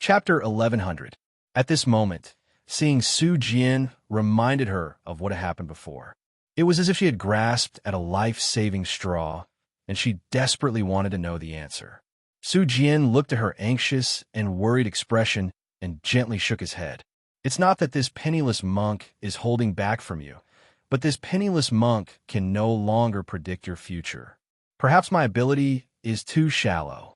Chapter 1100. At this moment, seeing Su Jian reminded her of what had happened before. It was as if she had grasped at a life-saving straw, and she desperately wanted to know the answer. Su Jian looked at her anxious and worried expression and gently shook his head. It's not that this penniless monk is holding back from you, but this penniless monk can no longer predict your future. Perhaps my ability is too shallow.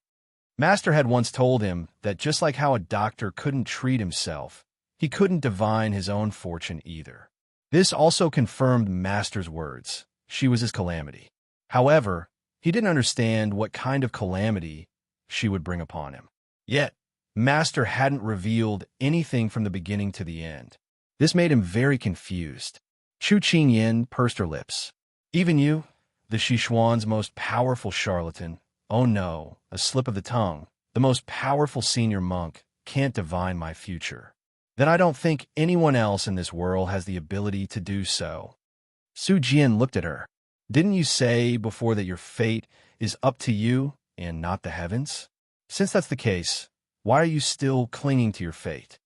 Master had once told him that just like how a doctor couldn't treat himself, he couldn't divine his own fortune either. This also confirmed Master's words. She was his calamity. However, he didn't understand what kind of calamity she would bring upon him. Yet, Master hadn't revealed anything from the beginning to the end. This made him very confused. Chu Qingyan pursed her lips. Even you, the Sichuan's most powerful charlatan, oh no, a slip of the tongue, the most powerful senior monk, can't divine my future. Then I don't think anyone else in this world has the ability to do so. Su Jian looked at her. Didn't you say before that your fate is up to you and not the heavens? Since that's the case, why are you still clinging to your fate?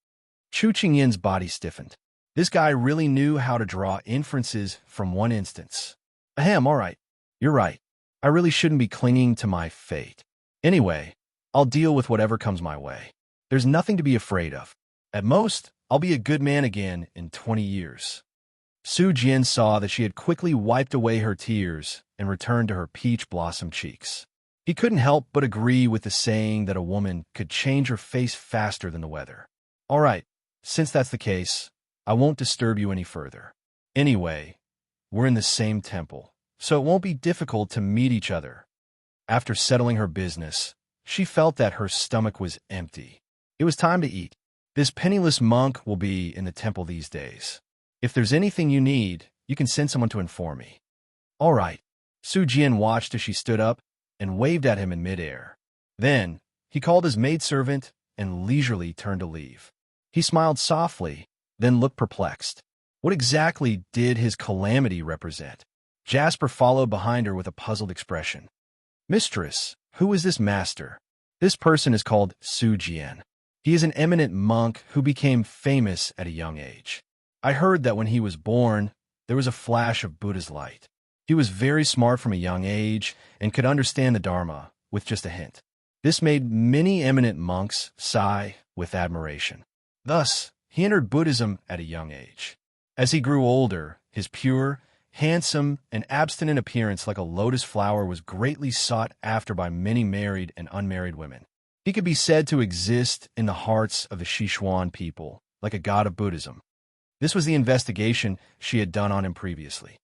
Chu Qingyan's body stiffened. This guy really knew how to draw inferences from one instance. Ahem, all right. You're right. I really shouldn't be clinging to my fate. Anyway, I'll deal with whatever comes my way. There's nothing to be afraid of. At most, I'll be a good man again in 20 years. Su Jian saw that she had quickly wiped away her tears and returned to her peach blossom cheeks. He couldn't help but agree with the saying that a woman could change her face faster than the weather. All right, since that's the case, I won't disturb you any further. Anyway, we're in the same temple, so it won't be difficult to meet each other. After settling her business, she felt that her stomach was empty. It was time to eat. This penniless monk will be in the temple these days. If there's anything you need, you can send someone to inform me. All right. Su Jian watched as she stood up and waved at him in midair. Then, he called his maidservant and leisurely turned to leave. He smiled softly, then looked perplexed. What exactly did his calamity represent? Jasper followed behind her with a puzzled expression. Mistress, who is this master? This person is called Su Jian. He is an eminent monk who became famous at a young age. I heard that when he was born, there was a flash of Buddha's light. He was very smart from a young age and could understand the Dharma with just a hint. This made many eminent monks sigh with admiration. Thus, he entered Buddhism at a young age. As he grew older, his pure, handsome, and abstinent appearance like a lotus flower was greatly sought after by many married and unmarried women. He could be said to exist in the hearts of the Sichuan people, like a god of Buddhism. This was the investigation she had done on him previously.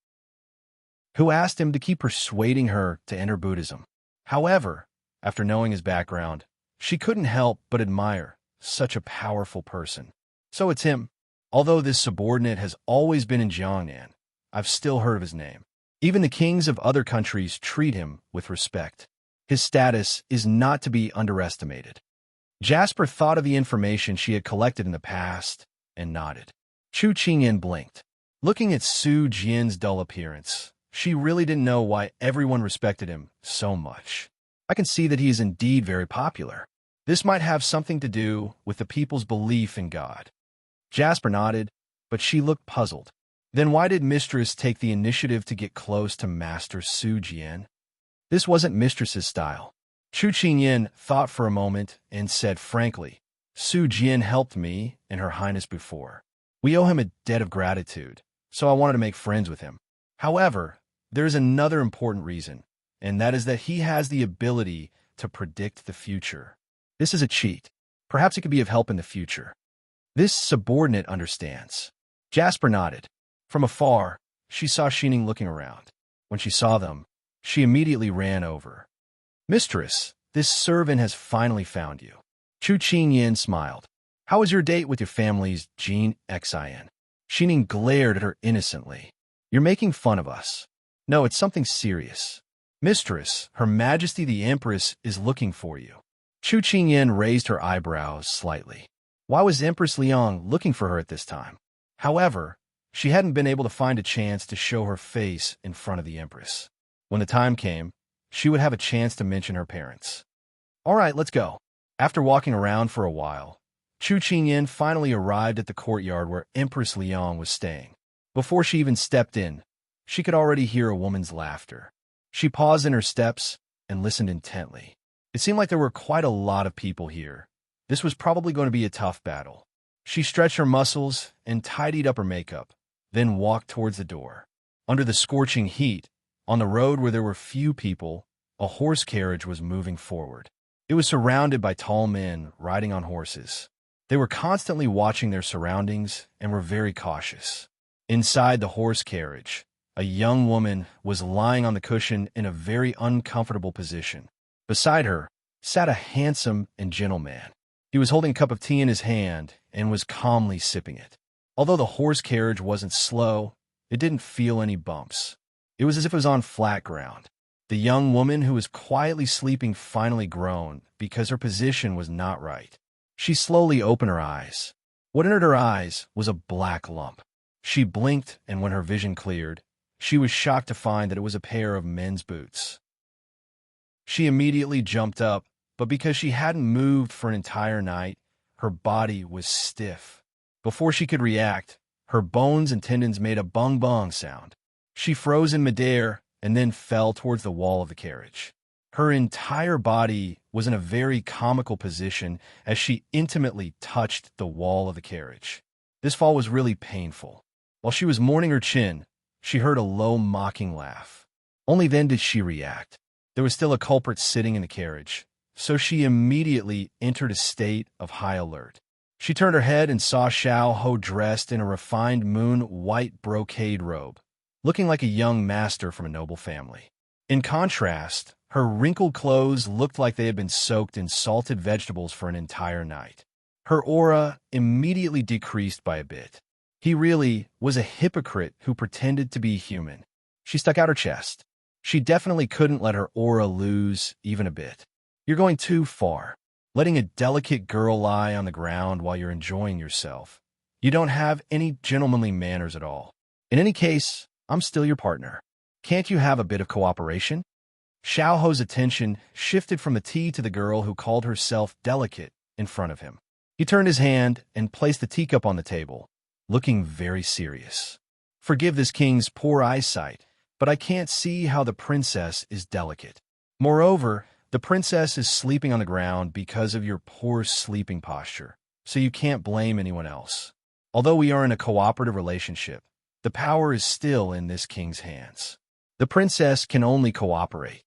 Who asked him to keep persuading her to enter Buddhism. However, after knowing his background, she couldn't help but admire such a powerful person. So it's him. Although this subordinate has always been in Jiangnan, I've still heard of his name. Even the kings of other countries treat him with respect. His status is not to be underestimated. Jasper thought of the information she had collected in the past and nodded. Chu Qingyan blinked. Looking at Su Jian's dull appearance, she really didn't know why everyone respected him so much. I can see that he is indeed very popular. This might have something to do with the people's belief in God. Jasper nodded, but she looked puzzled. Then why did Mistress take the initiative to get close to Master Su Jian? This wasn't Mistress's style. Chu Qingyan thought for a moment and said frankly, Su Jian helped me and Her Highness before. We owe him a debt of gratitude, so I wanted to make friends with him. However, there is another important reason, and that is that he has the ability to predict the future. This is a cheat. Perhaps it could be of help in the future. This subordinate understands. Jasper nodded. From afar, she saw Xining looking around. When she saw them, she immediately ran over. Mistress, this servant has finally found you. Chu Qingyan smiled. How was your date with your family's Jean Xin? Xining glared at her innocently. You're making fun of us. No, it's something serious. Mistress, Her Majesty the Empress is looking for you. Chu Qingyan raised her eyebrows slightly. Why was Empress Liang looking for her at this time? However, she hadn't been able to find a chance to show her face in front of the Empress. When the time came, she would have a chance to mention her parents. All right, let's go. After walking around for a while, Chu Qingyan finally arrived at the courtyard where Empress Liang was staying. Before she even stepped in, she could already hear a woman's laughter. She paused in her steps and listened intently. It seemed like there were quite a lot of people here. This was probably going to be a tough battle. She stretched her muscles and tidied up her makeup, then walked towards the door. Under the scorching heat, on the road where there were few people, a horse carriage was moving forward. It was surrounded by tall men riding on horses. They were constantly watching their surroundings and were very cautious. Inside the horse carriage, a young woman was lying on the cushion in a very uncomfortable position. Beside her sat a handsome and gentle man. He was holding a cup of tea in his hand and was calmly sipping it. Although the horse carriage wasn't slow, it didn't feel any bumps. It was as if it was on flat ground. The young woman who was quietly sleeping finally groaned because her position was not right. She slowly opened her eyes. What entered her eyes was a black lump. She blinked, and when her vision cleared, she was shocked to find that it was a pair of men's boots. She immediately jumped up, but because she hadn't moved for an entire night, her body was stiff. Before she could react, her bones and tendons made a bung-bung sound. She froze in midair and then fell towards the wall of the carriage. Her entire body was in a very comical position as she intimately touched the wall of the carriage. This fall was really painful. While she was mourning her chin, she heard a low mocking laugh. Only then did she react. There was still a culprit sitting in the carriage, so she immediately entered a state of high alert. She turned her head and saw Xiao Ho dressed in a refined moon-white brocade robe, looking like a young master from a noble family. In contrast, her wrinkled clothes looked like they had been soaked in salted vegetables for an entire night. Her aura immediately decreased by a bit. He really was a hypocrite who pretended to be human. She stuck out her chest. She definitely couldn't let her aura lose even a bit. You're going too far, letting a delicate girl lie on the ground while you're enjoying yourself. You don't have any gentlemanly manners at all. In any case, I'm still your partner. Can't you have a bit of cooperation? Xiao Ho's attention shifted from the tea to the girl who called herself delicate in front of him. He turned his hand and placed the teacup on the table, looking very serious. Forgive this king's poor eyesight, but I can't see how the princess is delicate. Moreover, the princess is sleeping on the ground because of your poor sleeping posture, so you can't blame anyone else. Although we are in a cooperative relationship, the power is still in this king's hands. The princess can only cooperate.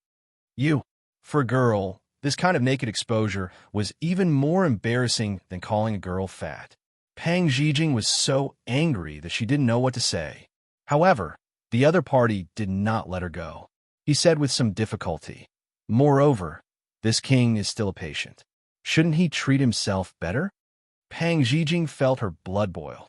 For a girl, this kind of naked exposure was even more embarrassing than calling a girl fat. Pang Zhijing was so angry that she didn't know what to say. However, the other party did not let her go. He said with some difficulty, "Moreover, this king is still a patient. Shouldn't he treat himself better?" Pang Zhijing felt her blood boil.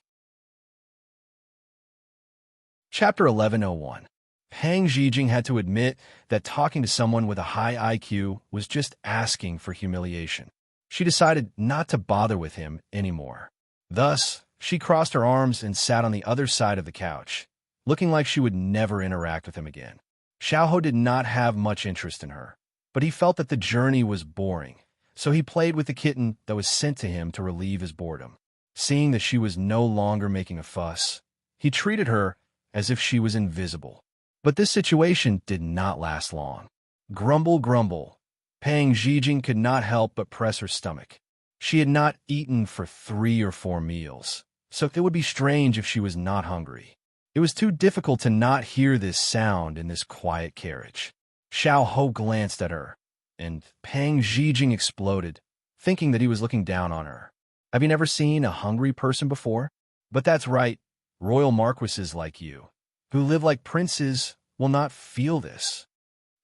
Chapter 1101. Pang Zhijing had to admit that talking to someone with a high IQ was just asking for humiliation. She decided not to bother with him anymore. Thus, she crossed her arms and sat on the other side of the couch, looking like she would never interact with him again. Xiao Ho did not have much interest in her, but he felt that the journey was boring, so he played with the kitten that was sent to him to relieve his boredom. Seeing that she was no longer making a fuss, he treated her as if she was invisible. But this situation did not last long. Grumble, grumble. Pang Zhijing could not help but press her stomach. She had not eaten for 3 or 4 meals, so it would be strange if she was not hungry. It was too difficult to not hear this sound in this quiet carriage. Xiao Ho glanced at her, and Pang Zhijing exploded, thinking that he was looking down on her. Have you never seen a hungry person before? But that's right, royal marquises like you, who live like princes, will not feel this.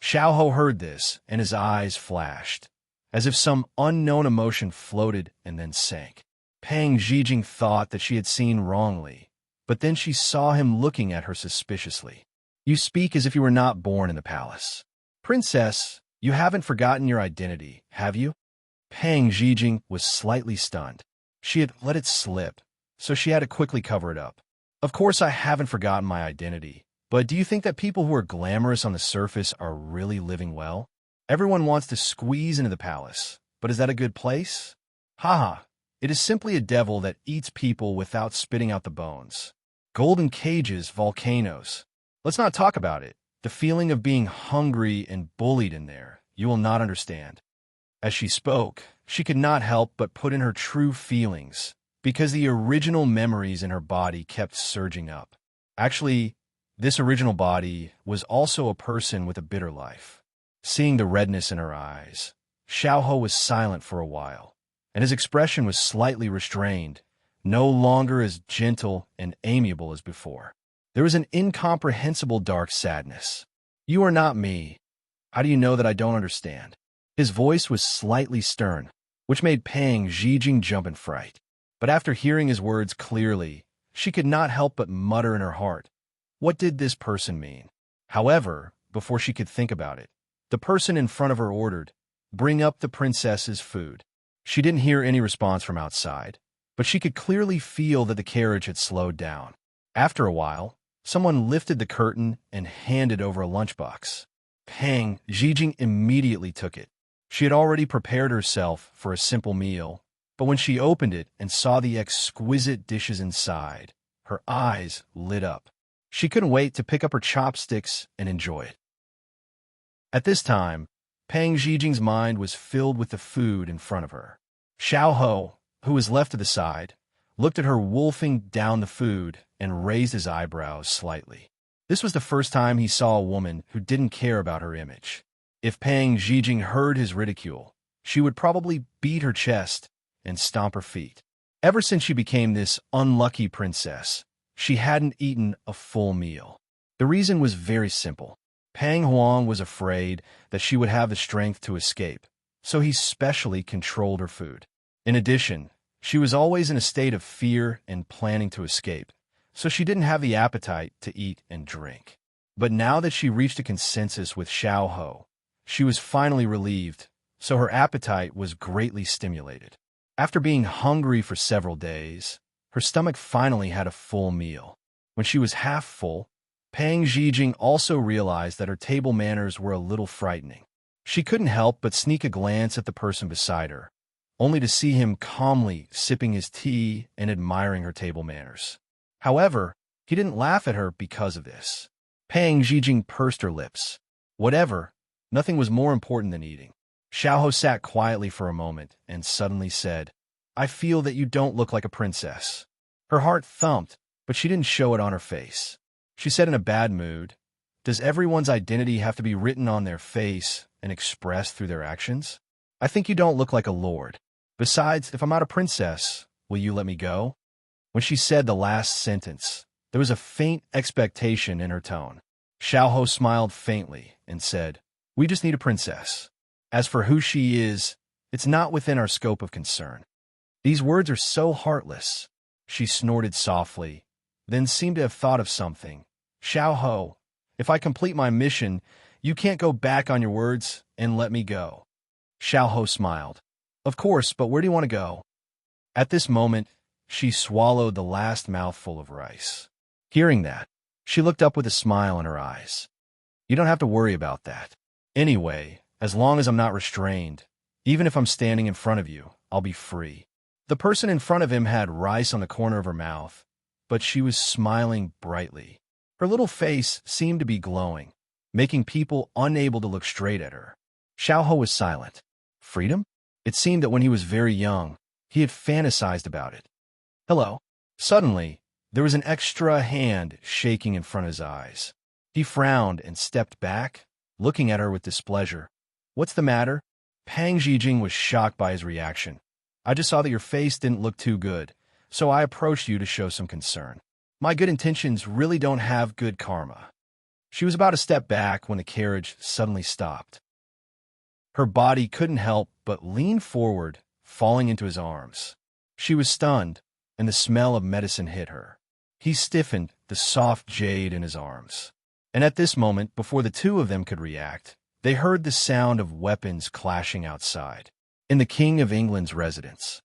Xiao Ho heard this, and his eyes flashed, as if some unknown emotion floated and then sank. Pang Zhijing thought that she had seen wrongly, but then she saw him looking at her suspiciously. You speak as if you were not born in the palace. Princess, you haven't forgotten your identity, have you? Pang Zhijing was slightly stunned. She had let it slip, so she had to quickly cover it up. Of course I haven't forgotten my identity, but do you think that people who are glamorous on the surface are really living well? Everyone wants to squeeze into the palace, but is that a good place? Haha, It is simply a devil that eats people without spitting out the bones. Golden cages, volcanoes. Let's not talk about it. The feeling of being hungry and bullied in there, you will not understand. As she spoke, she could not help but put in her true feelings, because the original memories in her body kept surging up. Actually, this original body was also a person with a bitter life. Seeing the redness in her eyes, Xiao was silent for a while, and his expression was slightly restrained, no longer as gentle and amiable as before. There was an incomprehensible dark sadness. "You are not me. How do you know that I don't understand?" His voice was slightly stern, which made Pang Zhijing jump in fright. But after hearing his words clearly, she could not help but mutter in her heart, what did this person mean? However, before she could think about it, the person in front of her ordered, "Bring up the princess's food." She didn't hear any response from outside, but she could clearly feel that the carriage had slowed down. After a while, someone lifted the curtain and handed over a lunchbox. Pang Zhijing immediately took it. She had already prepared herself for a simple meal, but when she opened it and saw the exquisite dishes inside, her eyes lit up. She couldn't wait to pick up her chopsticks and enjoy it. At this time, Pang Zhijing's mind was filled with the food in front of her. Xiao, who was left to the side, looked at her wolfing down the food and raised his eyebrows slightly. This was the first time he saw a woman who didn't care about her image. If Pang Zhijing heard his ridicule, she would probably beat her chest and stomp her feet. Ever since she became this unlucky princess, she hadn't eaten a full meal. The reason was very simple. Pang Huang was afraid that she would have the strength to escape, so he specially controlled her food. In addition, she was always in a state of fear and planning to escape, so she didn't have the appetite to eat and drink. But now that she reached a consensus with Xiao, she was finally relieved, so her appetite was greatly stimulated. After being hungry for several days, her stomach finally had a full meal. When she was half full, Pang Zhijing also realized that her table manners were a little frightening. She couldn't help but sneak a glance at the person beside her, only to see him calmly sipping his tea and admiring her table manners. However, he didn't laugh at her because of this. Pang Zhijing pursed her lips. Whatever, nothing was more important than eating. Xiao sat quietly for a moment and suddenly said, "I feel that you don't look like a princess." Her heart thumped, but she didn't show it on her face. She said in a bad mood, "Does everyone's identity have to be written on their face and expressed through their actions? I think you don't look like a lord. Besides, if I'm not a princess, will you let me go?" When she said the last sentence, there was a faint expectation in her tone. Xiao smiled faintly and said, "We just need a princess. As for who she is, it's not within our scope of concern." These words are so heartless. She snorted softly, then seemed to have thought of something. "Xiao, if I complete my mission, you can't go back on your words and let me go." Xiao smiled. "Of course, but where do you want to go?" At this moment, she swallowed the last mouthful of rice. Hearing that, she looked up with a smile in her eyes. "You don't have to worry about that. Anyway, as long as I'm not restrained, even if I'm standing in front of you, I'll be free." The person in front of him had rice on the corner of her mouth, but she was smiling brightly. Her little face seemed to be glowing, making people unable to look straight at her. Xiao was silent. Freedom? It seemed that when he was very young, he had fantasized about it. "Hello." Suddenly, there was an extra hand shaking in front of his eyes. He frowned and stepped back, looking at her with displeasure. "What's the matter?" Pang Zhijing was shocked by his reaction. "I just saw that your face didn't look too good, so I approached you to show some concern. My good intentions really don't have good karma." She was about to step back when the carriage suddenly stopped. Her body couldn't help but lean forward, falling into his arms. She was stunned, and the smell of medicine hit her. He stiffened, the soft jade in his arms. And at this moment, before the two of them could react, they heard the sound of weapons clashing outside. In the King of England's residence.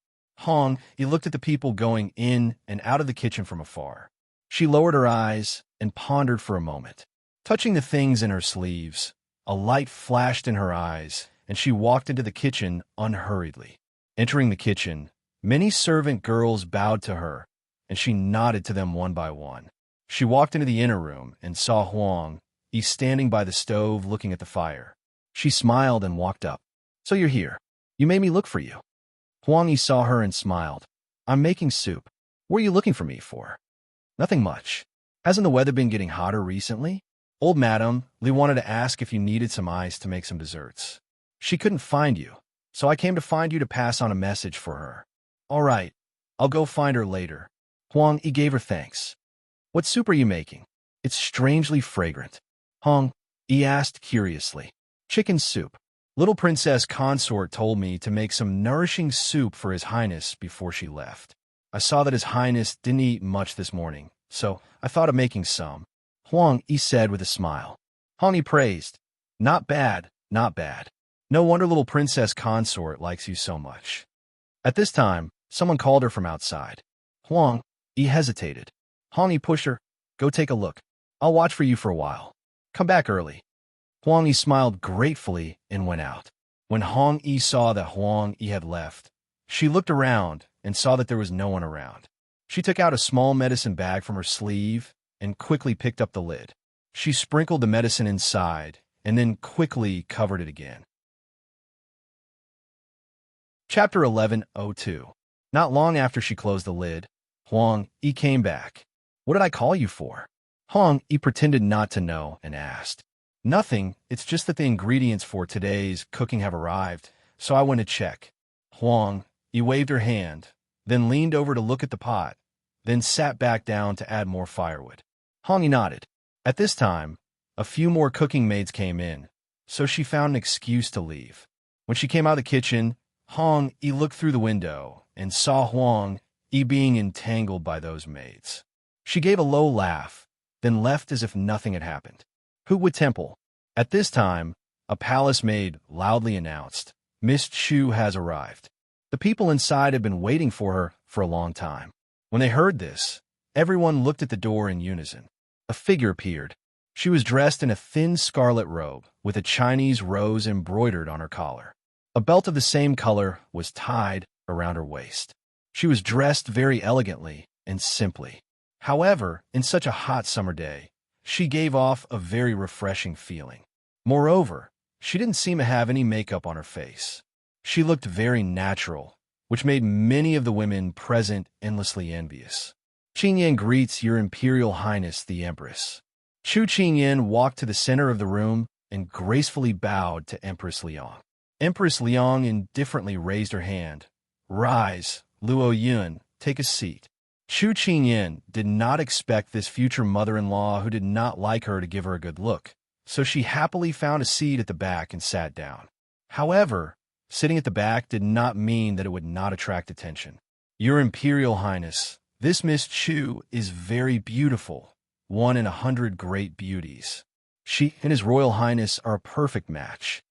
He looked at the people going in and out of the kitchen from afar. She lowered her eyes and pondered for a moment. Touching the things in her sleeves, a light flashed in her eyes, and she walked into the kitchen unhurriedly. Entering the kitchen, Many servant girls bowed to her, and she nodded to them one by one. She walked into the inner room and saw Huang Yi standing by the stove looking at the fire. She smiled and walked up. "So you're here. You made me look for you." Huang Yi saw her and smiled. "I'm making soup. What are you looking for me for?" "Nothing much. Hasn't the weather been getting hotter recently?" "Old Madam, Li wanted to ask if you needed some ice to make some desserts. She couldn't find you, so I came to find you to pass on a message for her." "All right, I'll go find her later." Huang Yi gave her thanks. "What soup are you making? It's strangely fragrant." Huang Yi asked curiously. "Chicken soup. Little Princess Consort told me to make some nourishing soup for His Highness before she left. I saw that His Highness didn't eat much this morning, so I thought of making some," Huang Yi said with a smile. Huang Yi praised. "Not bad, not bad. No wonder little Princess Consort likes you so much." At this time, someone called her from outside. Huang Yi hesitated. Huang Yi pushed her. "Go take a look. I'll watch for you for a while. Come back early." Huang Yi smiled gratefully and went out. When Huang Yi saw that Huang Yi had left, she looked around and saw that there was no one around. She took out a small medicine bag from her sleeve and quickly picked up the lid. She sprinkled the medicine inside and then quickly covered it again. Chapter 11:02. Not long after she closed the lid, Huang Yi came back. "What did I call you for?" Huang Yi pretended not to know and asked. "Nothing, it's just that the ingredients for today's cooking have arrived, so I went to check." Huang Yi waved her hand, then leaned over to look at the pot, then sat back down to add more firewood. Huang Yi nodded. At this time, a few more cooking maids came in, so she found an excuse to leave. When she came out of the kitchen, Huang Yi looked through the window and saw Huang Yi being entangled by those maids. She gave a low laugh, then left as if nothing had happened. Huiwu Temple. At this time, a palace maid loudly announced, "Miss Chu has arrived." The people inside had been waiting for her for a long time. When they heard this, everyone looked at the door in unison. A figure appeared. She was dressed in a thin scarlet robe with a Chinese rose embroidered on her collar. A belt of the same color was tied around her waist. She was dressed very elegantly and simply. However, in such a hot summer day, she gave off a very refreshing feeling. Moreover, she didn't seem to have any makeup on her face. She looked very natural, which made many of the women present endlessly envious. "Qingyan greets your Imperial Highness the Empress." Chu Qingyan walked to the center of the room and gracefully bowed to Empress Liang. Empress Liang indifferently raised her hand. "Rise, Luo Yun, take a seat." Chu Qingyan did not expect this future mother-in-law who did not like her to give her a good look, so she happily found a seat at the back and sat down. However, sitting at the back did not mean that it would not attract attention. "Your Imperial Highness, this Miss Chu is very beautiful, one in 100 great beauties. She and His Royal Highness are a perfect match."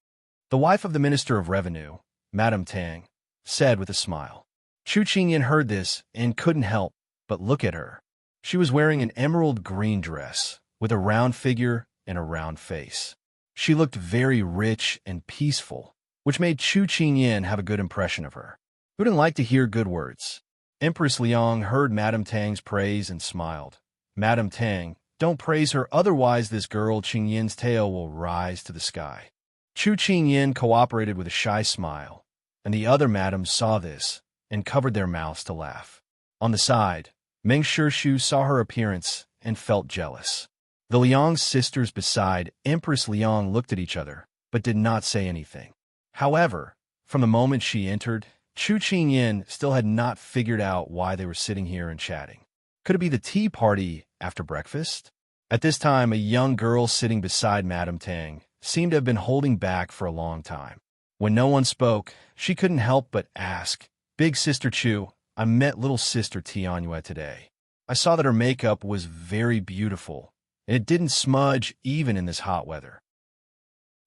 The wife of the Minister of Revenue, Madame Tang, said with a smile. Chu Qingyan heard this and couldn't help but look at her. She was wearing an emerald green dress with a round figure and a round face. She looked very rich and peaceful, which made Chu Qingyan have a good impression of her. Who didn't like to hear good words? Empress Liang heard Madame Tang's praise and smiled. "Madame Tang, don't praise her, otherwise this girl Qingyan's tail will rise to the sky." Chu Qingyan cooperated with a shy smile, and the other madams saw this and covered their mouths to laugh. On the side, Meng Shishu saw her appearance and felt jealous. The Liang sisters beside Empress Liang looked at each other, but did not say anything. However, from the moment she entered, Chu Qingyan still had not figured out why they were sitting here and chatting. Could it be the tea party after breakfast? At this time, a young girl sitting beside Madame Tang seemed to have been holding back for a long time. When no one spoke, she couldn't help but ask, "Big Sister Chu, I met little sister Tianyue today. I saw that her makeup was very beautiful, and it didn't smudge even in this hot weather.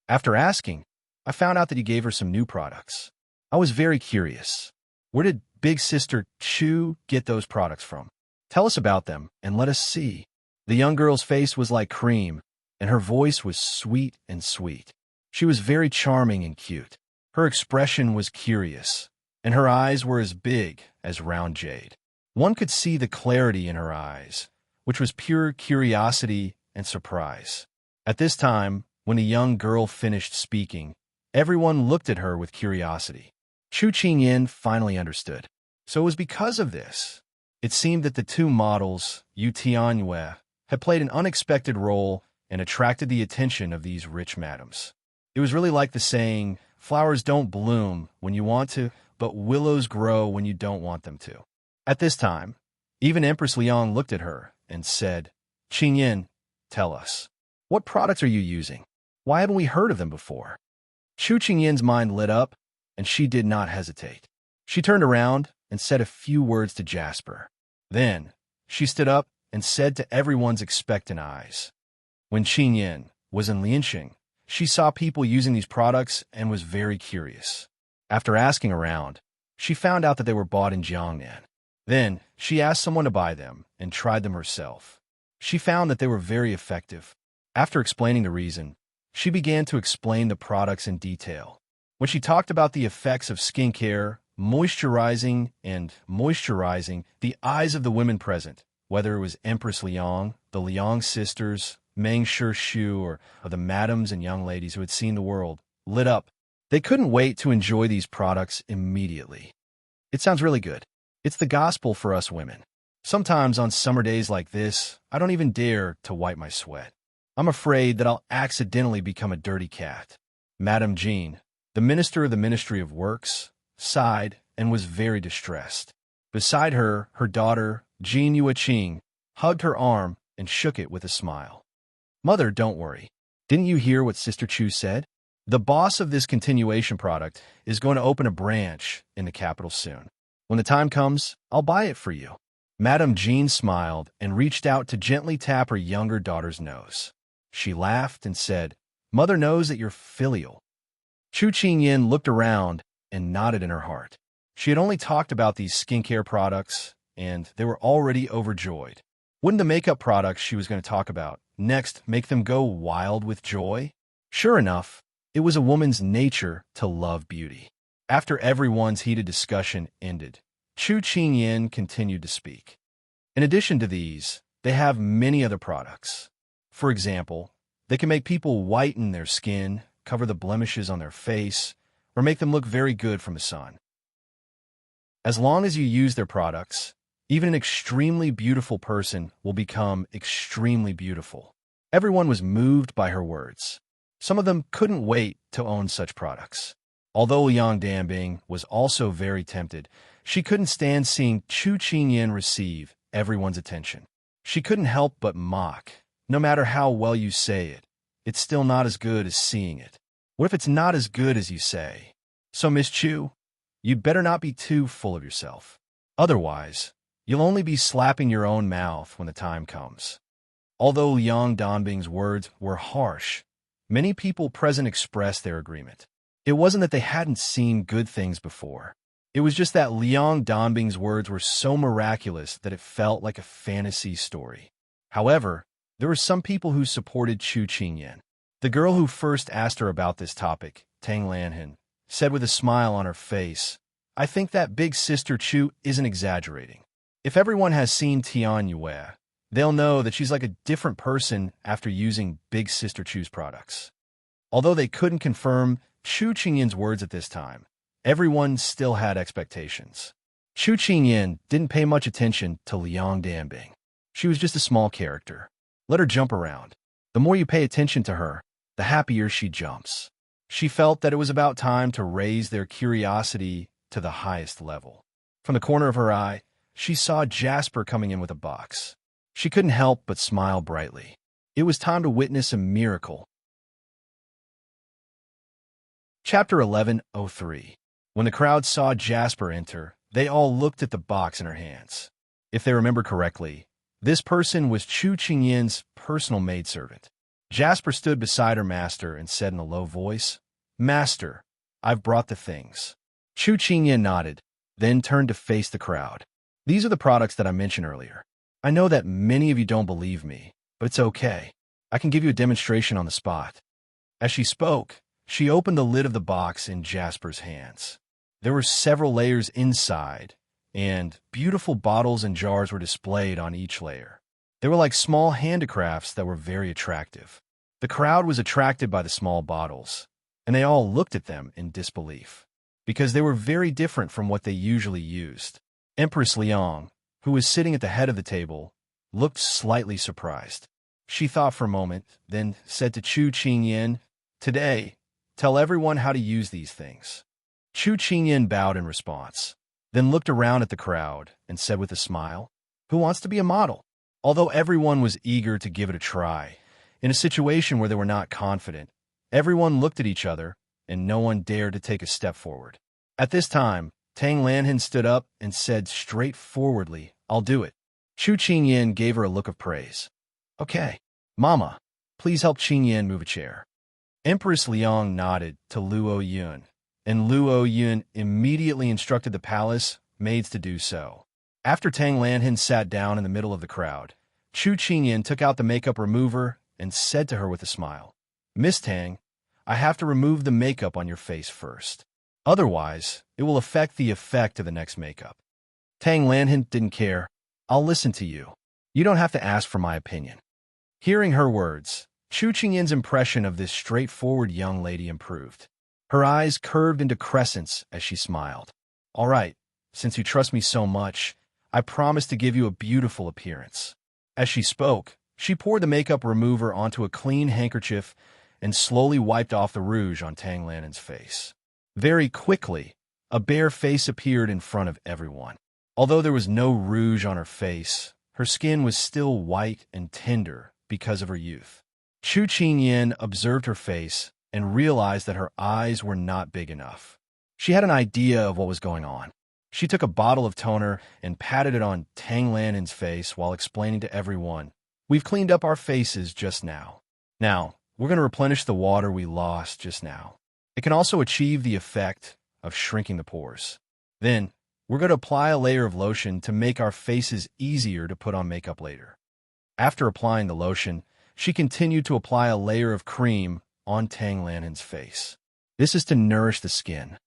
After asking, I found out that you gave her some new products. I was very curious. Where did Big Sister Chu get those products from? Tell us about them, and let us see." The young girl's face was like cream, and her voice was sweet and sweet. She was very charming and cute. Her expression was curious, and her eyes were as big as round jade. One could see the clarity in her eyes, which was pure curiosity and surprise. At this time, when a young girl finished speaking, everyone looked at her with curiosity. Chu Qingyan finally understood. So it was because of this. It seemed that the two models, Yu Tianyue, had played an unexpected role and attracted the attention of these rich madams. It was really like the saying, flowers don't bloom when you want to, but willows grow when you don't want them to. At this time, even Empress Liang looked at her and said, Qingyan, tell us, what products are you using? Why haven't we heard of them before? Chu Qingyan's mind lit up, and she did not hesitate. She turned around and said a few words to Jasper. Then, she stood up and said to everyone's expectant eyes. When Qingyan was in Lianxing, she saw people using these products and was very curious. After asking around, she found out that they were bought in Jiangnan. Then, she asked someone to buy them and tried them herself. She found that they were very effective. After explaining the reason, she began to explain the products in detail. When she talked about the effects of skincare, moisturizing the eyes of the women present, whether it was Empress Liang, the Liang sisters, Meng Shu, or the madams and young ladies who had seen the world, lit up. They couldn't wait to enjoy these products immediately. It sounds really good. It's the gospel for us women. Sometimes on summer days like this, I don't even dare to wipe my sweat. I'm afraid that I'll accidentally become a dirty cat. Madame Jean, the minister of the Ministry of Works, sighed and was very distressed. Beside her, her daughter, Jean Yueqing, hugged her arm and shook it with a smile. Mother, don't worry. Didn't you hear what Sister Chu said? The boss of this continuation product is going to open a branch in the capital soon. When the time comes, I'll buy it for you. Madame Jean smiled and reached out to gently tap her younger daughter's nose. She laughed and said, Mother knows that you're filial. Chu Qingyan looked around and nodded in her heart. She had only talked about these skincare products, and they were already overjoyed. Wouldn't the makeup products she was going to talk about next make them go wild with joy? Sure enough, it was a woman's nature to love beauty. After everyone's heated discussion ended, Chu Qingyan continued to speak. In addition to these, they have many other products. For example, they can make people whiten their skin, cover the blemishes on their face, or make them look very good from the sun. As long as you use their products, even an extremely beautiful person will become extremely beautiful. Everyone was moved by her words. Some of them couldn't wait to own such products. Although Liang Danbing was also very tempted, she couldn't stand seeing Chu Qingyan receive everyone's attention. She couldn't help but mock. No matter how well you say it, it's still not as good as seeing it. What if it's not as good as you say? So, Miss Chu, you'd better not be too full of yourself. Otherwise, you'll only be slapping your own mouth when the time comes. Although Liang Danbing's words were harsh, many people present expressed their agreement. It wasn't that they hadn't seen good things before. It was just that Liang Danbing's words were so miraculous that it felt like a fantasy story. However, there were some people who supported Chu Qingyan. The girl who first asked her about this topic, Tang Lanhan, said with a smile on her face, I think that Big Sister Chu isn't exaggerating. If everyone has seen Tianyue, they'll know that she's like a different person after using Big Sister Chu's products. Although they couldn't confirm Chu Qingyan's words at this time, everyone still had expectations. Chu Qingyan didn't pay much attention to Liang Danbing. She was just a small character. Let her jump around. The more you pay attention to her, the happier she jumps. She felt that it was about time to raise their curiosity to the highest level. From the corner of her eye, she saw Jasper coming in with a box. She couldn't help but smile brightly. It was time to witness a miracle. Chapter 11:03. When the crowd saw Jasper enter, they all looked at the box in her hands. If they remember correctly, this person was Chu Qingyan's personal maidservant. Jasper stood beside her master and said in a low voice, Master, I've brought the things. Chu Qingyan nodded, then turned to face the crowd. These are the products that I mentioned earlier. I know that many of you don't believe me, but it's okay. I can give you a demonstration on the spot. As she spoke, she opened the lid of the box in Jasper's hands. There were several layers inside, and beautiful bottles and jars were displayed on each layer. They were like small handicrafts that were very attractive. The crowd was attracted by the small bottles, and they all looked at them in disbelief, because they were very different from what they usually used. Empress Liang, who was sitting at the head of the table, looked slightly surprised. She thought for a moment, then said to Chu Qingyan, "Today, tell everyone how to use these things." Chu Qingyan bowed in response, then looked around at the crowd and said with a smile, "Who wants to be a model?" Although everyone was eager to give it a try, in a situation where they were not confident, everyone looked at each other and no one dared to take a step forward. At this time, Tang Lanhan stood up and said straightforwardly, "I'll do it." Chu Qingyan gave her a look of praise. "Okay, Mama, please help Qingyan move a chair." Empress Liang nodded to Luo Yun, and Luo Yun immediately instructed the palace maids to do so. After Tang Lanhan sat down in the middle of the crowd, Chu Qingyan took out the makeup remover and said to her with a smile, "Miss Tang, I have to remove the makeup on your face first. Otherwise, it will affect the effect of the next makeup." Tang Lanhan didn't care. "I'll listen to you. You don't have to ask for my opinion." Hearing her words, Chu Qingyan's impression of this straightforward young lady improved. Her eyes curved into crescents as she smiled. "All right, since you trust me so much, I promise to give you a beautiful appearance." As she spoke, she poured the makeup remover onto a clean handkerchief and slowly wiped off the rouge on Tang Lanhan's face. Very quickly, a bare face appeared in front of everyone. Although there was no rouge on her face, her skin was still white and tender because of her youth. Chu Qingyan observed her face and realized that her eyes were not big enough. She had an idea of what was going on. She took a bottle of toner and patted it on Tang Lanhan's face while explaining to everyone, "We've cleaned up our faces just now. Now, we're going to replenish the water we lost just now. It can also achieve the effect of shrinking the pores. Then, we're going to apply a layer of lotion to make our faces easier to put on makeup later." After applying the lotion, she continued to apply a layer of cream on Tang Lanhan's face. This is to nourish the skin.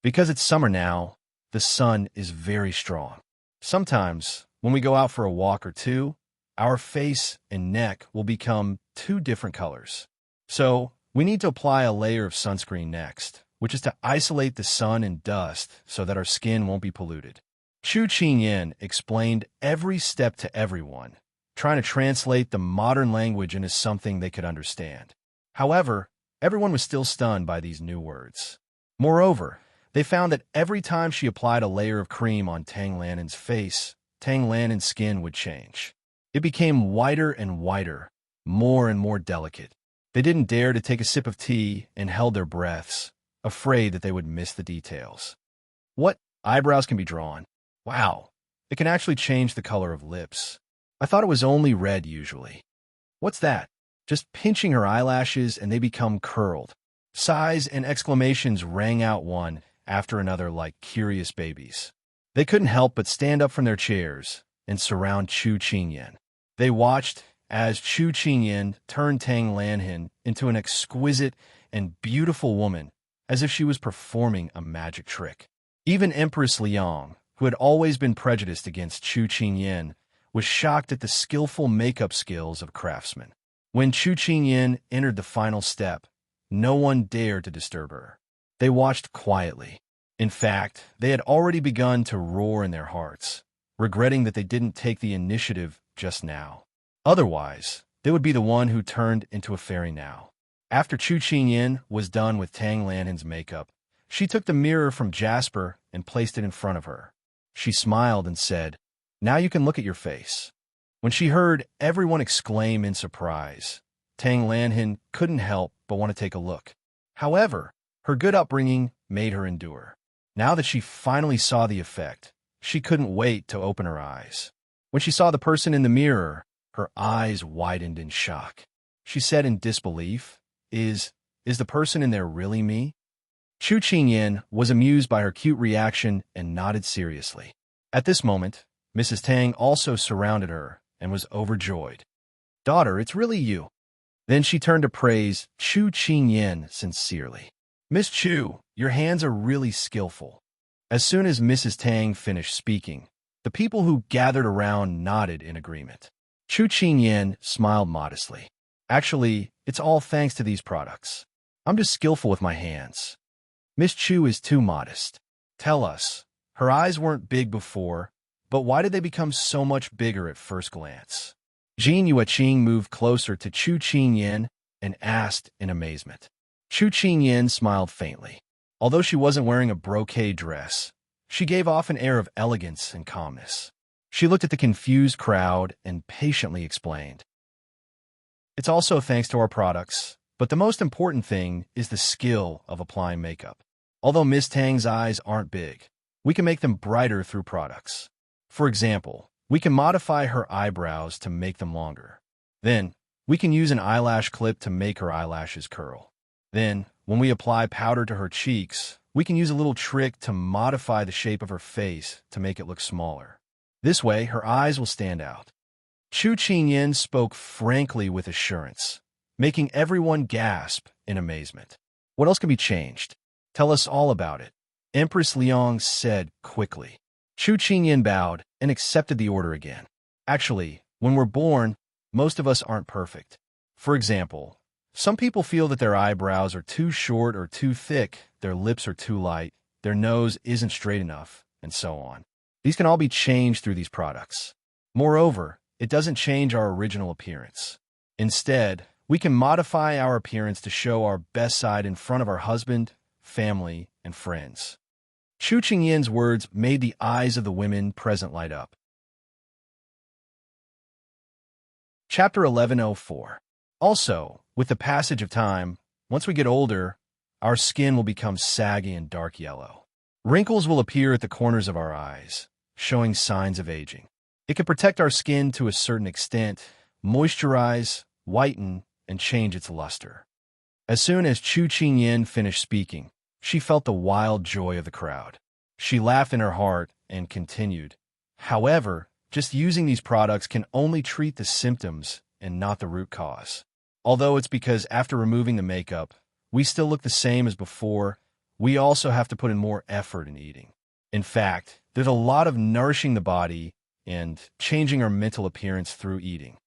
Because it's summer now, the sun is very strong. Sometimes, when we go out for a walk or two, our face and neck will become two different colors. So, we need to apply a layer of sunscreen next, which is to isolate the sun and dust so that our skin won't be polluted. Chu Qingyan explained every step to everyone, trying to translate the modern language into something they could understand. However, everyone was still stunned by these new words. Moreover, they found that every time she applied a layer of cream on Tang Lanhan's face, Tang Lanhan's skin would change. It became whiter and whiter, more and more delicate. They didn't dare to take a sip of tea and held their breaths, afraid that they would miss the details. What? Eyebrows can be drawn. Wow, it can actually change the color of lips. I thought it was only red usually. What's that? Just pinching her eyelashes and they become curled. Sighs and exclamations rang out one after another like curious babies. They couldn't help but stand up from their chairs and surround Chu Qingyan. They watched as Chu Qingyan turned Tang Lanhan into an exquisite and beautiful woman, as if she was performing a magic trick. Even Empress Liang, who had always been prejudiced against Chu Qingyan, was shocked at the skillful makeup skills of craftsmen. When Chu Qingyan entered the final step, no one dared to disturb her. They watched quietly. In fact, they had already begun to roar in their hearts, regretting that they didn't take the initiative just now. Otherwise, they would be the one who turned into a fairy now. After Chu Qingyan was done with Tang Lanhan's makeup, she took the mirror from Jasper and placed it in front of her. She smiled and said, "Now you can look at your face." When she heard everyone exclaim in surprise, Tang Lanhan couldn't help but want to take a look. However, her good upbringing made her endure. Now that she finally saw the effect, she couldn't wait to open her eyes. When she saw the person in the mirror, her eyes widened in shock. She said in disbelief, Is the person in there really me?" Chu Qingyan was amused by her cute reaction and nodded seriously. At this moment, Mrs. Tang also surrounded her and was overjoyed. "Daughter, it's really you." Then she turned to praise Chu Qingyan sincerely. Miss Chu, your hands are really skillful. As soon as Mrs. Tang finished speaking, the people who gathered around nodded in agreement. Chu Qingyan smiled modestly. Actually, it's all thanks to these products. I'm just skillful with my hands. Miss Chu is too modest. Tell us, her eyes weren't big before, but why did they become so much bigger at first glance? Jin Yueqing moved closer to Chu Qingyan and asked in amazement. Chu Qingyan smiled faintly. Although she wasn't wearing a brocade dress, she gave off an air of elegance and calmness. She looked at the confused crowd and patiently explained. It's also thanks to our products, but the most important thing is the skill of applying makeup. Although Miss Tang's eyes aren't big, we can make them brighter through products. For example, we can modify her eyebrows to make them longer. Then, we can use an eyelash clip to make her eyelashes curl. Then, when we apply powder to her cheeks, we can use a little trick to modify the shape of her face to make it look smaller. This way, her eyes will stand out. Chu Qingyan spoke frankly with assurance, making everyone gasp in amazement. What else can be changed? Tell us all about it, Empress Liang said quickly. Chu Qingyan bowed and accepted the order again. Actually, when we're born, most of us aren't perfect. For example, some people feel that their eyebrows are too short or too thick, their lips are too light, their nose isn't straight enough, and so on. These can all be changed through these products. Moreover, it doesn't change our original appearance. Instead, we can modify our appearance to show our best side in front of our husband, family, and friends. Chu Qingyan's words made the eyes of the women present light up. Chapter 1104. Also, with the passage of time, once we get older, our skin will become saggy and dark yellow. Wrinkles will appear at the corners of our eyes, showing signs of aging. It can protect our skin to a certain extent, moisturize, whiten, and change its luster. As soon as Chu Qingyan finished speaking, she felt the wild joy of the crowd. She laughed in her heart and continued. However, just using these products can only treat the symptoms and not the root cause. Although it's because after removing the makeup, we still look the same as before, we also have to put in more effort in eating. In fact, there's a lot of nourishing the body and changing our mental appearance through eating.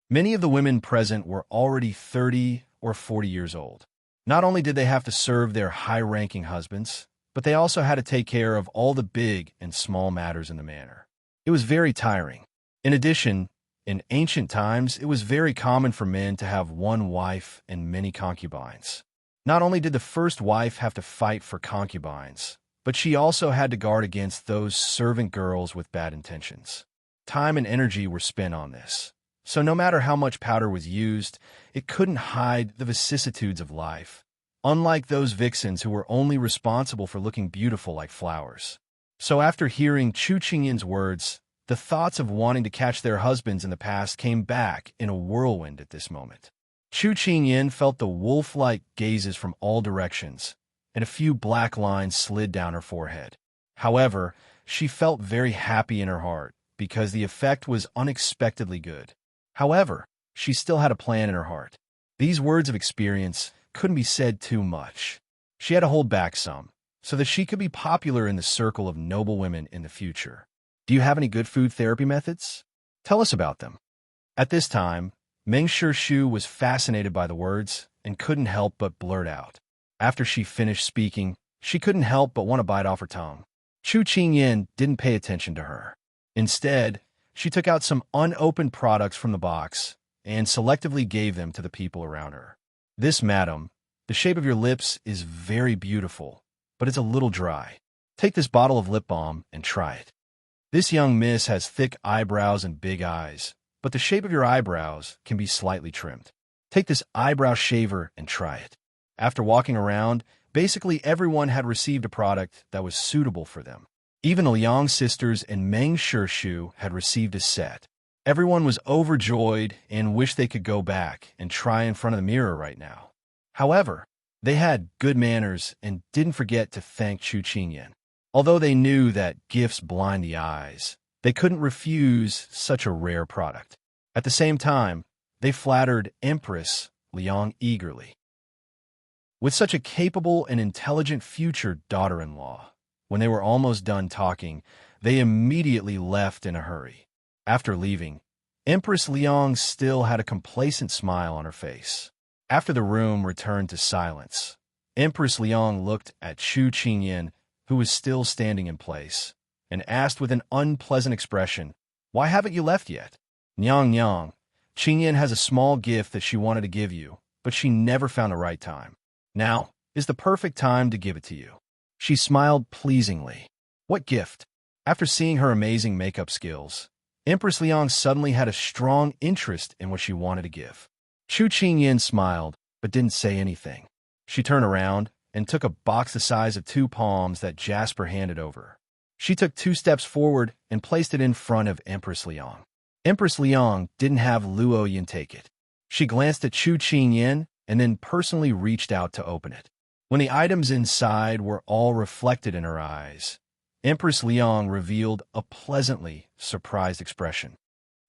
Many of the women present were already 30 or 40 years old. Not only did they have to serve their high-ranking husbands, but they also had to take care of all the big and small matters in the manor. It was very tiring. In addition, in ancient times, it was very common for men to have one wife and many concubines. Not only did the first wife have to fight for concubines, but she also had to guard against those servant girls with bad intentions. Time and energy were spent on this. So no matter how much powder was used, it couldn't hide the vicissitudes of life, unlike those vixens who were only responsible for looking beautiful like flowers. So after hearing Chu Qingyan's words, the thoughts of wanting to catch their husbands in the past came back in a whirlwind at this moment. Chu Qingyan felt the wolf-like gazes from all directions, and a few black lines slid down her forehead. However, she felt very happy in her heart, because the effect was unexpectedly good. However, she still had a plan in her heart. These words of experience couldn't be said too much. She had to hold back some, so that she could be popular in the circle of noble women in the future. Do you have any good food therapy methods? Tell us about them. At this time, Meng Shu was fascinated by the words and couldn't help but blurt out. After she finished speaking, she couldn't help but want to bite off her tongue. Chu Qingyan didn't pay attention to her. Instead, she took out some unopened products from the box and selectively gave them to the people around her. This, madam, the shape of your lips is very beautiful, but it's a little dry. Take this bottle of lip balm and try it. This young miss has thick eyebrows and big eyes, but the shape of your eyebrows can be slightly trimmed. Take this eyebrow shaver and try it. After walking around, basically everyone had received a product that was suitable for them. Even the Liang sisters and Meng Shu had received a set. Everyone was overjoyed and wished they could go back and try in front of the mirror right now. However, they had good manners and didn't forget to thank Chu Qingyan. Although they knew that gifts blind the eyes, they couldn't refuse such a rare product. At the same time, they flattered Empress Liang eagerly. With such a capable and intelligent future daughter-in-law, when they were almost done talking, they immediately left in a hurry. After leaving, Empress Liang still had a complacent smile on her face. After the room returned to silence, Empress Liang looked at Chu Qingyan, who was still standing in place, and asked with an unpleasant expression, "Why haven't you left yet?" "Nyang Nyang, Qingyan has a small gift that she wanted to give you, but she never found the right time. Now is the perfect time to give it to you." She smiled pleasingly. What gift? After seeing her amazing makeup skills, Empress Liang suddenly had a strong interest in what she wanted to give. Chu Qingyan smiled, but didn't say anything. She turned around and took a box the size of 2 palms that Jasper handed over. She took 2 steps forward and placed it in front of Empress Liang. Empress Liang didn't have Luo Yin take it. She glanced at Chu Qingyan and then personally reached out to open it. When the items inside were all reflected in her eyes, Empress Liang revealed a pleasantly surprised expression.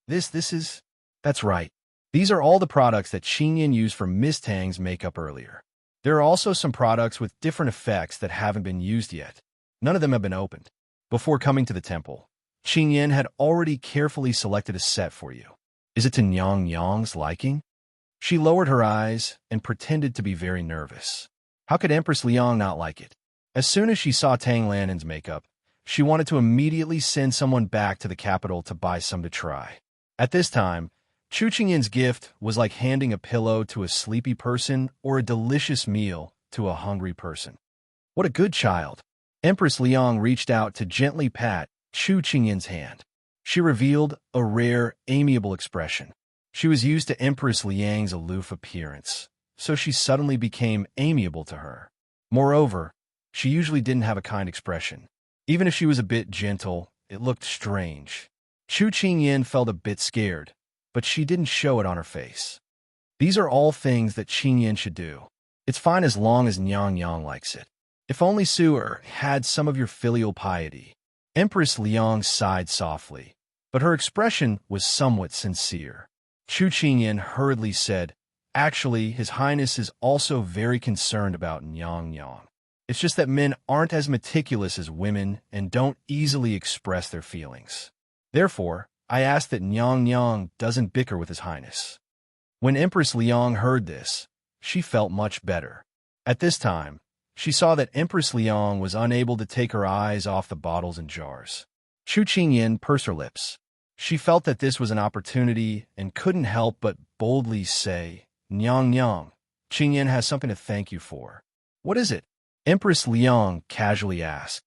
That's right. These are all the products that Qingyan used for Miss Tang's makeup earlier. There are also some products with different effects that haven't been used yet. None of them have been opened. Before coming to the temple, Qingyan had already carefully selected a set for you. Is it to Nyang Nyang's liking? She lowered her eyes and pretended to be very nervous. How could Empress Liang not like it? As soon as she saw Tang Lannon's makeup, she wanted to immediately send someone back to the capital to buy some to try. At this time, Chu Qingyan's gift was like handing a pillow to a sleepy person or a delicious meal to a hungry person. What a good child! Empress Liang reached out to gently pat Chu Qingyan's hand. She revealed a rare, amiable expression. She was used to Empress Liang's aloof appearance, so she suddenly became amiable to her. Moreover, she usually didn't have a kind expression. Even if she was a bit gentle, it looked strange. Chu Qingyan felt a bit scared, but she didn't show it on her face. These are all things that Qingyan should do. It's fine as long as Nyang Yang likes it. If only Su'er had some of your filial piety. Empress Liang sighed softly, but her expression was somewhat sincere. Chu Qingyan hurriedly said, "Actually, His Highness is also very concerned about Nyang Yang. It's just that men aren't as meticulous as women and don't easily express their feelings. Therefore, I ask that Nyang Yang doesn't bicker with His Highness." When Empress Liang heard this, she felt much better. At this time, she saw that Empress Liang was unable to take her eyes off the bottles and jars. Chu Qingyan pursed her lips. She felt that this was an opportunity and couldn't help but boldly say, "Nyang Yang, Qingyan has something to thank you for." "What is it?" Empress Liang casually asked.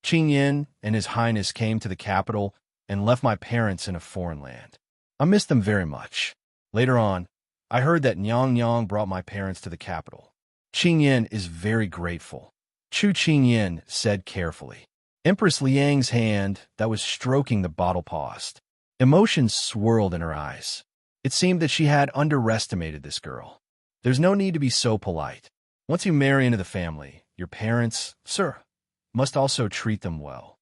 "Qingyan and His Highness came to the capital and left my parents in a foreign land. I miss them very much. Later on, I heard that Nyang Yang brought my parents to the capital. Qingyan is very grateful." Chu Qingyan said carefully. Empress Liang's hand that was stroking the bottle paused. Emotions swirled in her eyes. It seemed that she had underestimated this girl. There's no need to be so polite. Once you marry into the family, your parents, sir, must also treat them well.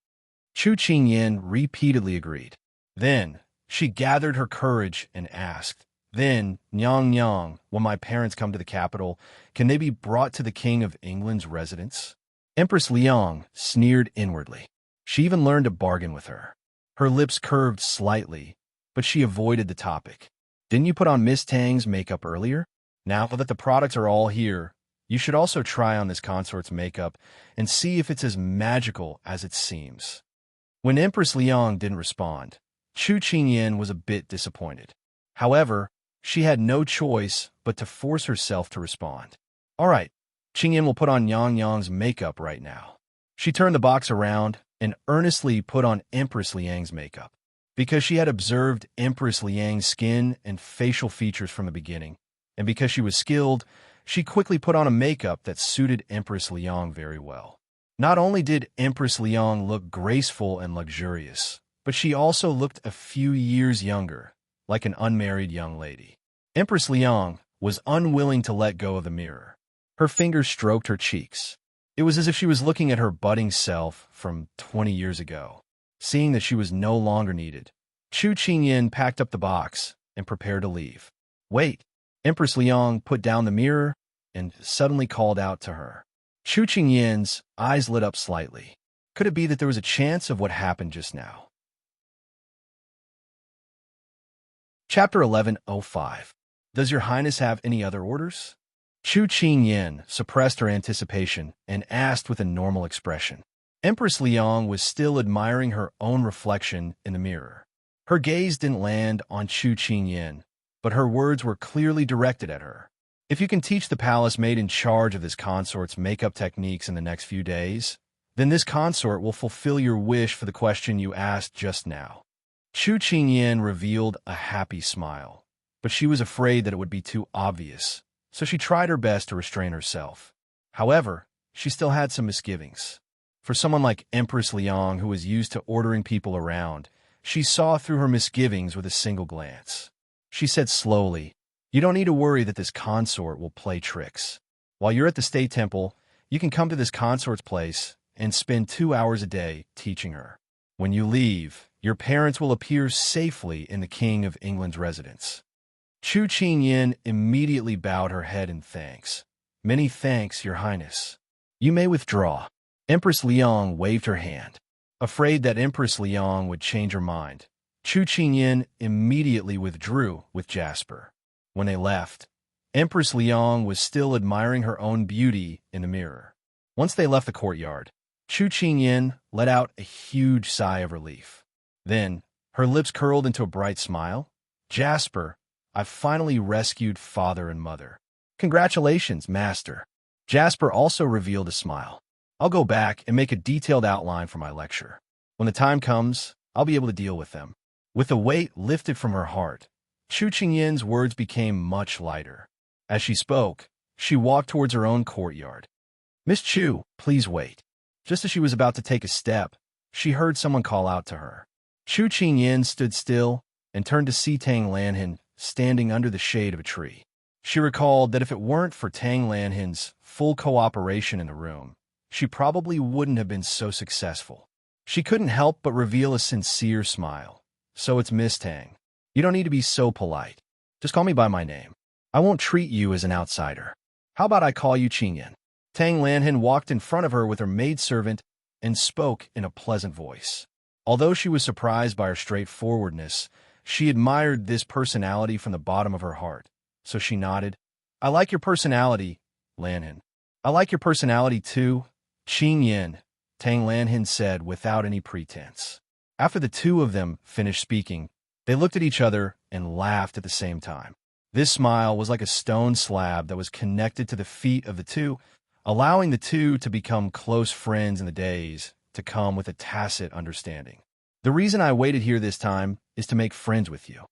Chu Qingyan repeatedly agreed. Then, she gathered her courage and asked, "Then, Nyang Yang, when my parents come to the capital, can they be brought to the King of England's residence?" Empress Liang sneered inwardly. She even learned to bargain with her. Her lips curved slightly, but she avoided the topic. "Didn't you put on Miss Tang's makeup earlier? Now that the products are all here, you should also try on this consort's makeup and see if it's as magical as it seems." When Empress Liang didn't respond, Chu Qingyan was a bit disappointed. However, she had no choice but to force herself to respond. "All right, Qingyan will put on Yang Yang's makeup right now." She turned the box around and earnestly put on Empress Liang's makeup. Because she had observed Empress Liang's skin and facial features from the beginning, and because she was skilled, she quickly put on a makeup that suited Empress Liang very well. Not only did Empress Liang look graceful and luxurious, but she also looked a few years younger, like an unmarried young lady. Empress Liang was unwilling to let go of the mirror. Her fingers stroked her cheeks. It was as if she was looking at her budding self from 20 years ago. Seeing that she was no longer needed, Chu Qingyan packed up the box and prepared to leave. "Wait." Empress Liang put down the mirror and suddenly called out to her. Chu Qingyin's eyes lit up slightly. Could it be that there was a chance of what happened just now? Chapter 11:05. Does your highness have any other orders? Chu Qingyin suppressed her anticipation and asked with a normal expression. Empress Liang was still admiring her own reflection in the mirror. Her gaze didn't land on Chu Qingyin, but her words were clearly directed at her. If you can teach the palace maid in charge of this consort's makeup techniques in the next few days, then this consort will fulfill your wish for the question you asked just now. Chu Qingyin revealed a happy smile, but she was afraid that it would be too obvious, so she tried her best to restrain herself. However, she still had some misgivings. For someone like Empress Liang, who was used to ordering people around, she saw through her misgivings with a single glance. She said slowly, "You don't need to worry that this consort will play tricks. While you're at the state temple, you can come to this consort's place and spend 2 hours a day teaching her. When you leave, your parents will appear safely in the King of England's residence." Chu Qingyin immediately bowed her head in thanks. "Many thanks, Your Highness. You may withdraw." Empress Liang waved her hand. Afraid that Empress Liang would change her mind, Chu Qingyin immediately withdrew with Jasper. When they left, Empress Liang was still admiring her own beauty in the mirror. Once they left the courtyard, Chu Qingyin let out a huge sigh of relief. Then, her lips curled into a bright smile. "Jasper, I've finally rescued father and mother. Congratulations, Master." Jasper also revealed a smile. "I'll go back and make a detailed outline for my lecture. When the time comes, I'll be able to deal with them." With the weight lifted from her heart, Chu Qingyin's words became much lighter. As she spoke, she walked towards her own courtyard. "Miss Chu, please wait." Just as she was about to take a step, she heard someone call out to her. Chu Qingyin stood still and turned to see Tang Lanhin standing under the shade of a tree. She recalled that if it weren't for Tang Lanhin's full cooperation in the room, she probably wouldn't have been so successful. She couldn't help but reveal a sincere smile. "So it's Miss Tang. You don't need to be so polite. Just call me by my name. I won't treat you as an outsider. How about I call you Qingyin?" Tang Lanhin walked in front of her with her maidservant and spoke in a pleasant voice. Although she was surprised by her straightforwardness, she admired this personality from the bottom of her heart. So she nodded. "I like your personality, Lanhin." "I like your personality too, Qingyin," Tang Lanhin said without any pretense. After the two of them finished speaking, they looked at each other and laughed at the same time. This smile was like a stone slab that was connected to the feet of the two, allowing the two to become close friends in the days to come with a tacit understanding. "The reason I waited here this time is to make friends with you.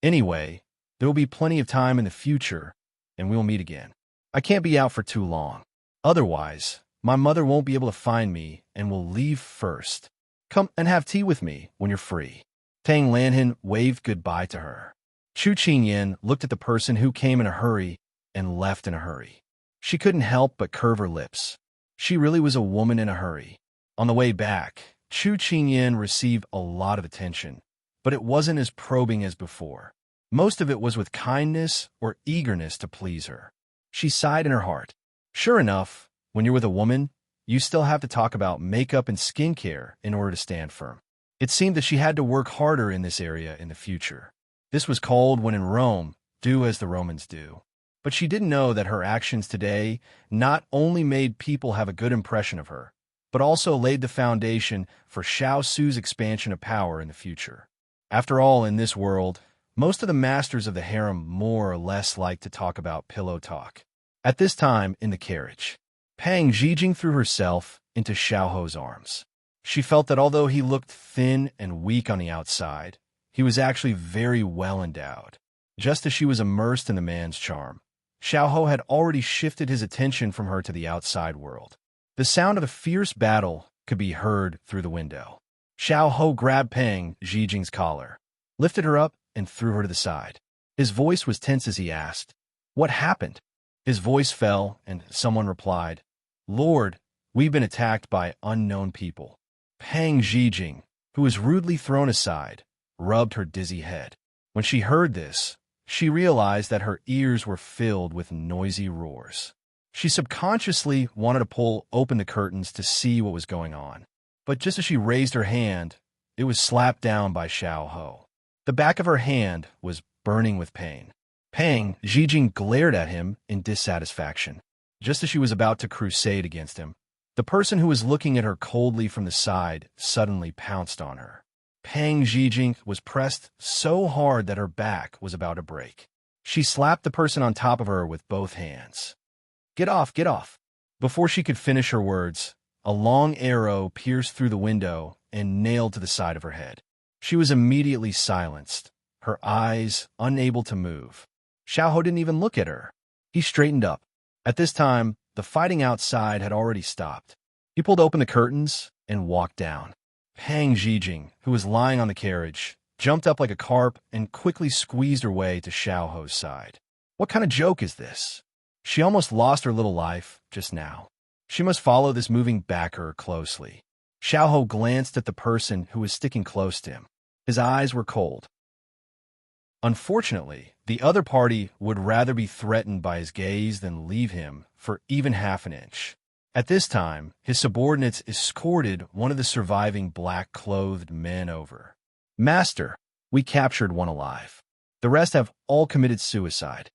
Anyway, there will be plenty of time in the future, and we'll meet again. I can't be out for too long. Otherwise, my mother won't be able to find me and will leave first. Come and have tea with me when you're free." Tang Lanhin waved goodbye to her. Chu Qingyin looked at the person who came in a hurry and left in a hurry. She couldn't help but curve her lips. She really was a woman in a hurry. On the way back, Chu Qingyin received a lot of attention, but it wasn't as probing as before. Most of it was with kindness or eagerness to please her. She sighed in her heart. Sure enough, when you're with a woman, you still have to talk about makeup and skincare in order to stand firm. It seemed that she had to work harder in this area in the future. This was called when in Rome, do as the Romans do. But she didn't know that her actions today not only made people have a good impression of her, but also laid the foundation for Xiao Su's expansion of power in the future. After all, in this world, most of the masters of the harem more or less like to talk about pillow talk. At this time, in the carriage, Pang Zhijing threw herself into Xiaoho's arms. She felt that although he looked thin and weak on the outside, he was actually very well endowed. Just as she was immersed in the man's charm, Xiaoho had already shifted his attention from her to the outside world. The sound of a fierce battle could be heard through the window. Xiaoho grabbed Pang Zhijing's collar, lifted her up, and threw her to the side. His voice was tense as he asked, "What happened?" His voice fell, and someone replied, "Lord, we've been attacked by unknown people." Pang Zhijing, who was rudely thrown aside, rubbed her dizzy head. When she heard this, she realized that her ears were filled with noisy roars. She subconsciously wanted to pull open the curtains to see what was going on. But just as she raised her hand, it was slapped down by Xiao Ho. The back of her hand was burning with pain. Pang Zijing glared at him in dissatisfaction. Just as she was about to crusade against him, the person who was looking at her coldly from the side suddenly pounced on her. Pang Zijing was pressed so hard that her back was about to break. She slapped the person on top of her with both hands. "Get off, get off!" Before she could finish her words, a long arrow pierced through the window and nailed to the side of her head. She was immediately silenced, her eyes unable to move. Xiao Ho didn't even look at her. He straightened up. At this time, the fighting outside had already stopped. He pulled open the curtains and walked down. Pang Zijing, who was lying on the carriage, jumped up like a carp and quickly squeezed her way to Xiao Ho's side. What kind of joke is this? She almost lost her little life just now. She must follow this moving backer closely. Xiao Ho glanced at the person who was sticking close to him. His eyes were cold. Unfortunately, the other party would rather be threatened by his gaze than leave him for even half an inch. At this time, his subordinates escorted one of the surviving black-clothed men over. "Master, we captured one alive. The rest have all committed suicide."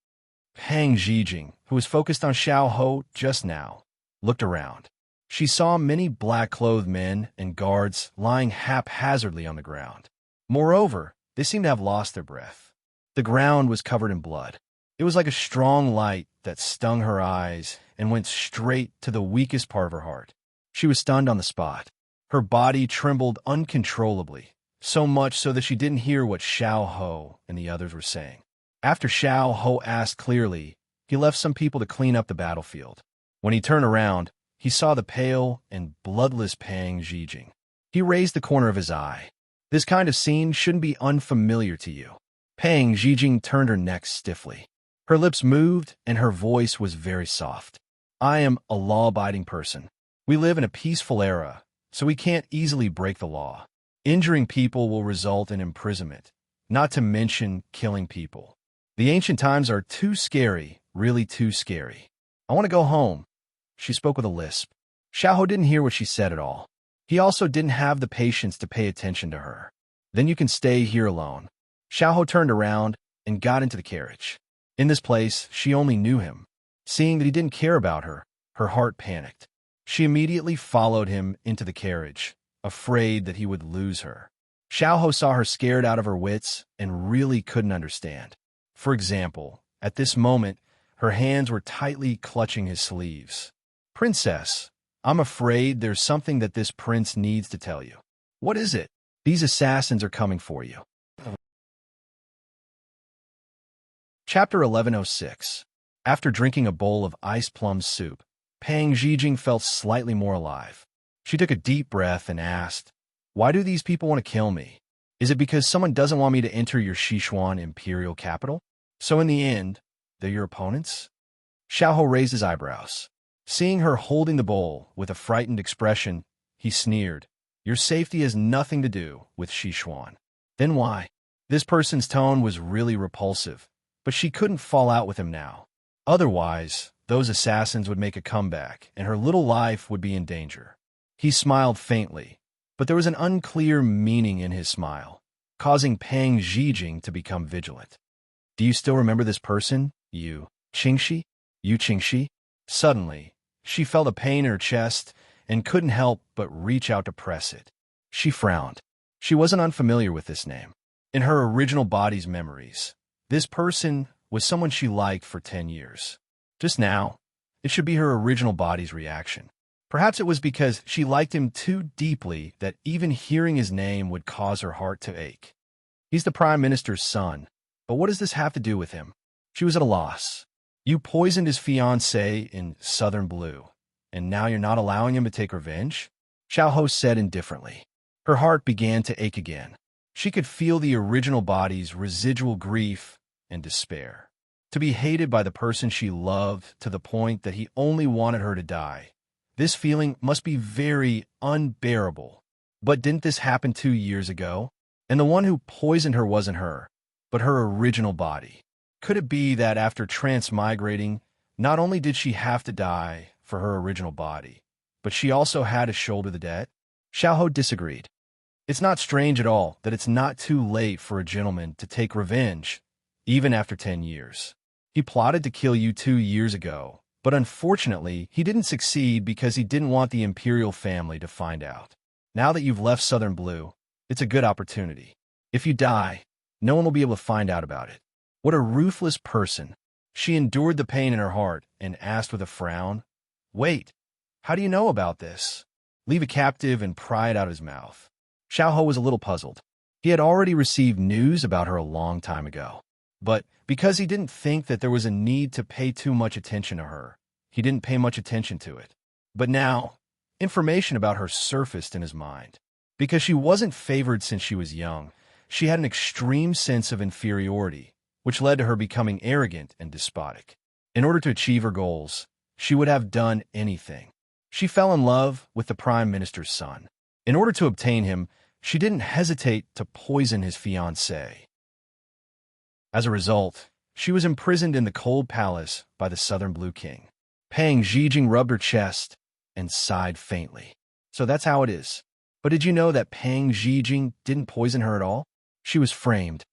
Pang Zijing, who was focused on Xiao Ho just now, looked around. She saw many black-clothed men and guards lying haphazardly on the ground. Moreover, they seemed to have lost their breath. The ground was covered in blood. It was like a strong light that stung her eyes and went straight to the weakest part of her heart. She was stunned on the spot. Her body trembled uncontrollably, so much so that she didn't hear what Xiao Ho and the others were saying. After Xiao Ho asked clearly, he left some people to clean up the battlefield. When he turned around, he saw the pale and bloodless Pang Zijing. He raised the corner of his eye. This kind of scene shouldn't be unfamiliar to you. Pang Zijing turned her neck stiffly. Her lips moved, and her voice was very soft. "I am a law-abiding person. We live in a peaceful era, so we can't easily break the law. Injuring people will result in imprisonment, not to mention killing people. The ancient times are too scary, really too scary. I want to go home." She spoke with a lisp. Xiao Ho didn't hear what she said at all. He also didn't have the patience to pay attention to her. "Then you can stay here alone." Xiao Ho turned around and got into the carriage. In this place, she only knew him. Seeing that he didn't care about her, her heart panicked. She immediately followed him into the carriage, afraid that he would lose her. Xiao Ho saw her scared out of her wits and really couldn't understand. For example, at this moment, her hands were tightly clutching his sleeves. "Princess, I'm afraid there's something that this prince needs to tell you." "What is it?" "These assassins are coming for you." Chapter 1106. After drinking a bowl of iced plum soup, Pang Zijing felt slightly more alive. She took a deep breath and asked, "Why do these people want to kill me? Is it because someone doesn't want me to enter your Sichuan imperial capital? So in the end, they're your opponents?" Xiao Ho raised his eyebrows. Seeing her holding the bowl with a frightened expression, he sneered, "Your safety has nothing to do with Sichuan." "Then why?" This person's tone was really repulsive, but she couldn't fall out with him now. Otherwise, those assassins would make a comeback, and her little life would be in danger. He smiled faintly, but there was an unclear meaning in his smile, causing Pang Zijing to become vigilant. "Do you still remember this person, Yu Qingxi?" Yu Qingxi? Suddenly, she felt a pain in her chest and couldn't help but reach out to press it. She frowned. She wasn't unfamiliar with this name. In her original body's memories, this person was someone she liked for 10 years. Just now, it should be her original body's reaction. Perhaps it was because she liked him too deeply that even hearing his name would cause her heart to ache. He's the Prime Minister's son, but what does this have to do with him? She was at a loss. You poisoned his fiancée in Southern Blue, and now you're not allowing him to take revenge? Xiao Ho said indifferently. Her heart began to ache again. She could feel the original body's residual grief and despair. To be hated by the person she loved to the point that he only wanted her to die. This feeling must be very unbearable. But didn't this happen 2 years ago? And the one who poisoned her wasn't her, but her original body. Could it be that after transmigrating, not only did she have to die for her original body, but she also had to shoulder the debt? Xiao disagreed. It's not strange at all that it's not too late for a gentleman to take revenge, even after 10 years. He plotted to kill you 2 years ago, but unfortunately, he didn't succeed because he didn't want the imperial family to find out. Now that you've left Southern Blue, it's a good opportunity. If you die, no one will be able to find out about it. What a ruthless person. She endured the pain in her heart and asked with a frown, "Wait, how do you know about this?" Leave a captive and pry it out of his mouth. Xiao was a little puzzled. He had already received news about her a long time ago. But because he didn't think that there was a need to pay too much attention to her, he didn't pay much attention to it. But now, information about her surfaced in his mind. Because she wasn't favored since she was young, she had an extreme sense of inferiority, which led to her becoming arrogant and despotic. In order to achieve her goals, she would have done anything. She fell in love with the Prime Minister's son. In order to obtain him, she didn't hesitate to poison his fiancée. As a result, she was imprisoned in the cold palace by the Southern Blue King. Pang Zhijing rubbed her chest and sighed faintly. So that's how it is. But did you know that Pang Zhijing didn't poison her at all? She was framed.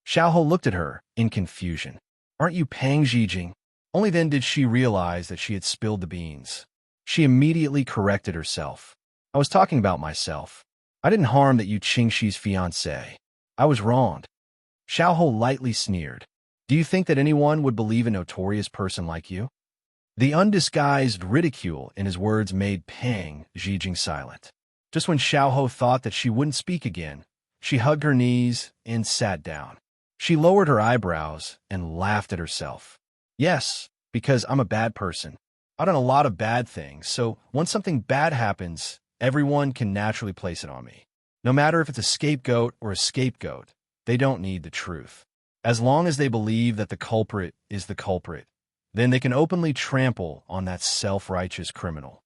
Xiao looked at her in confusion. Aren't you Pang Zhijing? Only then did she realize that she had spilled the beans. She immediately corrected herself. I was talking about myself. I didn't harm that you Qingxi's fiancé. I was wronged. Xiao lightly sneered. Do you think that anyone would believe a notorious person like you? The undisguised ridicule in his words made Pang Zhijing silent. Just when Xiao thought that she wouldn't speak again, she hugged her knees and sat down. She lowered her eyebrows and laughed at herself. Yes, because I'm a bad person. I've done a lot of bad things, so once something bad happens, everyone can naturally place it on me. No matter if it's a scapegoat or a scapegoat, they don't need the truth. As long as they believe that the culprit is the culprit, then they can openly trample on that self-righteous criminal.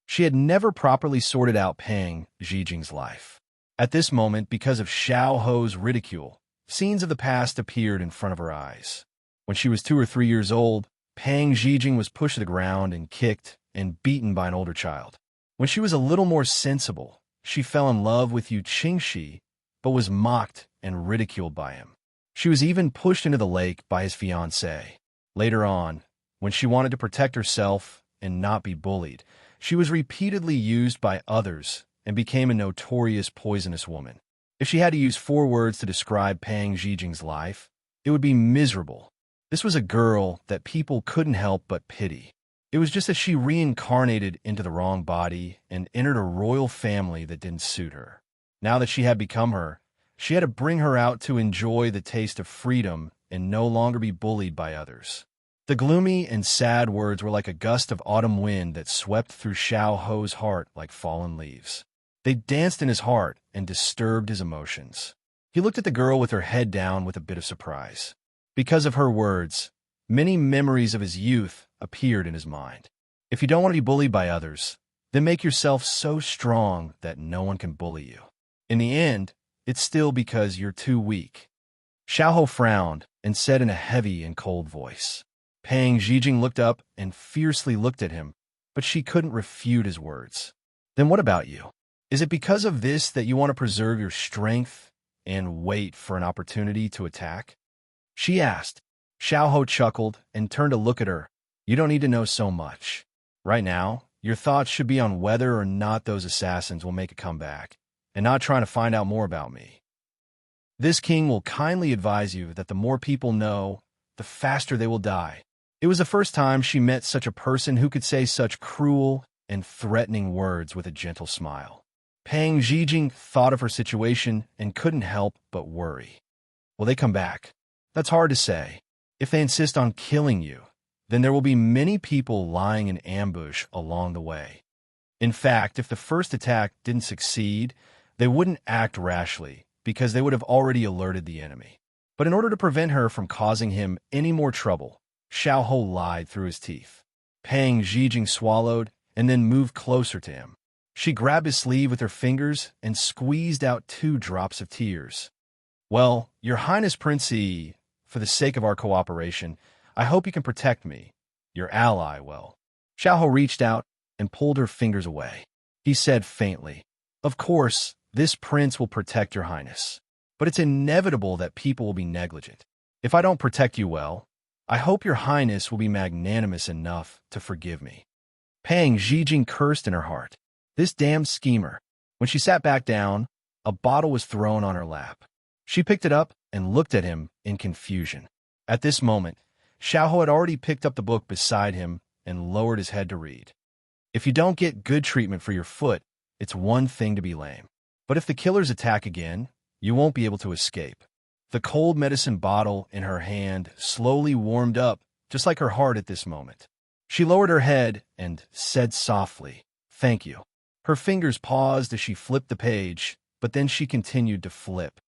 She had never properly sorted out Pang Zhijing's life. At this moment, because of Xiao's ridicule, scenes of the past appeared in front of her eyes. When she was 2 or 3 years old, Pang Zhijing was pushed to the ground and kicked and beaten by an older child. When she was a little more sensible, she fell in love with Yu Qingxi, but was mocked and ridiculed by him. She was even pushed into the lake by his fiancé. Later on, when she wanted to protect herself and not be bullied, she was repeatedly used by others and became a notorious poisonous woman. If she had to use 4 words to describe Pang Zhijing's life, it would be miserable. This was a girl that people couldn't help but pity. It was just that she reincarnated into the wrong body and entered a royal family that didn't suit her. Now that she had become her, she had to bring her out to enjoy the taste of freedom and no longer be bullied by others. The gloomy and sad words were like a gust of autumn wind that swept through Xiao's heart like fallen leaves. They danced in his heart and disturbed his emotions. He looked at the girl with her head down with a bit of surprise. Because of her words, many memories of his youth appeared in his mind. If you don't want to be bullied by others, then make yourself so strong that no one can bully you. In the end, it's still because you're too weak. Xiao frowned and said in a heavy and cold voice. Pang Zhijing looked up and fiercely looked at him, but she couldn't refute his words. Then what about you? Is it because of this that you want to preserve your strength and wait for an opportunity to attack? She asked. Xiao chuckled and turned to look at her. You don't need to know so much. Right now, your thoughts should be on whether or not those assassins will make a comeback, and not trying to find out more about me. This king will kindly advise you that the more people know, the faster they will die. It was the first time she met such a person who could say such cruel and threatening words with a gentle smile. Pang Zhijing thought of her situation and couldn't help but worry. Will they come back? That's hard to say. If they insist on killing you, then there will be many people lying in ambush along the way. In fact, if the first attack didn't succeed, they wouldn't act rashly because they would have already alerted the enemy. But in order to prevent her from causing him any more trouble, Xiao lied through his teeth. Pang Zhijing swallowed and then moved closer to him. She grabbed his sleeve with her fingers and squeezed out 2 drops of tears. Well, Your Highness Princey, for the sake of our cooperation, I hope you can protect me, your ally, well. Xiao reached out and pulled her fingers away. He said faintly, "Of course, this prince will protect your highness. But it's inevitable that people will be negligent. If I don't protect you well, I hope your highness will be magnanimous enough to forgive me." Pang Zhijing cursed in her heart. This damned schemer. When she sat back down, a bottle was thrown on her lap. She picked it up and looked at him in confusion. At this moment, Xiao had already picked up the book beside him and lowered his head to read. If you don't get good treatment for your foot, it's one thing to be lame. But if the killers attack again, you won't be able to escape. The cold medicine bottle in her hand slowly warmed up, just like her heart at this moment. She lowered her head and said softly, "Thank you." Her fingers paused as she flipped the page, but then she continued to flip.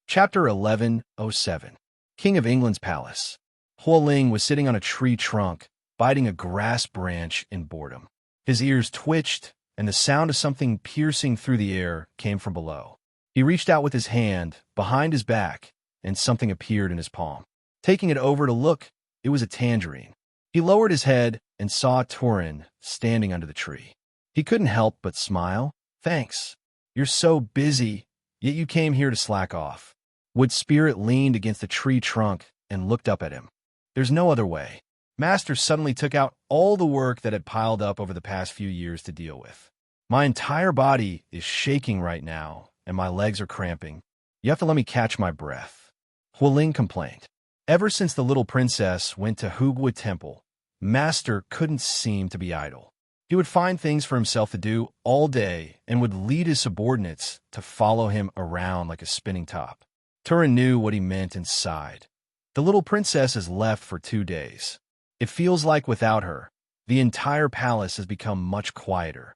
Chapter 1107. King of England's Palace. Hualing was sitting on a tree trunk, biting a grass branch in boredom. His ears twitched, and the sound of something piercing through the air came from below. He reached out with his hand behind his back, and something appeared in his palm. Taking it over to look, it was a tangerine. He lowered his head and saw Turin standing under the tree. He couldn't help but smile. "Thanks. You're so busy, yet you came here to slack off." Wood Spirit leaned against the tree trunk and looked up at him. "There's no other way." Master suddenly took out all the work that had piled up over the past few years to deal with. "My entire body is shaking right now, and my legs are cramping. You have to let me catch my breath." Hualing complained. Ever since the little princess went to Hugua Temple, Master couldn't seem to be idle. He would find things for himself to do all day and would lead his subordinates to follow him around like a spinning top. Turin knew what he meant and sighed. The little princess has left for 2 days. It feels like without her, the entire palace has become much quieter.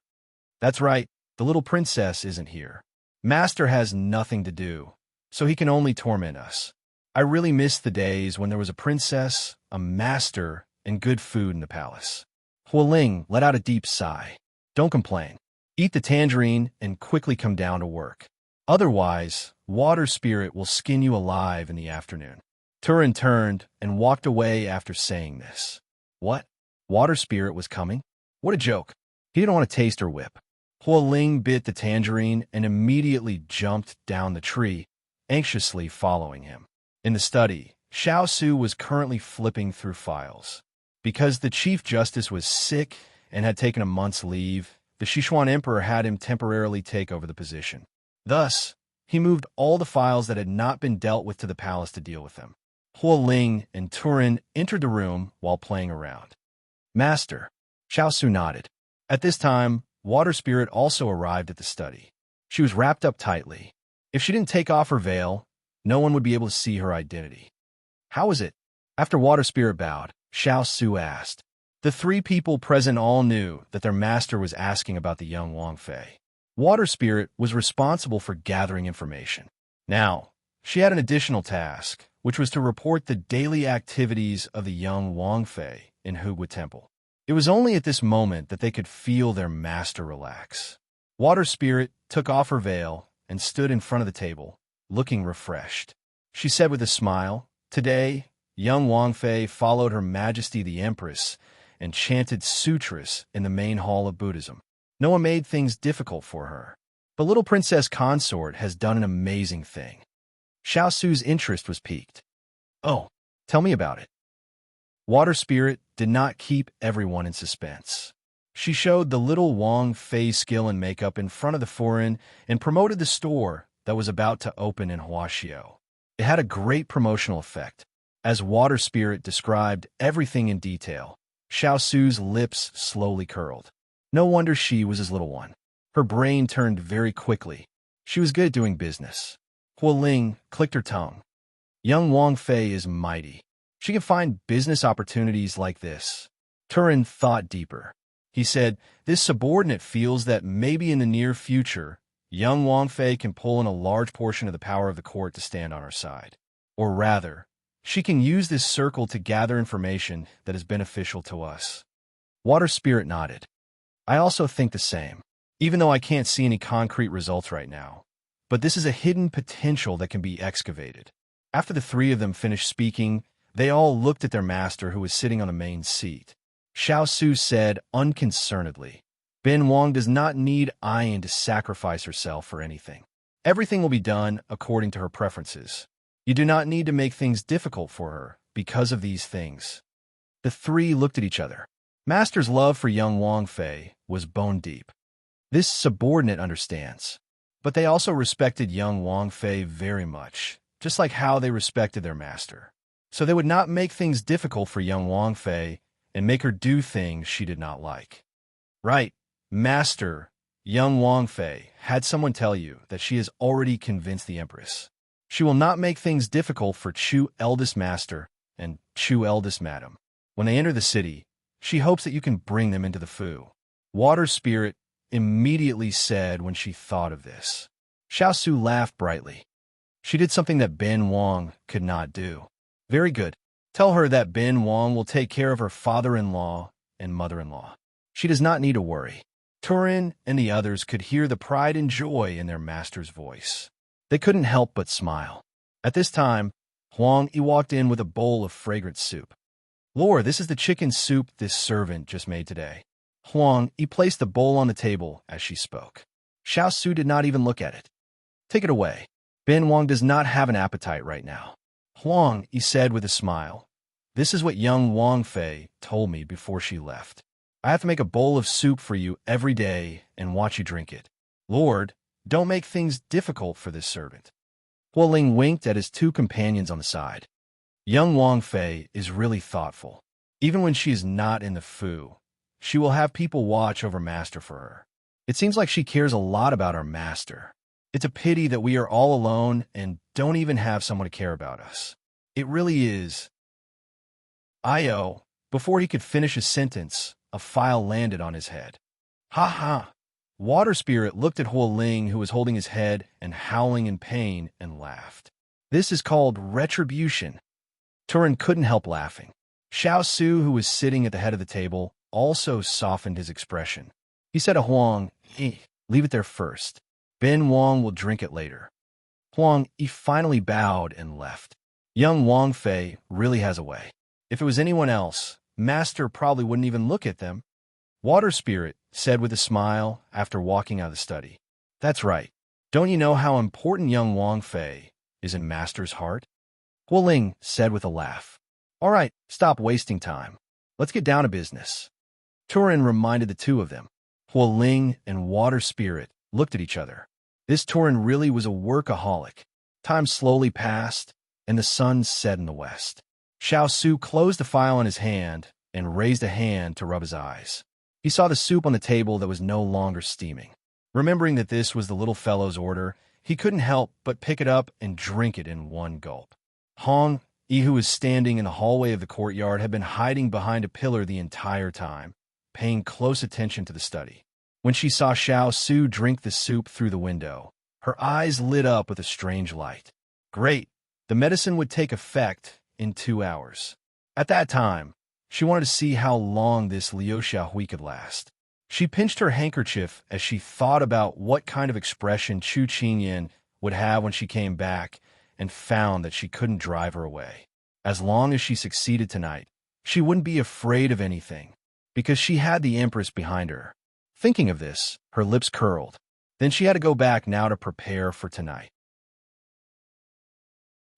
That's right, the little princess isn't here. Master has nothing to do, so he can only torment us. I really miss the days when there was a princess, a master, and good food in the palace. Hualing let out a deep sigh. "Don't complain. Eat the tangerine and quickly come down to work. Otherwise, Water Spirit will skin you alive in the afternoon." Turin turned and walked away after saying this. What? Water Spirit was coming? What a joke. He didn't want to taste her whip. Hualing bit the tangerine and immediately jumped down the tree, anxiously following him. In the study, Xiao Su was currently flipping through files. Because the Chief Justice was sick and had taken a month's leave, the Sichuan Emperor had him temporarily take over the position. Thus, he moved all the files that had not been dealt with to the palace to deal with them. Hualing and Turin entered the room while playing around. "Master," Xiao Su nodded. At this time, Water Spirit also arrived at the study. She was wrapped up tightly. If she didn't take off her veil, no one would be able to see her identity. "How is it?" After Water Spirit bowed, Xiao Su asked. The 3 people present all knew that their master was asking about the young Wang Fei. Water Spirit was responsible for gathering information. Now, she had an additional task, which was to report the daily activities of the young Wang Fei in Hugua Temple. It was only at this moment that they could feel their master relax. Water Spirit took off her veil and stood in front of the table, looking refreshed. She said with a smile, "Today, young Wang Fei followed Her Majesty the Empress and chanted sutras in the main hall of Buddhism. No one made things difficult for her. But little Princess Consort has done an amazing thing." Xiao Su's interest was piqued. "Oh, tell me about it." Water Spirit did not keep everyone in suspense. She showed the little Wang Fei skill in makeup in front of the foreign and promoted the store that was about to open in Huaxiao. It had a great promotional effect. As Water Spirit described everything in detail, Xiao Su's lips slowly curled. No wonder she was his little one. Her brain turned very quickly. She was good at doing business. Hualing clicked her tongue. Young Wang Fei is mighty. She can find business opportunities like this. Turin thought deeper. He said, "This subordinate feels that maybe in the near future, young Wang Fei can pull in a large portion of the power of the court to stand on her side. Or rather, she can use this circle to gather information that is beneficial to us." Water Spirit nodded. "I also think the same, even though I can't see any concrete results right now. But this is a hidden potential that can be excavated. After the three of them finished speaking, they all looked at their master who was sitting on the main seat. Xiao Su said unconcernedly, "Bin Wang does not need Ayin to sacrifice herself for anything. Everything will be done according to her preferences. You do not need to make things difficult for her because of these things." The three looked at each other. Master's love for young Wang Fei was bone deep. This subordinate understands. But they also respected young Wang Fei very much, just like how they respected their master. So they would not make things difficult for young Wang Fei and make her do things she did not like. Right, Master, young Wang Fei had someone tell you that she has already convinced the Empress. She will not make things difficult for Chu eldest master and Chu eldest madam. When they enter the city, she hopes that you can bring them into the Fu. Water Spirit immediately said when she thought of this. Xiao Su laughed brightly. She did something that Bin Wang could not do. Very good. Tell her that Bin Wang will take care of her father-in-law and mother-in-law. She does not need to worry. Turin and the others could hear the pride and joy in their master's voice. They couldn't help but smile. At this time, Huang Yi walked in with a bowl of fragrant soup. "Lord, this is the chicken soup this servant just made today." Huang Yi placed the bowl on the table as she spoke. Xiao Su did not even look at it. "Take it away. Bin Wang does not have an appetite right now." Huang Yi said with a smile, "This is what young Wang Fei told me before she left. I have to make a bowl of soup for you every day and watch you drink it. Lord, don't make things difficult for this servant." Huo Ling winked at his two companions on the side. Young Wang Fei is really thoughtful. Even when she is not in the Fu, she will have people watch over Master for her. It seems like she cares a lot about our Master. It's a pity that we are all alone and don't even have someone to care about us. It really is. Before he could finish his sentence, a file landed on his head. "Ha ha!" Water Spirit looked at Huo Ling, who was holding his head and howling in pain, and laughed. "This is called retribution." Turin couldn't help laughing. Xiao Su, who was sitting at the head of the table, also softened his expression. He said to Huang Yi, "Leave it there first. Bin Wang will drink it later." Huang Yi finally bowed and left. Young Wang Fei really has a way. If it was anyone else, Master probably wouldn't even look at them. Water Spirit said with a smile after walking out of the study. "That's right. Don't you know how important young Wang Fei is in Master's heart?" Huo Ling said with a laugh. "All right, stop wasting time. Let's get down to business." Turin reminded the two of them. Huo Ling and Water Spirit looked at each other. This Turin really was a workaholic. Time slowly passed, and the sun set in the west. Xiao Su closed the file in his hand and raised a hand to rub his eyes. He saw the soup on the table that was no longer steaming. Remembering that this was the little fellow's order, he couldn't help but pick it up and drink it in one gulp. Huang Yi, who was standing in the hallway of the courtyard, had been hiding behind a pillar the entire time, paying close attention to the study. When she saw Xiao Su drink the soup through the window, her eyes lit up with a strange light. Great! The medicine would take effect in 2 hours. At that time, she wanted to see how long this Liu Xiaohui could last. She pinched her handkerchief as she thought about what kind of expression Chu Qingyan would have when she came back and found that she couldn't drive her away. As long as she succeeded tonight, she wouldn't be afraid of anything, because she had the Empress behind her. Thinking of this, her lips curled. Then she had to go back now to prepare for tonight.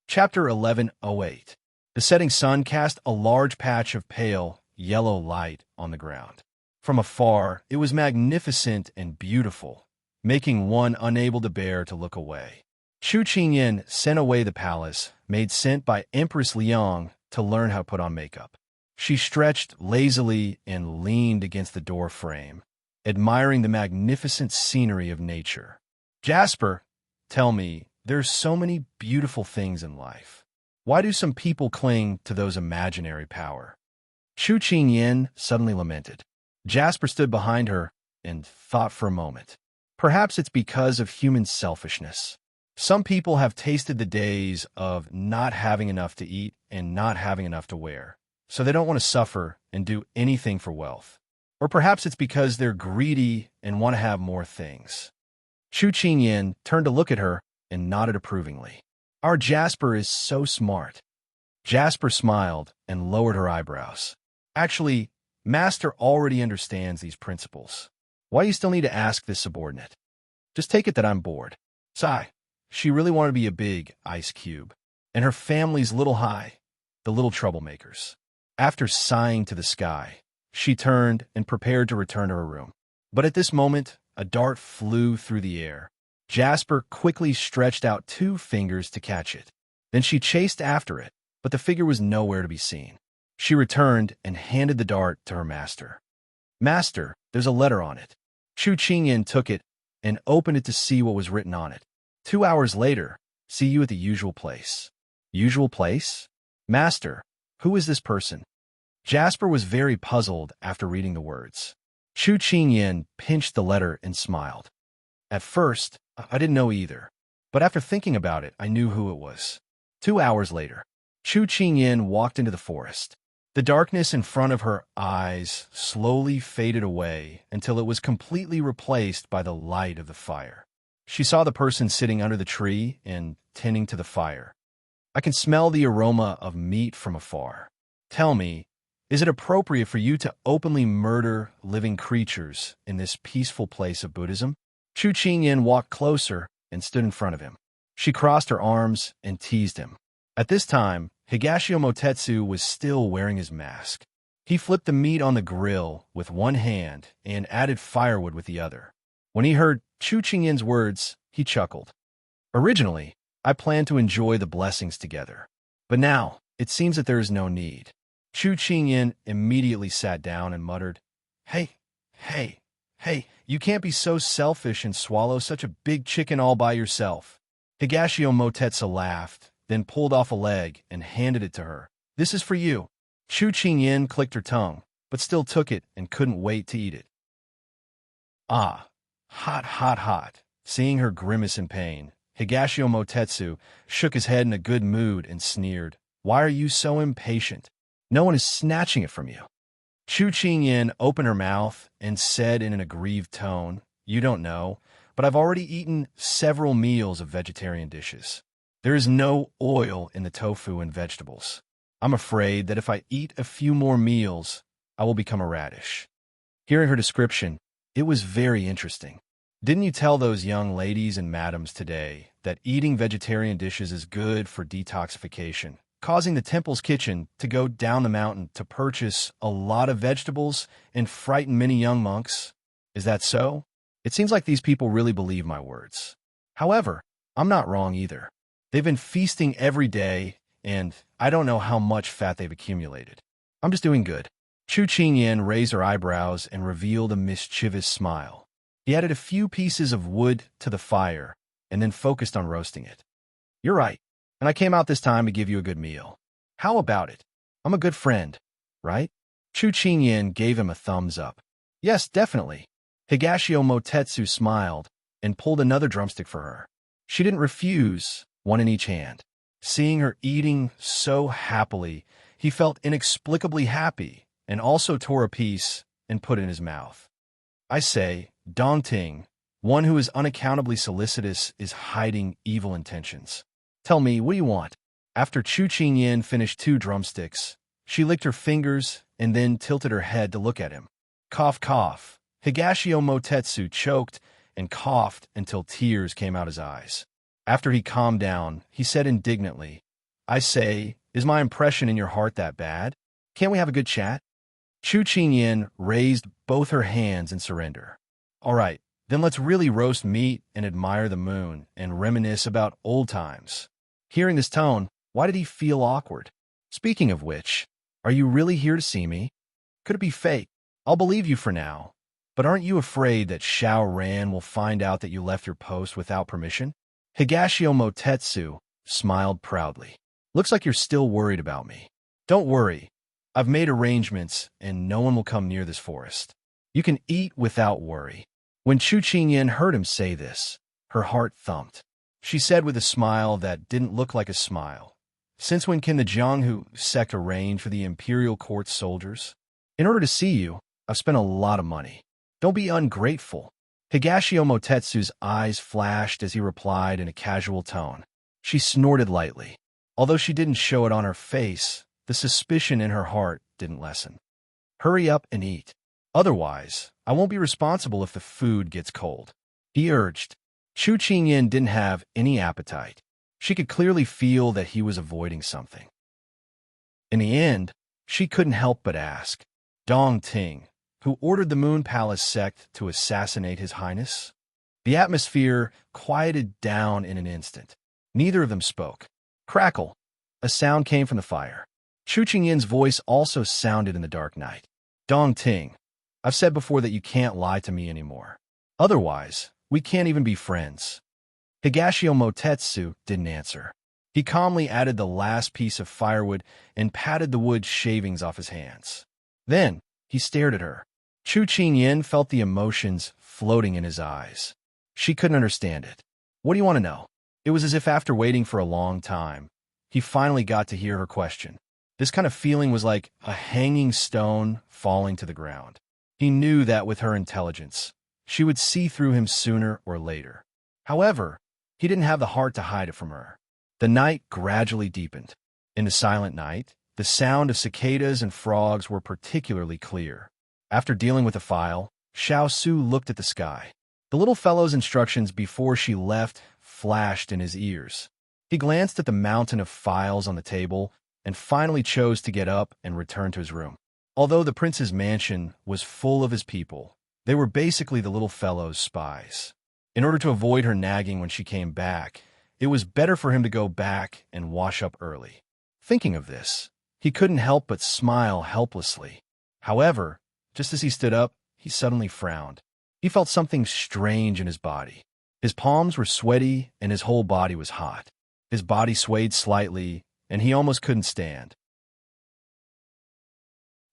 Chapter 1108. The setting sun cast a large patch of pale, yellow light on the ground. From afar, it was magnificent and beautiful, making one unable to bear to look away. Chu Qingyan sent away the palace, made sent by Empress Liang to learn how to put on makeup. She stretched lazily and leaned against the door frame, admiring the magnificent scenery of nature. "Jasper, tell me, there's so many beautiful things in life. Why do some people cling to those imaginary power?" Chu Qingyan suddenly lamented. Jasper stood behind her and thought for a moment. Perhaps it's because of human selfishness. Some people have tasted the days of not having enough to eat and not having enough to wear, so they don't want to suffer and do anything for wealth. Or perhaps it's because they're greedy and want to have more things. Chu Qingyan turned to look at her and nodded approvingly. Our Jasper is so smart. Jasper smiled and lowered her eyebrows. Actually, Master already understands these principles. Why do you still need to ask this subordinate? Just take it that I'm bored. Sigh. She really wanted to be a big ice cube. And her family's little high, the little troublemakers. After sighing to the sky, she turned and prepared to return to her room. But at this moment, a dart flew through the air. Jasper quickly stretched out 2 fingers to catch it. Then she chased after it, but the figure was nowhere to be seen. She returned and handed the dart to her master. Master, there's a letter on it. Chu Qingyan took it and opened it to see what was written on it. 2 hours later, see you at the usual place. Usual place? Master, who is this person? Jasper was very puzzled after reading the words. Chu Qingyan pinched the letter and smiled. At first, I didn't know either, but after thinking about it, I knew who it was. 2 hours later, Chu Qingyan walked into the forest. The darkness in front of her eyes slowly faded away until it was completely replaced by the light of the fire. She saw the person sitting under the tree and tending to the fire. I can smell the aroma of meat from afar. Tell me, is it appropriate for you to openly murder living creatures in this peaceful place of Buddhism? Chu Qingyan walked closer and stood in front of him. She crossed her arms and teased him. At this time, Higashio Motetsu was still wearing his mask. He flipped the meat on the grill with one hand and added firewood with the other. When he heard Chu Qingyan's words, he chuckled. Originally, I planned to enjoy the blessings together. But now, it seems that there is no need. Chu Qingyan immediately sat down and muttered, Hey, you can't be so selfish and swallow such a big chicken all by yourself. Higashio Motetsu laughed, then pulled off a leg and handed it to her. This is for you. Chu Qingyan clicked her tongue, but still took it and couldn't wait to eat it. Ah, hot. Seeing her grimace in pain, Higashio Motetsu shook his head in a good mood and sneered, Why are you so impatient? No one is snatching it from you. Chu Qingyan opened her mouth and said in an aggrieved tone, You don't know, but I've already eaten several meals of vegetarian dishes. There is no oil in the tofu and vegetables. I'm afraid that if I eat a few more meals, I will become a radish. Hearing her description, it was very interesting. Didn't you tell those young ladies and madams today that eating vegetarian dishes is good for detoxification, causing the temple's kitchen to go down the mountain to purchase a lot of vegetables and frighten many young monks? Is that so? It seems like these people really believe my words. However, I'm not wrong either. They've been feasting every day, and I don't know how much fat they've accumulated. I'm just doing good. Chu Qingyan raised her eyebrows and revealed a mischievous smile. He added a few pieces of wood to the fire and then focused on roasting it. You're right, and I came out this time to give you a good meal. How about it? I'm a good friend, right? Chu Qingyan gave him a thumbs up. Yes, definitely. Higashio Motetsu smiled and pulled another drumstick for her. She didn't refuse, one in each hand. Seeing her eating so happily, he felt inexplicably happy and also tore a piece and put it in his mouth. I say, Dongting, one who is unaccountably solicitous is hiding evil intentions. Tell me, what do you want? After Chu Qingyan finished 2 drumsticks, she licked her fingers and then tilted her head to look at him. Cough, cough. Higashio Motetsu choked and coughed until tears came out his eyes. After he calmed down, he said indignantly, I say, is my impression in your heart that bad? Can't we have a good chat? Chu Qingyan raised both her hands in surrender. All right, then let's really roast meat and admire the moon and reminisce about old times. Hearing this tone, why did he feel awkward? Speaking of which, are you really here to see me? Could it be fake? I'll believe you for now. But aren't you afraid that Xiao Ran will find out that you left your post without permission? Higashio Motetsu smiled proudly. Looks like you're still worried about me. Don't worry. I've made arrangements and no one will come near this forest. You can eat without worry. When Chu Qingyan heard him say this, her heart thumped. She said with a smile that didn't look like a smile, Since when can the Jianghu sect arrange for the imperial court soldiers? In order to see you, I've spent a lot of money. Don't be ungrateful. Higashio Motetsu's eyes flashed as he replied in a casual tone. She snorted lightly. Although she didn't show it on her face, the suspicion in her heart didn't lessen. Hurry up and eat. Otherwise, I won't be responsible if the food gets cold, he urged. Chu Qingyan didn't have any appetite. She could clearly feel that he was avoiding something. In the end, she couldn't help but ask, Dong Ting, who ordered the Moon Palace sect to assassinate His Highness? The atmosphere quieted down in an instant. Neither of them spoke. Crackle. A sound came from the fire. Chu Qingyan's voice also sounded in the dark night. Dong Ting, I've said before that you can't lie to me anymore. Otherwise, we can't even be friends. Higashio Motetsu didn't answer. He calmly added the last piece of firewood and patted the wood shavings off his hands. Then, he stared at her. Chu Qingyan felt the emotions floating in his eyes. She couldn't understand it. What do you want to know? It was as if after waiting for a long time, he finally got to hear her question. This kind of feeling was like a hanging stone falling to the ground. He knew that with her intelligence, she would see through him sooner or later. However, he didn't have the heart to hide it from her. The night gradually deepened. In the silent night, the sound of cicadas and frogs were particularly clear. After dealing with the file, Xiao Su looked at the sky. The little fellow's instructions before she left flashed in his ears. He glanced at the mountain of files on the table and finally chose to get up and return to his room. Although the prince's mansion was full of his people, they were basically the little fellow's spies. In order to avoid her nagging when she came back, it was better for him to go back and wash up early. Thinking of this, he couldn't help but smile helplessly. However, just as he stood up, he suddenly frowned. He felt something strange in his body. His palms were sweaty and his whole body was hot. His body swayed slightly, and he almost couldn't stand.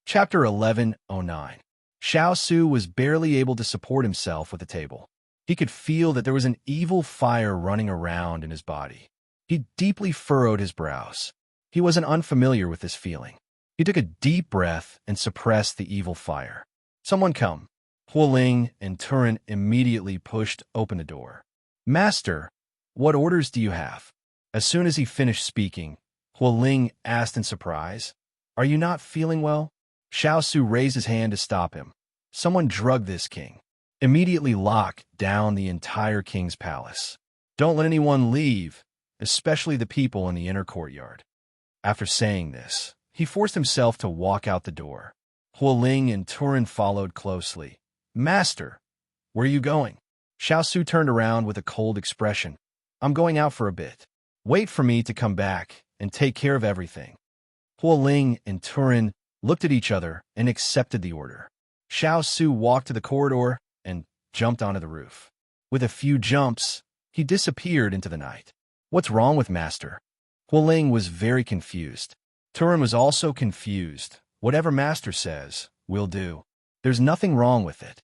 Chapter 1109. Xiao Su was barely able to support himself with the table. He could feel that there was an evil fire running around in his body. He deeply furrowed his brows. He wasn't unfamiliar with this feeling. He took a deep breath and suppressed the evil fire. Someone come. Huoling and Turin immediately pushed open the door. Master, what orders do you have? As soon as he finished speaking, Huoling asked in surprise, Are you not feeling well? Xiao Su raised his hand to stop him. Someone drug this king. Immediately lock down the entire king's palace. Don't let anyone leave, especially the people in the inner courtyard. After saying this, he forced himself to walk out the door. Huoling and Turin followed closely. Master, where are you going? Xiao Su turned around with a cold expression. I'm going out for a bit. Wait for me to come back and take care of everything. Huoling and Turin looked at each other and accepted the order. Xiao Su walked to the corridor and jumped onto the roof. With a few jumps, he disappeared into the night. What's wrong with Master? Huoling was very confused. Turin was also confused. Whatever Master says, we'll do. There's nothing wrong with it.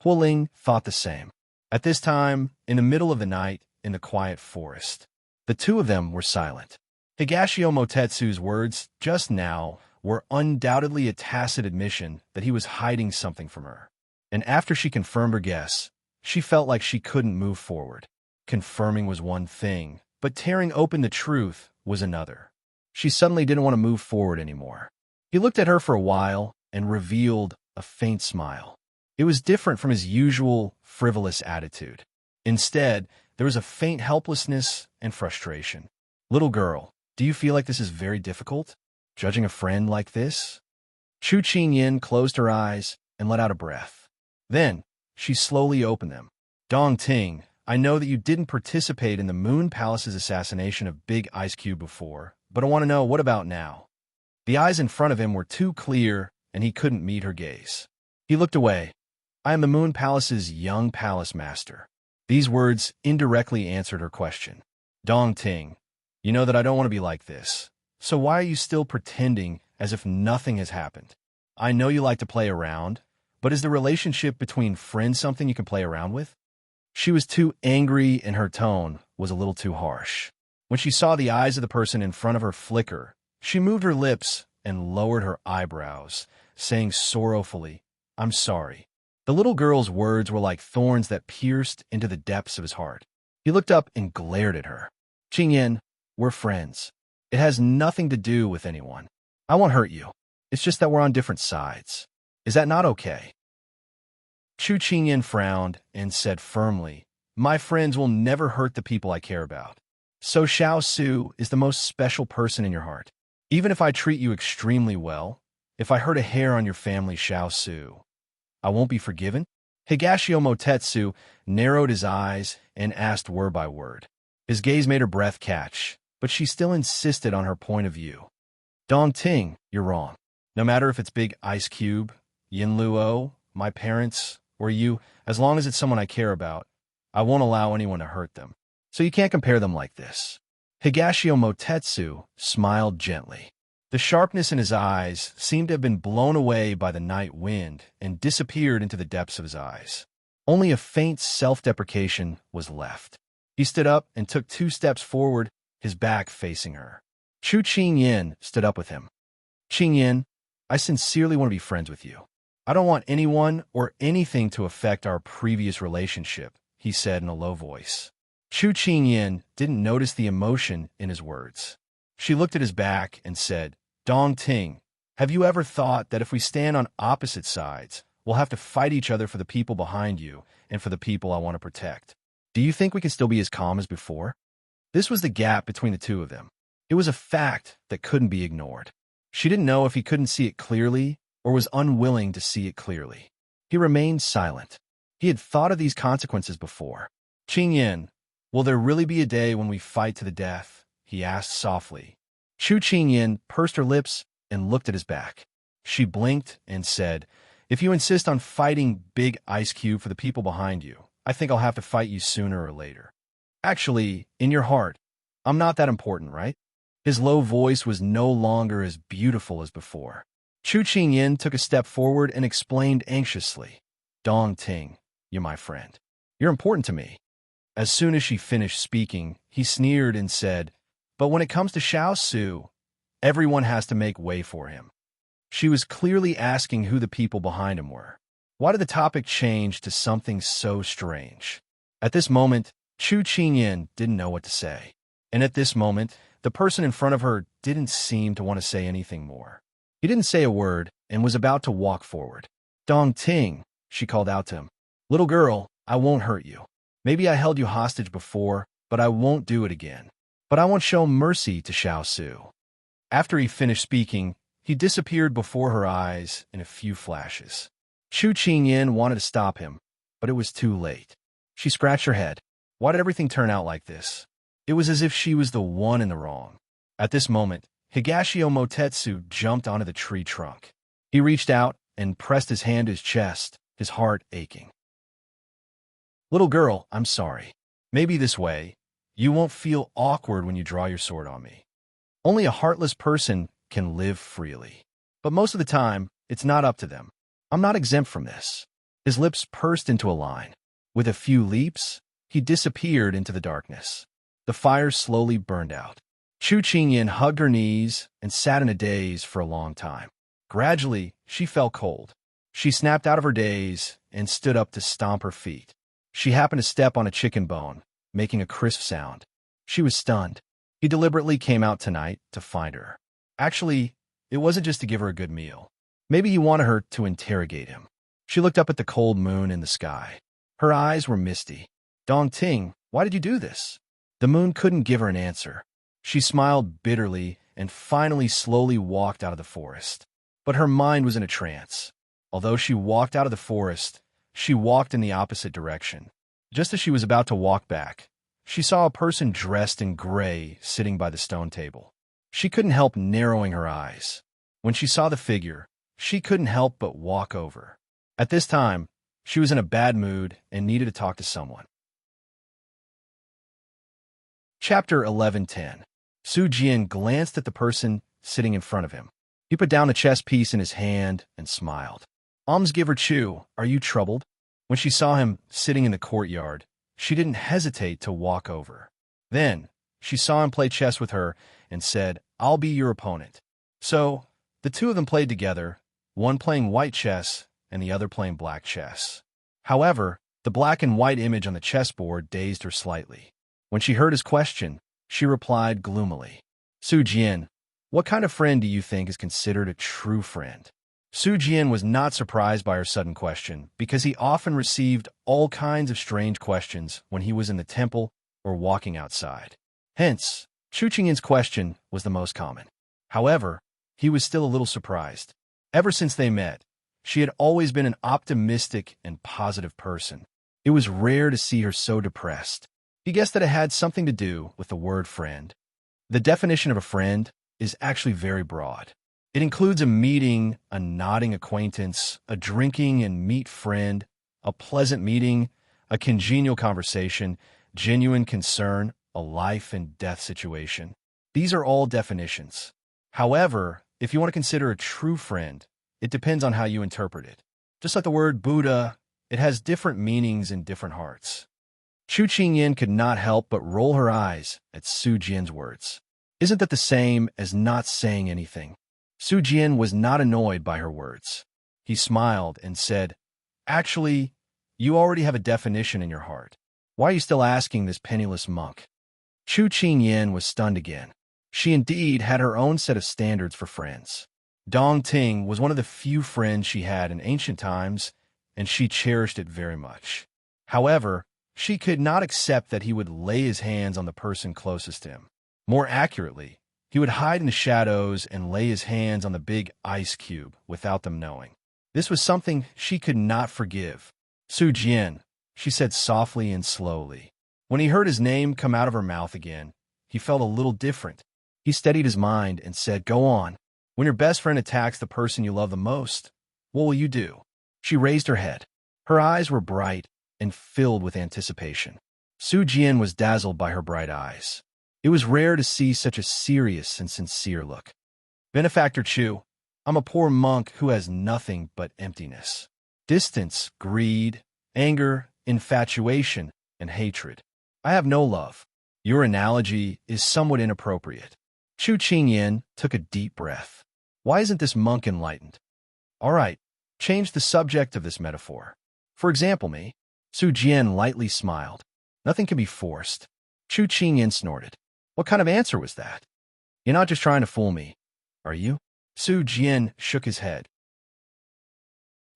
Huoling thought the same. At this time, in the middle of the night, in the quiet forest, the two of them were silent. Higashio Motetsu's words just now were undoubtedly a tacit admission that he was hiding something from her. And after she confirmed her guess, she felt like she couldn't move forward. Confirming was one thing, but tearing open the truth was another. She suddenly didn't want to move forward anymore. He looked at her for a while and revealed a faint smile. It was different from his usual frivolous attitude. Instead, there was a faint helplessness and frustration. Little girl, do you feel like this is very difficult? Judging a friend like this? Chu Qingyan closed her eyes and let out a breath. Then, she slowly opened them. Dong Ting, I know that you didn't participate in the Moon Palace's assassination of Big Ice Cube before, but I want to know, what about now? The eyes in front of him were too clear, and he couldn't meet her gaze. He looked away. I am the Moon Palace's young palace master. These words indirectly answered her question. Dong Ting, you know that I don't want to be like this. So why are you still pretending as if nothing has happened? I know you like to play around, but is the relationship between friends something you can play around with? She was too angry and her tone was a little too harsh. When she saw the eyes of the person in front of her flicker, she moved her lips and lowered her eyebrows, saying sorrowfully, I'm sorry. The little girl's words were like thorns that pierced into the depths of his heart. He looked up and glared at her. Qingyan, we're friends. It has nothing to do with anyone. I won't hurt you. It's just that we're on different sides. Is that not okay? Chu Qingyan frowned and said firmly, my friends will never hurt the people I care about. So Xiao Su is the most special person in your heart. Even if I treat you extremely well, if I hurt a hair on your family, Xiao Su, I won't be forgiven? Higashio Motetsu narrowed his eyes and asked word by word. His gaze made her breath catch, but she still insisted on her point of view. Dong Ting, you're wrong. No matter if it's Big Ice Cube, Yin Luo, my parents, or you, as long as it's someone I care about, I won't allow anyone to hurt them. So you can't compare them like this. Higashio Motetsu smiled gently. The sharpness in his eyes seemed to have been blown away by the night wind and disappeared into the depths of his eyes. Only a faint self-deprecation was left. He stood up and took 2 steps forward, his back facing her. Chu Qingyan stood up with him. Qingyan, I sincerely want to be friends with you. I don't want anyone or anything to affect our previous relationship, he said in a low voice. Chu Qingyan didn't notice the emotion in his words. She looked at his back and said, Dong Ting, have you ever thought that if we stand on opposite sides, we'll have to fight each other for the people behind you and for the people I want to protect? Do you think we can still be as calm as before? This was the gap between the two of them. It was a fact that couldn't be ignored. She didn't know if he couldn't see it clearly or was unwilling to see it clearly. He remained silent. He had thought of these consequences before. Qingyan, will there really be a day when we fight to the death? He asked softly. Chu Qingyan pursed her lips and looked at his back. She blinked and said, if you insist on fighting Big Ice Cube for the people behind you, I think I'll have to fight you sooner or later. Actually, in your heart, I'm not that important, right? His low voice was no longer as beautiful as before. Chu Qingyan took a step forward and explained anxiously, Dong Ting, you're my friend. You're important to me. As soon as she finished speaking, he sneered and said, but when it comes to Xiao Su, everyone has to make way for him. She was clearly asking who the people behind him were. Why did the topic change to something so strange? At this moment, Chu Qingyan didn't know what to say. And at this moment, the person in front of her didn't seem to want to say anything more. He didn't say a word and was about to walk forward. Dong Ting, she called out to him. Little girl, I won't hurt you. Maybe I held you hostage before, but I won't do it again. But I won't show mercy to Xiao Su. After he finished speaking, he disappeared before her eyes in a few flashes. Chu Qingyan wanted to stop him, but it was too late. She scratched her head. Why did everything turn out like this? It was as if she was the one in the wrong. At this moment, Higashio Motetsu jumped onto the tree trunk. He reached out and pressed his hand to his chest, his heart aching. Little girl, I'm sorry. Maybe this way, you won't feel awkward when you draw your sword on me. Only a heartless person can live freely. But most of the time, it's not up to them. I'm not exempt from this. His lips pursed into a line. With a few leaps, he disappeared into the darkness. The fire slowly burned out. Chu Qingyan hugged her knees and sat in a daze for a long time. Gradually, she felt cold. She snapped out of her daze and stood up to stomp her feet. She happened to step on a chicken bone, making a crisp sound. She was stunned. He deliberately came out tonight to find her. Actually, it wasn't just to give her a good meal. Maybe he wanted her to interrogate him. She looked up at the cold moon in the sky. Her eyes were misty. Dong Ting, why did you do this? The moon couldn't give her an answer. She smiled bitterly and finally slowly walked out of the forest. But her mind was in a trance. Although she walked out of the forest, she walked in the opposite direction. Just as she was about to walk back, she saw a person dressed in gray sitting by the stone table. She couldn't help narrowing her eyes. When she saw the figure, she couldn't help but walk over. At this time, she was in a bad mood and needed to talk to someone. Chapter 11:10. Su Jian glanced at the person sitting in front of him. He put down the chess piece in his hand and smiled. Almsgiver Chu, are you troubled? When she saw him sitting in the courtyard, she didn't hesitate to walk over. Then, she saw him play chess with her and said, I'll be your opponent. So, the two of them played together, one playing white chess and the other playing black chess. However, the black and white image on the chessboard dazed her slightly. When she heard his question, She replied gloomily. Su Jian, what kind of friend do you think is considered a true friend? Su Jian was not surprised by her sudden question because he often received all kinds of strange questions when he was in the temple or walking outside. Hence, Chu Qingyan's question was the most common. However, he was still a little surprised. Ever since they met, she had always been an optimistic and positive person. It was rare to see her so depressed. He guessed that it had something to do with the word friend. The definition of a friend is actually very broad. It includes a meeting, a nodding acquaintance, a drinking and meet friend, a pleasant meeting, a congenial conversation, genuine concern, a life and death situation. These are all definitions. However, if you want to consider a true friend, it depends on how you interpret it. Just like the word Buddha, it has different meanings in different hearts. Chu Qingyan could not help but roll her eyes at Su Jian's words. Isn't that the same as not saying anything? Su Jian was not annoyed by her words. He smiled and said, Actually, you already have a definition in your heart. Why are you still asking this penniless monk? Chu Qingyan was stunned again. She indeed had her own set of standards for friends. Dong Ting was one of the few friends she had in ancient times, and she cherished it very much. However, she could not accept that he would lay his hands on the person closest to him. More accurately, he would hide in the shadows and lay his hands on the big ice cube without them knowing. This was something she could not forgive. Su Jian, she said softly and slowly. When he heard his name come out of her mouth again, he felt a little different. He steadied his mind and said, Go on. When your best friend attacks the person you love the most, what will you do? She raised her head. Her eyes were bright and filled with anticipation. Su Jian was dazzled by her bright eyes. It was rare to see such a serious and sincere look. Benefactor Chu, I'm a poor monk who has nothing but emptiness. Distance, greed, anger, infatuation, and hatred. I have no love. Your analogy is somewhat inappropriate. Chu Qingyan took a deep breath. Why isn't this monk enlightened? All right, change the subject of this metaphor. For example, me. Su Jian lightly smiled. Nothing can be forced. Chu Qingyan snorted. What kind of answer was that? You're not just trying to fool me, are you? Su Jian shook his head.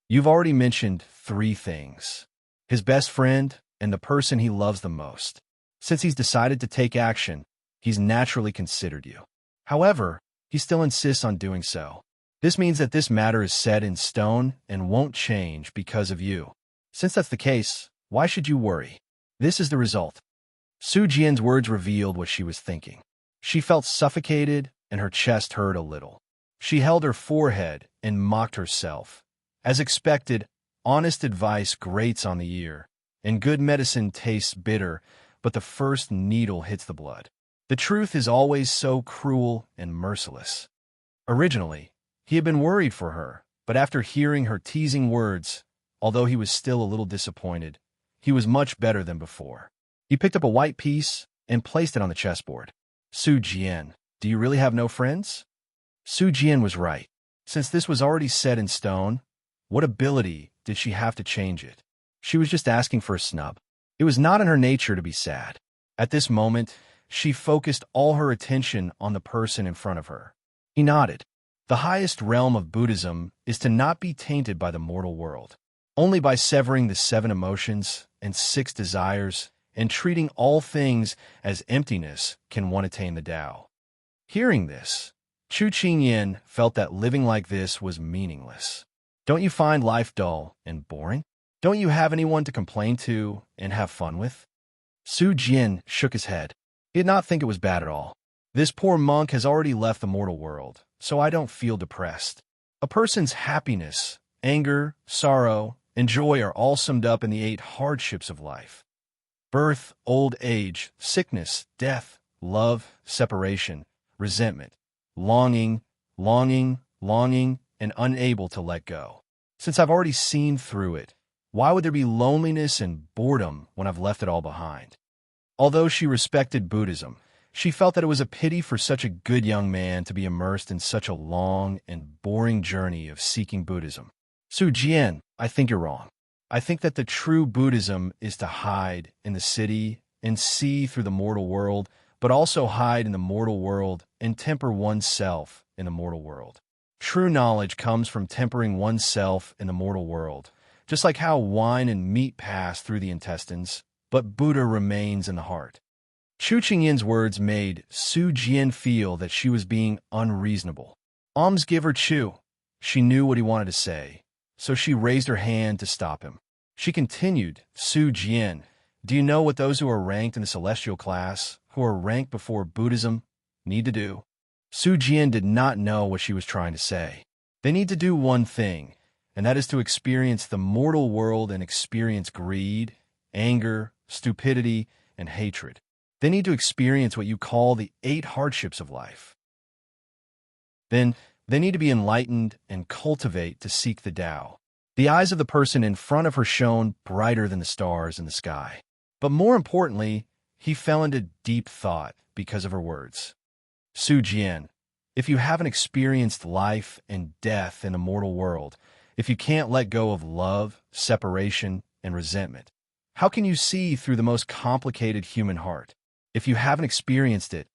You've already mentioned 3 things. His best friend and the person he loves the most. Since he's decided to take action, he's naturally considered you. However, he still insists on doing so. This means that this matter is set in stone and won't change because of you. Since that's the case, why should you worry? This is the result. Su Jian's words revealed what she was thinking. She felt suffocated and her chest hurt a little. She held her forehead and mocked herself. As expected, honest advice grates on the ear, and good medicine tastes bitter, but the first needle hits the blood. The truth is always so cruel and merciless. Originally, he had been worried for her, but after hearing her teasing words, although he was still a little disappointed, he was much better than before. He picked up a white piece and placed it on the chessboard. Su Jian, do you really have no friends? Su Jian was right. Since this was already set in stone, what ability did she have to change it? She was just asking for a snub. It was not in her nature to be sad. At this moment, she focused all her attention on the person in front of her. He nodded. The highest realm of Buddhism is to not be tainted by the mortal world. Only by severing the 7 emotions and 6 desires and treating all things as emptiness can one attain the Tao. Hearing this, Chu Qingyan felt that living like this was meaningless. Don't you find life dull and boring? Don't you have anyone to complain to and have fun with? Su Jian shook his head. He did not think it was bad at all. This poor monk has already left the mortal world, so I don't feel depressed. A person's happiness, anger, sorrow, and joy are all summed up in the 8 hardships of life. Birth, old age, sickness, death, love, separation, resentment, longing, and unable to let go. Since I've already seen through it, why would there be loneliness and boredom when I've left it all behind? Although she respected Buddhism, she felt that it was a pity for such a good young man to be immersed in such a long and boring journey of seeking Buddhism. Su Jian, I think you're wrong. I think that the true Buddhism is to hide in the city and see through the mortal world but also hide in the mortal world and temper oneself in the mortal world. True knowledge comes from tempering oneself in the mortal world, just like how wine and meat pass through the intestines, but Buddha remains in the heart. Chu Qingyin's words made Su Jian feel that she was being unreasonable. Almsgiver Chu. She knew what he wanted to say, so she raised her hand to stop him. She continued, Su Jian, do you know what those who are ranked in the celestial class, who are ranked before Buddhism, need to do? Su Jian did not know what she was trying to say. They need to do one thing, and that is to experience the mortal world and experience greed, anger, stupidity, and hatred. They need to experience what you call the 8 hardships of life. Then, they need to be enlightened and cultivate to seek the Tao. The eyes of the person in front of her shone brighter than the stars in the sky. But more importantly, he fell into deep thought because of her words. Su Jian, if you haven't experienced life and death in the mortal world, if you can't let go of love, separation, and resentment, how can you see through the most complicated human heart? If you haven't experienced it,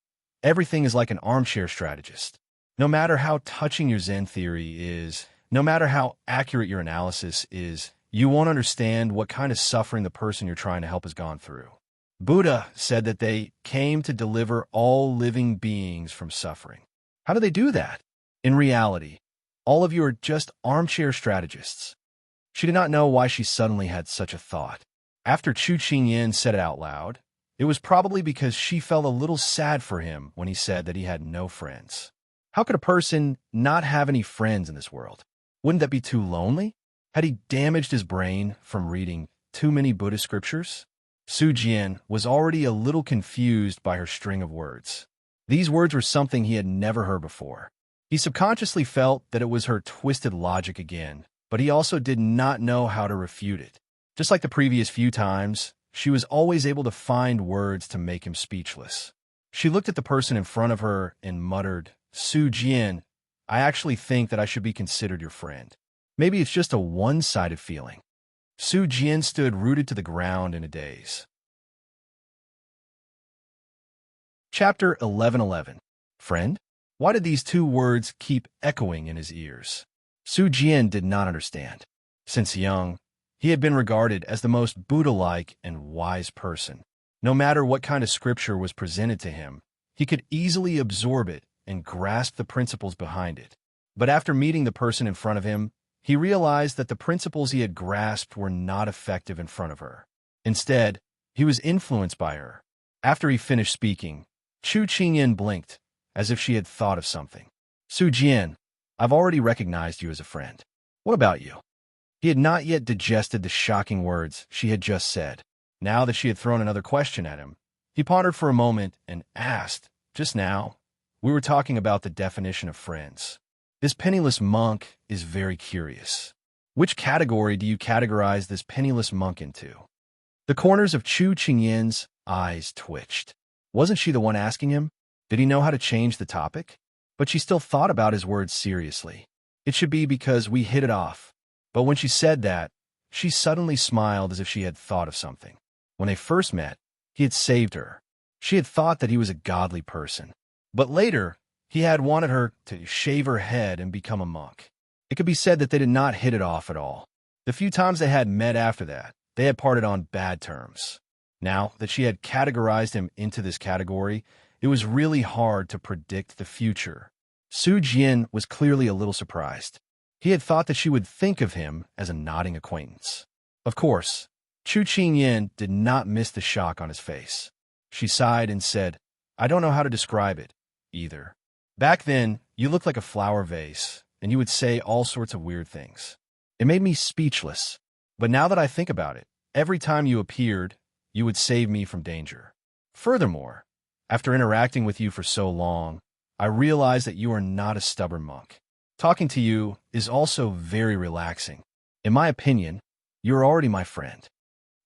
everything is like an armchair strategist. No matter how touching your Zen theory is, no matter how accurate your analysis is, you won't understand what kind of suffering the person you're trying to help has gone through. Buddha said that they came to deliver all living beings from suffering. How do they do that? In reality, all of you are just armchair strategists. She did not know why she suddenly had such a thought. After Chu Qingyin said it out loud, it was probably because she felt a little sad for him when he said that he had no friends. How could a person not have any friends in this world? Wouldn't that be too lonely? Had he damaged his brain from reading too many Buddhist scriptures? Su Jian was already a little confused by her string of words. These words were something he had never heard before. He subconsciously felt that it was her twisted logic again, but he also did not know how to refute it. Just like the previous few times, she was always able to find words to make him speechless. She looked at the person in front of her and muttered, Su Jian, I actually think that I should be considered your friend. Maybe it's just a one-sided feeling. Su Jian stood rooted to the ground in a daze. Chapter 11:11. Friend? Why did these 2 words keep echoing in his ears? Su Jian did not understand. Since young, he had been regarded as the most Buddha-like and wise person. No matter what kind of scripture was presented to him, he could easily absorb it and grasp the principles behind it. But after meeting the person in front of him, he realized that the principles he had grasped were not effective in front of her. Instead, he was influenced by her. After he finished speaking, Chu Qingyin blinked, as if she had thought of something. Su Jian, I've already recognized you as a friend. What about you? He had not yet digested the shocking words she had just said. Now that she had thrown another question at him, he pondered for a moment and asked, just now, we were talking about the definition of friends. This penniless monk is very curious. Which category do you categorize this penniless monk into? The corners of Chu Qingyin's eyes twitched. Wasn't she the one asking him? Did he know how to change the topic? But she still thought about his words seriously. It should be because we hit it off. But when she said that, she suddenly smiled as if she had thought of something. When they first met, he had saved her. She had thought that he was a godly person. But later, he had wanted her to shave her head and become a monk. It could be said that they did not hit it off at all. The few times they had met after that, they had parted on bad terms. Now that she had categorized him into this category, it was really hard to predict the future. Su Jian was clearly a little surprised. He had thought that she would think of him as a nodding acquaintance. Of course, Chu Qingyin did not miss the shock on his face. She sighed and said, I don't know how to describe it, either. Back then, you looked like a flower vase, and you would say all sorts of weird things. It made me speechless. But now that I think about it, every time you appeared, you would save me from danger. Furthermore, after interacting with you for so long, I realize that you are not a stubborn monk. Talking to you is also very relaxing. In my opinion, you're already my friend.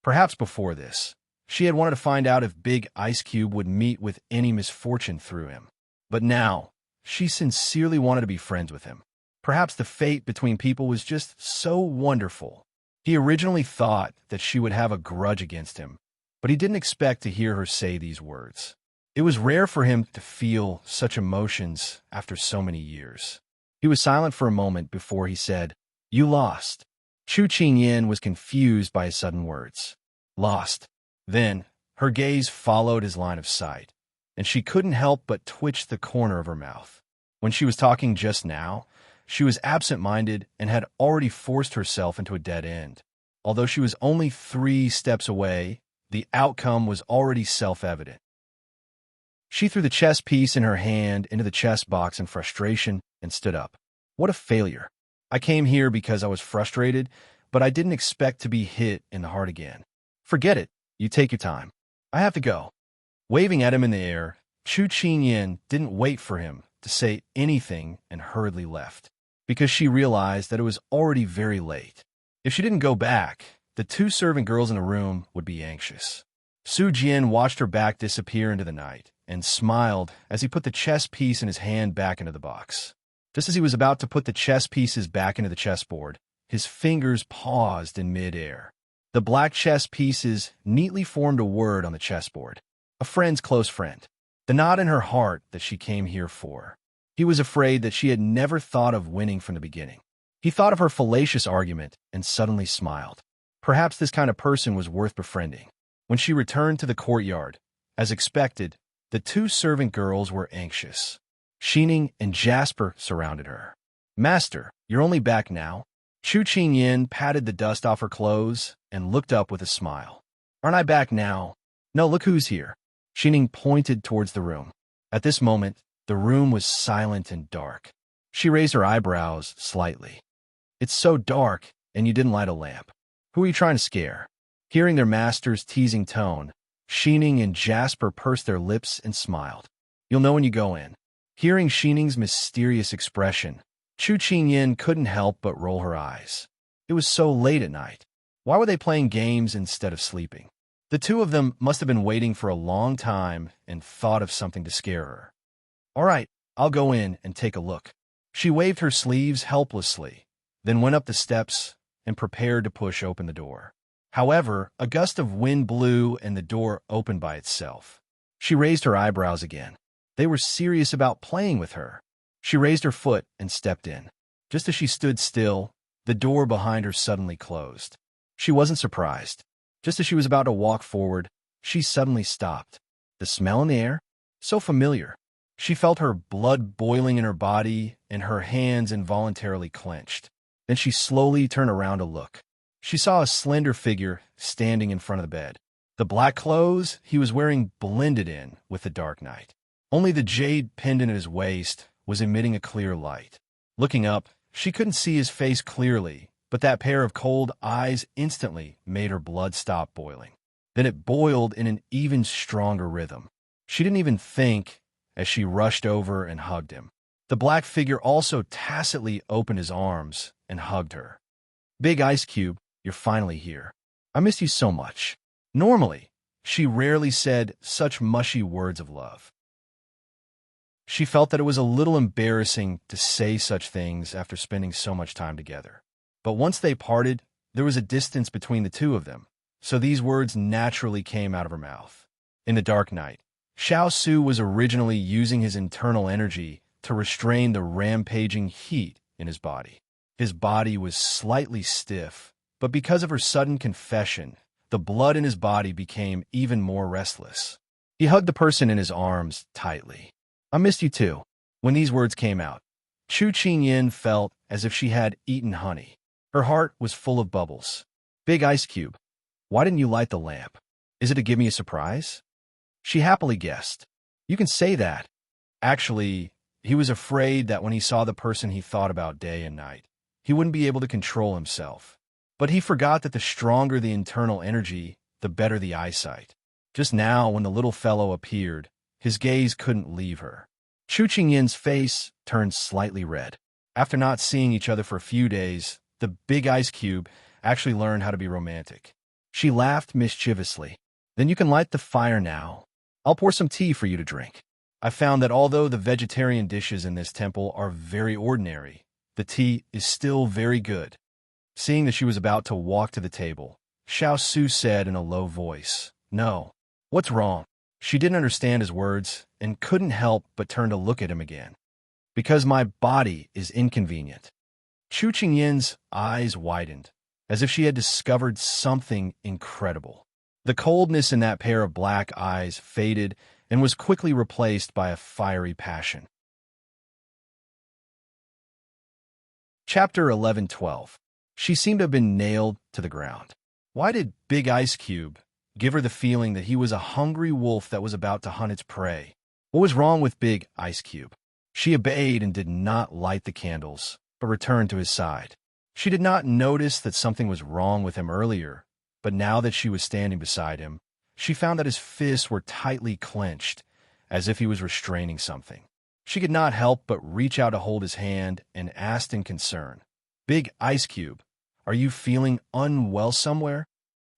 Perhaps before this, she had wanted to find out if Big Ice Cube would meet with any misfortune through him. But now, she sincerely wanted to be friends with him. Perhaps the fate between people was just so wonderful. He originally thought that she would have a grudge against him, but he didn't expect to hear her say these words. It was rare for him to feel such emotions after so many years. He was silent for a moment before he said, "You lost." Chu Qingyan was confused by his sudden words. Lost. Then, her gaze followed his line of sight, and she couldn't help but twitch the corner of her mouth. When she was talking just now, she was absent-minded and had already forced herself into a dead end. Although she was only 3 steps away, the outcome was already self-evident. She threw the chess piece in her hand into the chess box in frustration and stood up. What a failure. I came here because I was frustrated, but I didn't expect to be hit in the heart again. Forget it. You take your time. I have to go. Waving at him in the air, Chu Qingyan didn't wait for him to say anything and hurriedly left, because she realized that it was already very late. If she didn't go back, the 2 servant girls in the room would be anxious. Su Jian watched her back disappear into the night and smiled as he put the chess piece in his hand back into the box. Just as he was about to put the chess pieces back into the chessboard, his fingers paused in mid-air. The black chess pieces neatly formed a word on the chessboard. A friend's close friend. The knot in her heart that she came here for. He was afraid that she had never thought of winning from the beginning. He thought of her fallacious argument and suddenly smiled. Perhaps this kind of person was worth befriending. When she returned to the courtyard, as expected, the 2 servant girls were anxious. Xining and Jasper surrounded her. "Master, you're only back now?" Chu Qingyan patted the dust off her clothes and looked up with a smile. "Aren't I back now? No, look who's here." Xining pointed towards the room. At this moment, the room was silent and dark. She raised her eyebrows slightly. "It's so dark, and you didn't light a lamp. Who are you trying to scare?" Hearing their master's teasing tone, Xining and Jasper pursed their lips and smiled. "You'll know when you go in." Hearing Xining's mysterious expression, Chu Qingyan couldn't help but roll her eyes. It was so late at night. Why were they playing games instead of sleeping? The 2 of them must have been waiting for a long time and thought of something to scare her. "All right, I'll go in and take a look." She waved her sleeves helplessly, then went up the steps and prepared to push open the door. However, a gust of wind blew and the door opened by itself. She raised her eyebrows again. They were serious about playing with her. She raised her foot and stepped in. Just as she stood still, the door behind her suddenly closed. She wasn't surprised. Just as she was about to walk forward, she suddenly stopped. The smell in the air? So familiar. She felt her blood boiling in her body and her hands involuntarily clenched. Then she slowly turned around to look. She saw a slender figure standing in front of the bed. The black clothes he was wearing blended in with the dark night. Only the jade pendant at his waist was emitting a clear light. Looking up, she couldn't see his face clearly, but that pair of cold eyes instantly made her blood stop boiling. Then it boiled in an even stronger rhythm. She didn't even think as she rushed over and hugged him. The black figure also tacitly opened his arms and hugged her. "Big Ice Cube, you're finally here. I missed you so much." Normally, she rarely said such mushy words of love. She felt that it was a little embarrassing to say such things after spending so much time together. But once they parted, there was a distance between the 2 of them, so these words naturally came out of her mouth. In the dark night, Xiao Su was originally using his internal energy to restrain the rampaging heat in his body. His body was slightly stiff, but because of her sudden confession, the blood in his body became even more restless. He hugged the person in his arms tightly. "I missed you too." When these words came out, Chu Qingyan felt as if she had eaten honey. Her heart was full of bubbles. "Big Ice Cube, why didn't you light the lamp? Is it to give me a surprise?" She happily guessed. "You can say that." Actually, he was afraid that when he saw the person he thought about day and night, he wouldn't be able to control himself. But he forgot that the stronger the internal energy, the better the eyesight. Just now, when the little fellow appeared, his gaze couldn't leave her. Chu Qingyan's face turned slightly red. After not seeing each other for a few days, the Big Ice Cube actually learned how to be romantic. She laughed mischievously. "Then you can light the fire now. I'll pour some tea for you to drink." I found that although the vegetarian dishes in this temple are very ordinary, the tea is still very good. Seeing that she was about to walk to the table, Xiao Su said in a low voice, "No. What's wrong?" She didn't understand his words and couldn't help but turn to look at him again. Because my body is inconvenient. Chu Qingyin's eyes widened, as if she had discovered something incredible. The coldness in that pair of black eyes faded and was quickly replaced by a fiery passion. Chapter 11-12. She seemed to have been nailed to the ground. Why did Big Ice Cube give her the feeling that he was a hungry wolf that was about to hunt its prey? What was wrong with Big Ice Cube? She obeyed and did not light the candles, but returned to his side. She did not notice that something was wrong with him earlier, but now that she was standing beside him, she found that his fists were tightly clenched, as if he was restraining something. She could not help but reach out to hold his hand and asked in concern, "Big Ice Cube, are you feeling unwell somewhere?"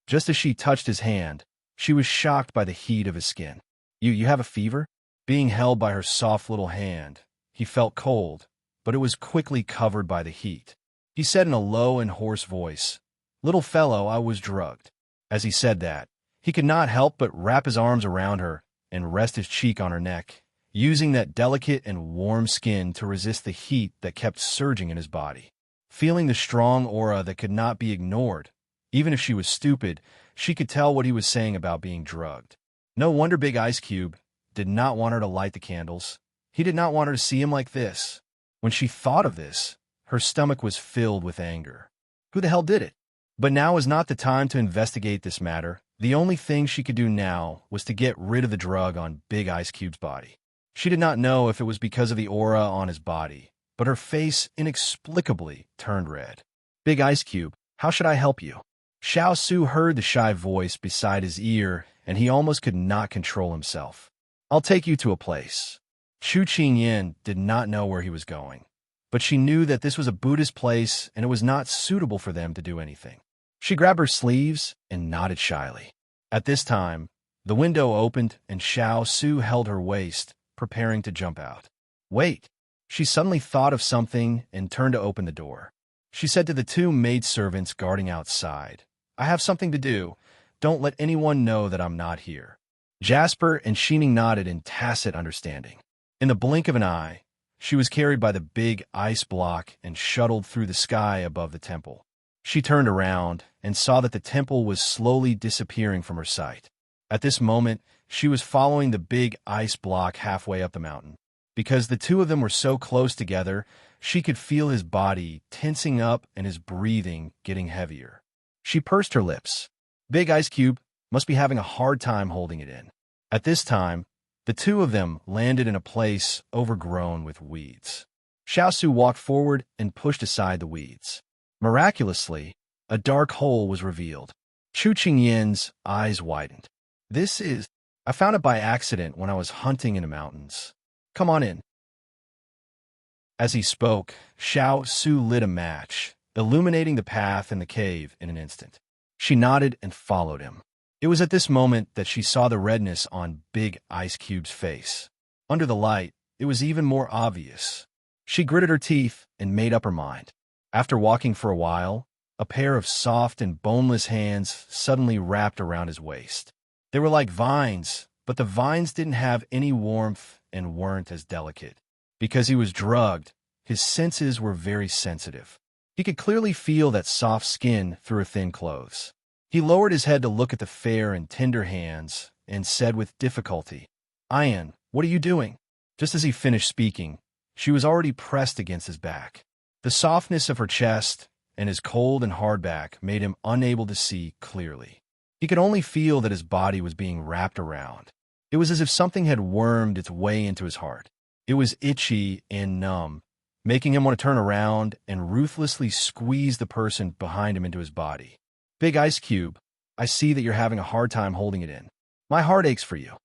Just as she touched his hand, she was shocked by the heat of his skin. You have a fever?" Being held by her soft little hand, he felt cold, but it was quickly covered by the heat. He said in a low and hoarse voice, "Little fellow, I was drugged." As he said that, he could not help but wrap his arms around her and rest his cheek on her neck, using that delicate and warm skin to resist the heat that kept surging in his body. Feeling the strong aura that could not be ignored, even if she was stupid, she could tell what he was saying about being drugged. No wonder Big Ice Cube did not want her to light the candles. He did not want her to see him like this. When she thought of this, her stomach was filled with anger. Who the hell did it? But now was not the time to investigate this matter. The only thing she could do now was to get rid of the drug on Big Ice Cube's body. She did not know if it was because of the aura on his body, but her face inexplicably turned red. "Big Ice Cube, how should I help you?" Xiao Su heard the shy voice beside his ear, and he almost could not control himself. "I'll take you to a place." Chu Qingyin did not know where he was going, but she knew that this was a Buddhist place and it was not suitable for them to do anything. She grabbed her sleeves and nodded shyly. At this time, the window opened and Xiao Su held her waist, preparing to jump out. "Wait." She suddenly thought of something and turned to open the door. She said to the two maidservants guarding outside, "I have something to do. Don't let anyone know that I'm not here." Jasper and Sheening nodded in tacit understanding. In the blink of an eye, she was carried by the big ice block and shuttled through the sky above the temple. She turned around and saw that the temple was slowly disappearing from her sight. At this moment, she was following the big ice block halfway up the mountain. Because the two of them were so close together, she could feel his body tensing up and his breathing getting heavier. She pursed her lips. Big Ice Cube must be having a hard time holding it in. At this time, the two of them landed in a place overgrown with weeds. Xiao Su walked forward and pushed aside the weeds. Miraculously, a dark hole was revealed. Chu Qingyin's eyes widened. I found it by accident when I was hunting in the mountains. Come on in." As he spoke, Xiao Su lit a match, illuminating the path in the cave in an instant. She nodded and followed him. It was at this moment that she saw the redness on Big Ice Cube's face. Under the light, it was even more obvious. She gritted her teeth and made up her mind. After walking for a while, a pair of soft and boneless hands suddenly wrapped around his waist. They were like vines, but the vines didn't have any warmth and weren't as delicate. Because he was drugged, his senses were very sensitive. He could clearly feel that soft skin through her thin clothes. He lowered his head to look at the fair and tender hands and said with difficulty, "Ian, what are you doing?" Just as he finished speaking, she was already pressed against his back. The softness of her chest and his cold and hard back made him unable to see clearly. He could only feel that his body was being wrapped around. It was as if something had wormed its way into his heart. It was itchy and numb, making him want to turn around and ruthlessly squeeze the person behind him into his body. "Big Ice Cube, I see that you're having a hard time holding it in. My heart aches for you."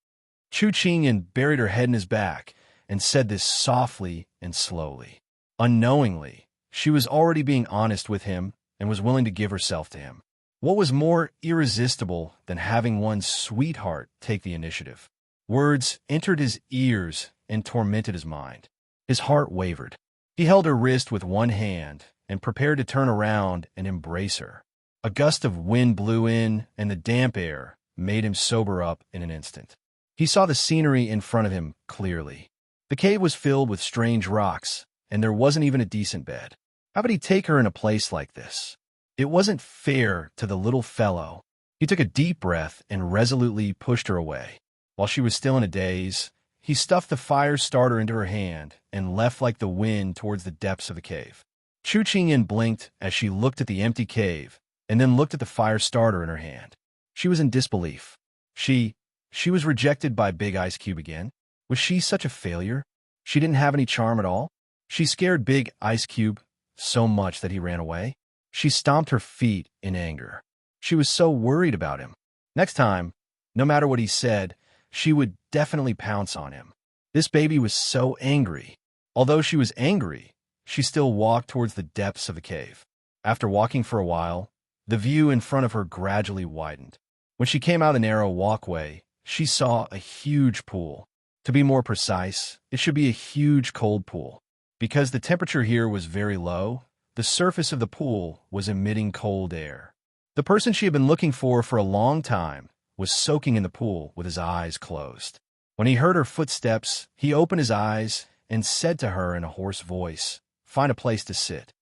Chu Qingyan buried her head in his back and said this softly and slowly. Unknowingly, she was already being honest with him and was willing to give herself to him. What was more irresistible than having one's sweetheart take the initiative? Words entered his ears and tormented his mind. His heart wavered. He held her wrist with one hand and prepared to turn around and embrace her. A gust of wind blew in, and the damp air made him sober up in an instant. He saw the scenery in front of him clearly. The cave was filled with strange rocks, and there wasn't even a decent bed. How could he take her in a place like this? It wasn't fair to the little fellow. He took a deep breath and resolutely pushed her away. While she was still in a daze, he stuffed the fire starter into her hand and left like the wind towards the depths of the cave. Chu Qingyan blinked as she looked at the empty cave and then looked at the fire starter in her hand. She was in disbelief. She was rejected by Big Ice Cube again. Was she such a failure? She didn't have any charm at all? She scared Big Ice Cube so much that he ran away. She stomped her feet in anger. She was so worried about him. Next time, no matter what he said, she would definitely pounce on him. This baby was so angry. Although she was angry, she still walked towards the depths of the cave. After walking for a while, the view in front of her gradually widened. When she came out of the narrow walkway, she saw a huge pool. To be more precise, it should be a huge cold pool. Because the temperature here was very low, the surface of the pool was emitting cold air. The person she had been looking for a long time was soaking in the pool with his eyes closed. When he heard her footsteps, he opened his eyes and said to her in a hoarse voice, "Find a place to sit."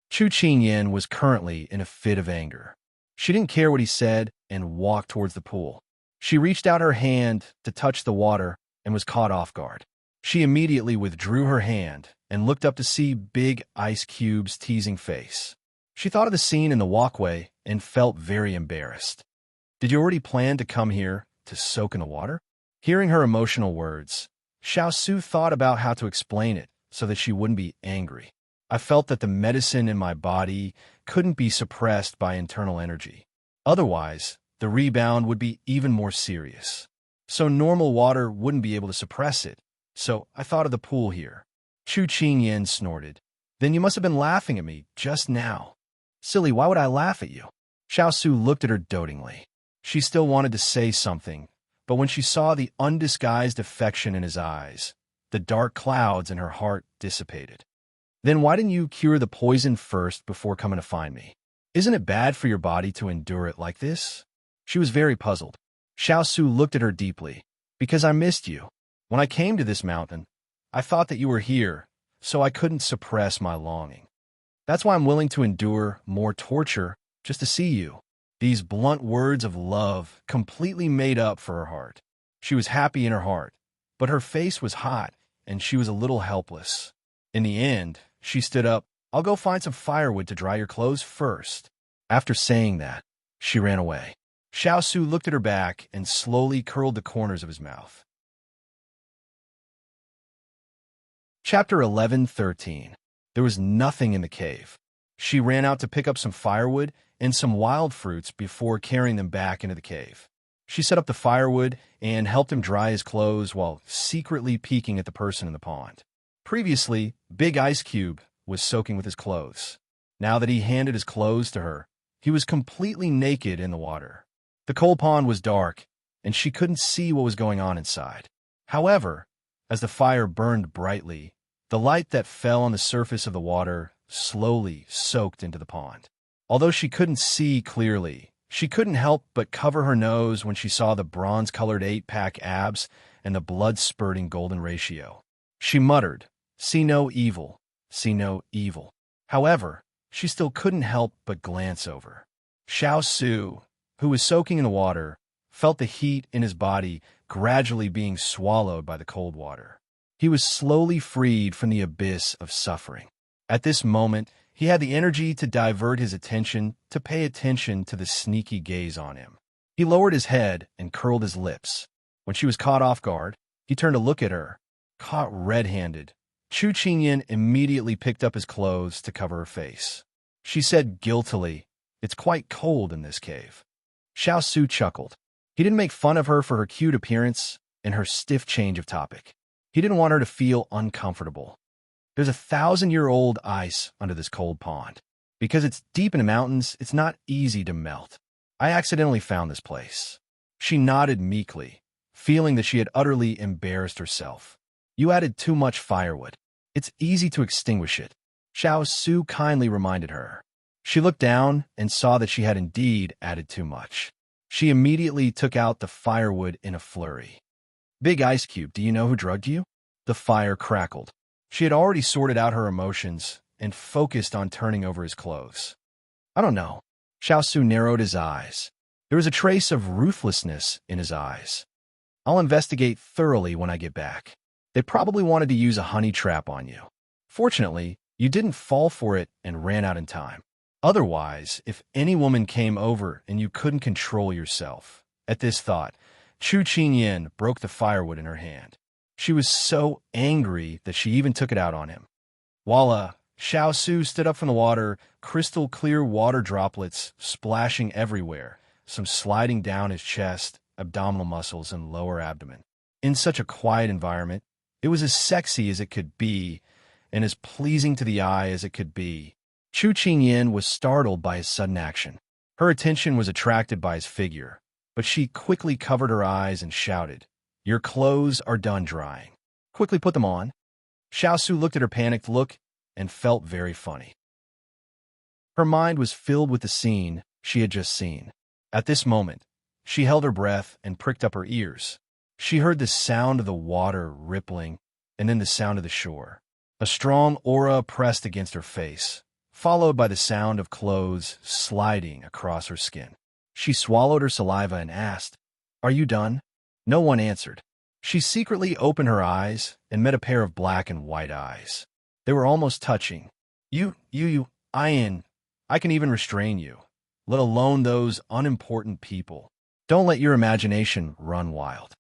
Chu Qingyan was currently in a fit of anger. She didn't care what he said and walked towards the pool. She reached out her hand to touch the water and was caught off guard. She immediately withdrew her hand and looked up to see Big Ice Cube's teasing face. She thought of the scene in the walkway and felt very embarrassed. "Did you already plan to come here to soak in the water?" Hearing her emotional words, Xiao Su thought about how to explain it so that she wouldn't be angry. "I felt that the medicine in my body couldn't be suppressed by internal energy. Otherwise, the rebound would be even more serious. So normal water wouldn't be able to suppress it. So I thought of the pool here." Chu Qingyan snorted. "Then you must have been laughing at me just now." "Silly, why would I laugh at you?" Xiao Su looked at her dotingly. She still wanted to say something, but when she saw the undisguised affection in his eyes, the dark clouds in her heart dissipated. "Then why didn't you cure the poison first before coming to find me? Isn't it bad for your body to endure it like this?" She was very puzzled. Xiao Su looked at her deeply. "Because I missed you. When I came to this mountain, I thought that you were here, so I couldn't suppress my longing. That's why I'm willing to endure more torture just to see you." These blunt words of love completely made up for her heart. She was happy in her heart, but her face was hot, and she was a little helpless. In the end, she stood up. "I'll go find some firewood to dry your clothes first." After saying that, she ran away. Xiao Su looked at her back and slowly curled the corners of his mouth. Chapter 11:13. There was nothing in the cave. She ran out to pick up some firewood and some wild fruits before carrying them back into the cave. She set up the firewood and helped him dry his clothes while secretly peeking at the person in the pond. Previously, Big Ice Cube was soaking with his clothes. Now that he handed his clothes to her, he was completely naked in the water. The cold pond was dark, and she couldn't see what was going on inside. However, as the fire burned brightly, the light that fell on the surface of the water slowly soaked into the pond. Although she couldn't see clearly, she couldn't help but cover her nose when she saw the bronze-colored 8-pack abs and the blood-spurting golden ratio. She muttered, "See no evil, see no evil." However, she still couldn't help but glance over. Xiao Su, who was soaking in the water, felt the heat in his body gradually being swallowed by the cold water. He was slowly freed from the abyss of suffering. At this moment, he had the energy to divert his attention to pay attention to the sneaky gaze on him. He lowered his head and curled his lips. When she was caught off guard, he turned to look at her. Caught red-handed, Chu Qingyan immediately picked up his clothes to cover her face. She said guiltily, "It's quite cold in this cave." Xiao Su chuckled. He didn't make fun of her for her cute appearance and her stiff change of topic. He didn't want her to feel uncomfortable. "There's 1,000-year-old ice under this cold pond. Because it's deep in the mountains, it's not easy to melt. I accidentally found this place." She nodded meekly, feeling that she had utterly embarrassed herself. "You added too much firewood. It's easy to extinguish it," Xiao Su kindly reminded her. She looked down and saw that she had indeed added too much. She immediately took out the firewood in a flurry. Big ice cube, do you know who drugged you? The fire crackled. She had already sorted out her emotions and focused on turning over his clothes. I don't know. Xiao Su narrowed his eyes. There was a trace of ruthlessness in his eyes. I'll investigate thoroughly when I get back. They probably wanted to use a honey trap on you. Fortunately, you didn't fall for it and ran out in time. Otherwise, if any woman came over and you couldn't control yourself. At this thought, Chu Qingyan broke the firewood in her hand. She was so angry that she even took it out on him. Voila! Xiao Su stood up from the water, crystal clear water droplets splashing everywhere, some sliding down his chest, abdominal muscles, and lower abdomen. In such a quiet environment, it was as sexy as it could be, and as pleasing to the eye as it could be. Chu Qingyan was startled by his sudden action. Her attention was attracted by his figure, but she quickly covered her eyes and shouted, "Your clothes are done drying. Quickly put them on." Xiao Su looked at her panicked look and felt very funny. Her mind was filled with the scene she had just seen. At this moment, she held her breath and pricked up her ears. She heard the sound of the water rippling and then the sound of the shore. A strong aura pressed against her face, followed by the sound of clothes sliding across her skin. She swallowed her saliva and asked, "Are you done?" No one answered. She secretly opened her eyes and met a pair of black and white eyes. They were almost touching. I can even restrain you, let alone those unimportant people. Don't let your imagination run wild."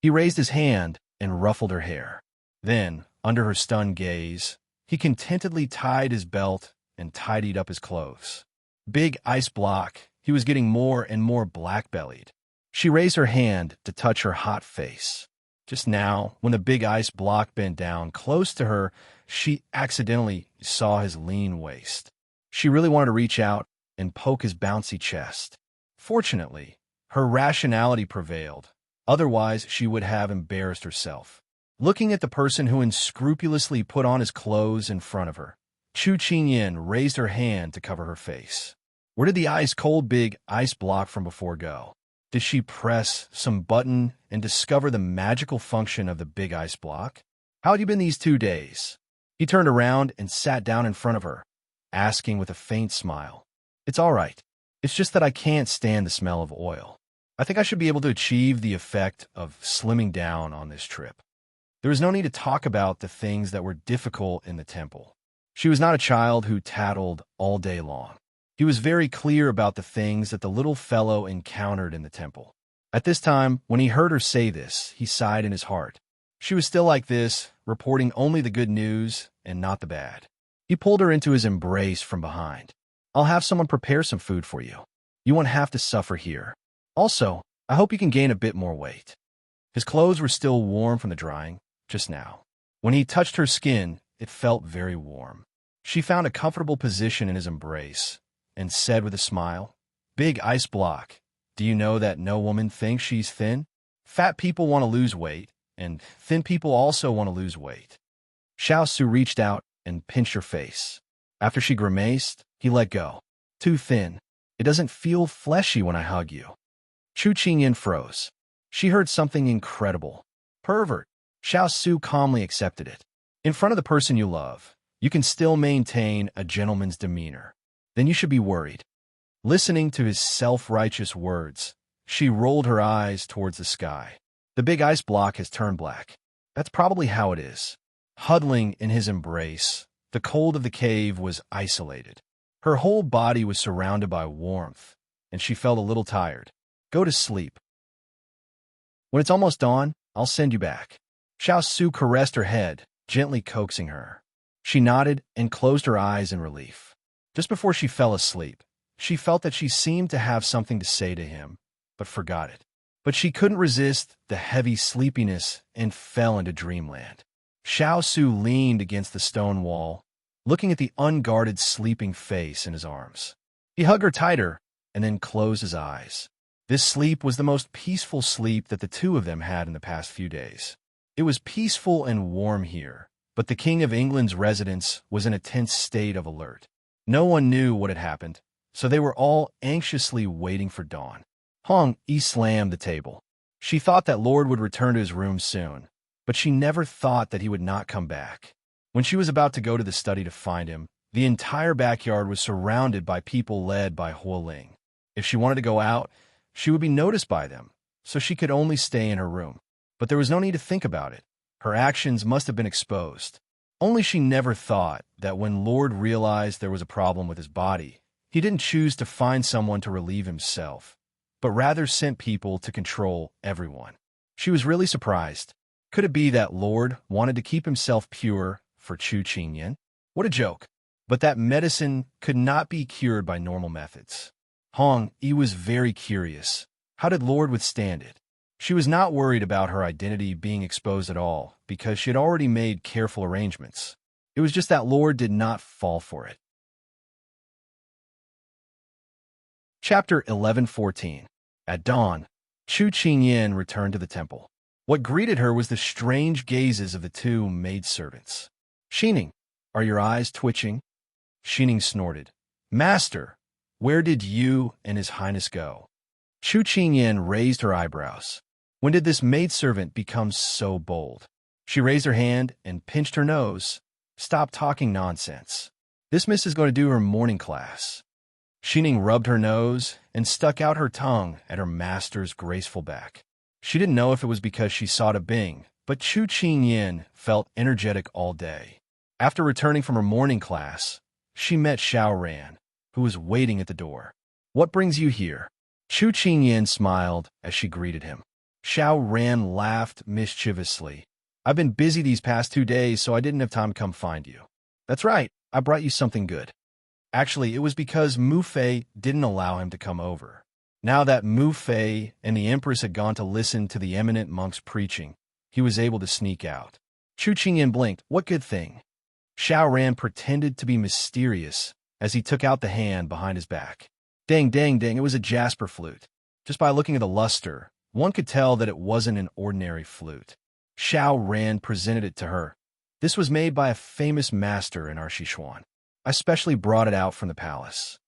He raised his hand and ruffled her hair. Then, under her stunned gaze, he contentedly tied his belt and tidied up his clothes. Big ice block, he was getting more and more black-bellied. She raised her hand to touch her hot face. Just now, when the big ice block bent down close to her, she accidentally saw his lean waist. She really wanted to reach out and poke his bouncy chest. Fortunately, her rationality prevailed. Otherwise, she would have embarrassed herself. Looking at the person who unscrupulously put on his clothes in front of her, Chu Qingyan raised her hand to cover her face. Where did the ice-cold big ice block from before go? Did she press some button and discover the magical function of the big ice block? How had you been these 2 days? He turned around and sat down in front of her, asking with a faint smile. It's all right. It's just that I can't stand the smell of oil. I think I should be able to achieve the effect of slimming down on this trip. There was no need to talk about the things that were difficult in the temple. She was not a child who tattled all day long. He was very clear about the things that the little fellow encountered in the temple. At this time, when he heard her say this, he sighed in his heart. She was still like this, reporting only the good news and not the bad. He pulled her into his embrace from behind. I'll have someone prepare some food for you. You won't have to suffer here. Also, I hope you can gain a bit more weight. His clothes were still warm from the drying, just now. When he touched her skin, it felt very warm. She found a comfortable position in his embrace and said with a smile, "Big ice block, do you know that no woman thinks she's thin? Fat people want to lose weight, and thin people also want to lose weight." Xiao Su reached out and pinched her face. After she grimaced, he let go. "Too thin. It doesn't feel fleshy when I hug you." Chu Qingyan froze. She heard something incredible. Pervert. Xiao Su calmly accepted it. In front of the person you love, you can still maintain a gentleman's demeanor. Then you should be worried. Listening to his self-righteous words, she rolled her eyes towards the sky. The big ice block has turned black. That's probably how it is. Huddling in his embrace, the cold of the cave was isolated. Her whole body was surrounded by warmth, and she felt a little tired. Go to sleep. When it's almost dawn, I'll send you back. Xiao Su caressed her head, gently coaxing her. She nodded and closed her eyes in relief. Just before she fell asleep, she felt that she seemed to have something to say to him, but forgot it. But she couldn't resist the heavy sleepiness and fell into dreamland. Xiao Su leaned against the stone wall, looking at the unguarded sleeping face in his arms. He hugged her tighter and then closed his eyes. This sleep was the most peaceful sleep that the two of them had in the past few days. It was peaceful and warm here, but the King of England's residence was in a tense state of alert. No one knew what had happened, so they were all anxiously waiting for dawn. Hong Yi slammed the table. She thought that Lord would return to his room soon, but she never thought that he would not come back. When she was about to go to the study to find him, the entire backyard was surrounded by people led by Huo Ling. If she wanted to go out, she would be noticed by them, so she could only stay in her room. But there was no need to think about it. Her actions must have been exposed. Only she never thought that when Lord realized there was a problem with his body, he didn't choose to find someone to relieve himself, but rather sent people to control everyone. She was really surprised. Could it be that Lord wanted to keep himself pure for Chu Qingyan? What a joke. But that medicine could not be cured by normal methods. Hong Yi was very curious. How did Lord withstand it? She was not worried about her identity being exposed at all, because she had already made careful arrangements. It was just that Lord did not fall for it. Chapter 11:14. At dawn, Chu Qingyan returned to the temple. What greeted her was the strange gazes of the two maidservants. "Xining, are your eyes twitching?" Xining snorted. "Master, where did you and His Highness go?" Chu Qingyan raised her eyebrows. When did this maidservant become so bold? She raised her hand and pinched her nose. "Stop talking nonsense. This miss is going to do her morning class." Xining rubbed her nose and stuck out her tongue at her master's graceful back. She didn't know if it was because she saw to Bing, but Chu Qingyan felt energetic all day. After returning from her morning class, she met Xiao Ran, who was waiting at the door. "What brings you here?" Chu Qingyan smiled as she greeted him. Xiao Ran laughed mischievously. "I've been busy these past 2 days, so I didn't have time to come find you." "That's right, I brought you something good." Actually, it was because Mu Fei didn't allow him to come over. Now that Mu Fei and the Empress had gone to listen to the eminent monk's preaching, he was able to sneak out. Chu Qingyan blinked. "What good thing?" Xiao Ran pretended to be mysterious as he took out the hand behind his back. Dang, dang, dang, it was a jasper flute. Just by looking at the luster, one could tell that it wasn't an ordinary flute. Xiao Ran presented it to her. "This was made by a famous master in our Sichuan. I specially brought it out from the palace."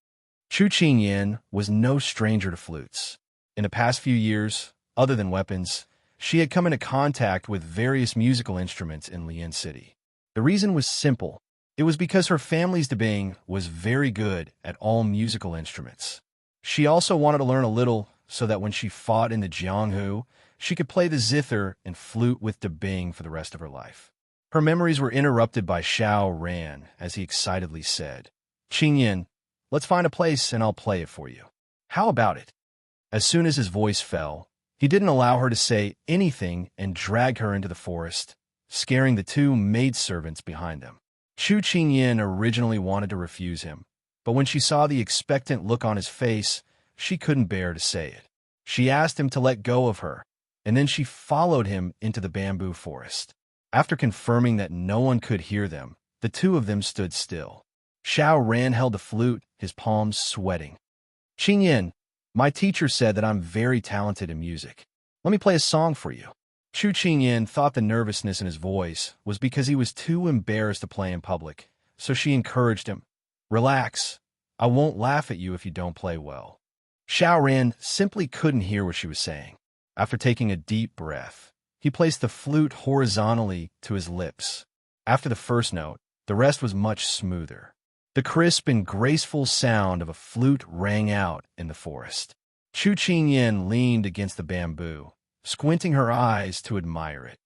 Chu Qingyan was no stranger to flutes. In the past few years, other than weapons, she had come into contact with various musical instruments in Lian City. The reason was simple. It was because her family's Debing was very good at all musical instruments. She also wanted to learn a little so that when she fought in the Jianghu, she could play the zither and flute with Debing for the rest of her life. Her memories were interrupted by Xiao Ran as he excitedly said, "Qingyan, let's find a place and I'll play it for you. How about it?" As soon as his voice fell, he didn't allow her to say anything and dragged her into the forest, scaring the two maidservants behind them. Chu Qingyan originally wanted to refuse him, but when she saw the expectant look on his face, she couldn't bear to say it. She asked him to let go of her, and then she followed him into the bamboo forest. After confirming that no one could hear them, the two of them stood still. Xiao Ran held the flute, his palms sweating. "Qingyan, my teacher said that I'm very talented in music. Let me play a song for you." Chu Qingyan thought the nervousness in his voice was because he was too embarrassed to play in public, so she encouraged him. "Relax. I won't laugh at you if you don't play well." Xiao Ran simply couldn't hear what she was saying. After taking a deep breath, he placed the flute horizontally to his lips. After the first note, the rest was much smoother. The crisp and graceful sound of a flute rang out in the forest. Chu Qingyan leaned against the bamboo, squinting her eyes to admire it.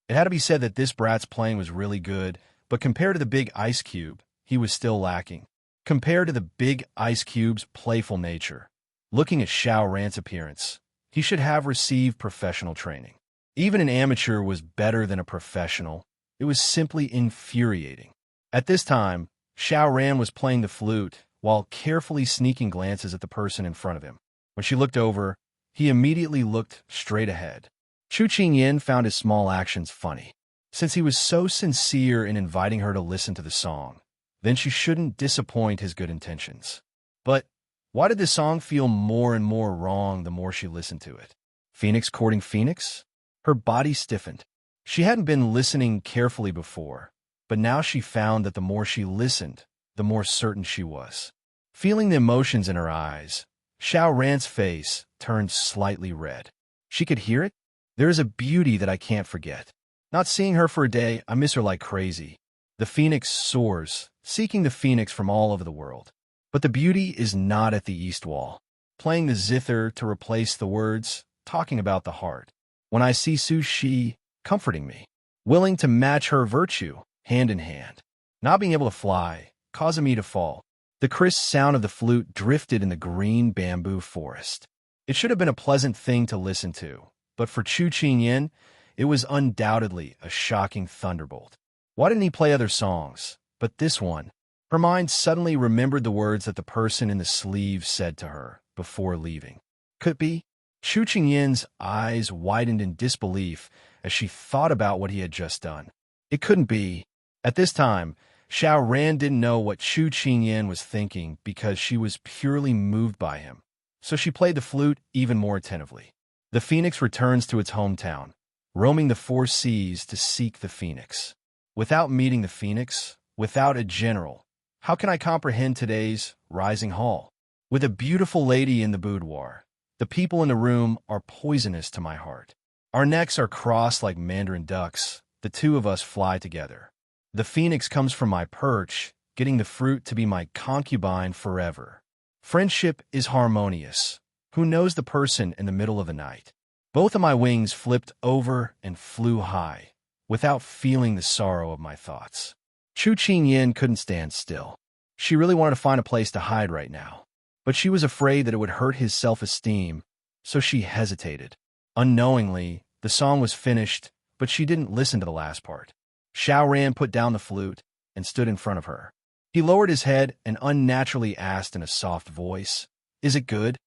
It had to be said that this brat's playing was really good, but compared to the big ice cube, he was still lacking. Compared to the big ice cube's playful nature, looking at Xiao Ran's appearance, he should have received professional training. Even an amateur was better than a professional. It was simply infuriating. At this time, Xiao Ran was playing the flute while carefully sneaking glances at the person in front of him. When she looked over, he immediately looked straight ahead. Chu Qingyan found his small actions funny. Since he was so sincere in inviting her to listen to the song, then she shouldn't disappoint his good intentions. But why did the song feel more and more wrong the more she listened to it? Phoenix courting Phoenix? Her body stiffened. She hadn't been listening carefully before, but now she found that the more she listened, the more certain she was. Feeling the emotions in her eyes, Xiao Ran's face turned slightly red. She could hear it? There is a beauty that I can't forget. Not seeing her for a day, I miss her like crazy. The phoenix soars, seeking the phoenix from all over the world. But the beauty is not at the east wall, playing the zither to replace the words, talking about the heart. When I see Su Shi comforting me, willing to match her virtue, hand in hand. Not being able to fly, causing me to fall. The crisp sound of the flute drifted in the green bamboo forest. It should have been a pleasant thing to listen to, but for Chu Qingyan, it was undoubtedly a shocking thunderbolt. Why didn't he play other songs, but this one? Her mind suddenly remembered the words that the person in the sleeve said to her before leaving. Could it be? Chu Qingyan's eyes widened in disbelief as she thought about what he had just done. It couldn't be. At this time, Xiao Ran didn't know what Chu Qingyan was thinking because she was purely moved by him. So she played the flute even more attentively. The phoenix returns to its hometown, roaming the four seas to seek the phoenix. Without meeting the phoenix, without a general, how can I comprehend today's rising hall? With a beautiful lady in the boudoir, the people in the room are poisonous to my heart. Our necks are crossed like mandarin ducks. The two of us fly together. The phoenix comes from my perch, getting the fruit to be my concubine forever. Friendship is harmonious. Who knows the person in the middle of the night? Both of my wings flipped over and flew high, without feeling the sorrow of my thoughts. Chu Qingyan couldn't stand still. She really wanted to find a place to hide right now, but she was afraid that it would hurt his self-esteem, so she hesitated. Unknowingly, the song was finished, but she didn't listen to the last part. Xiao Ran put down the flute and stood in front of her. He lowered his head and unnaturally asked in a soft voice, "Is it good?"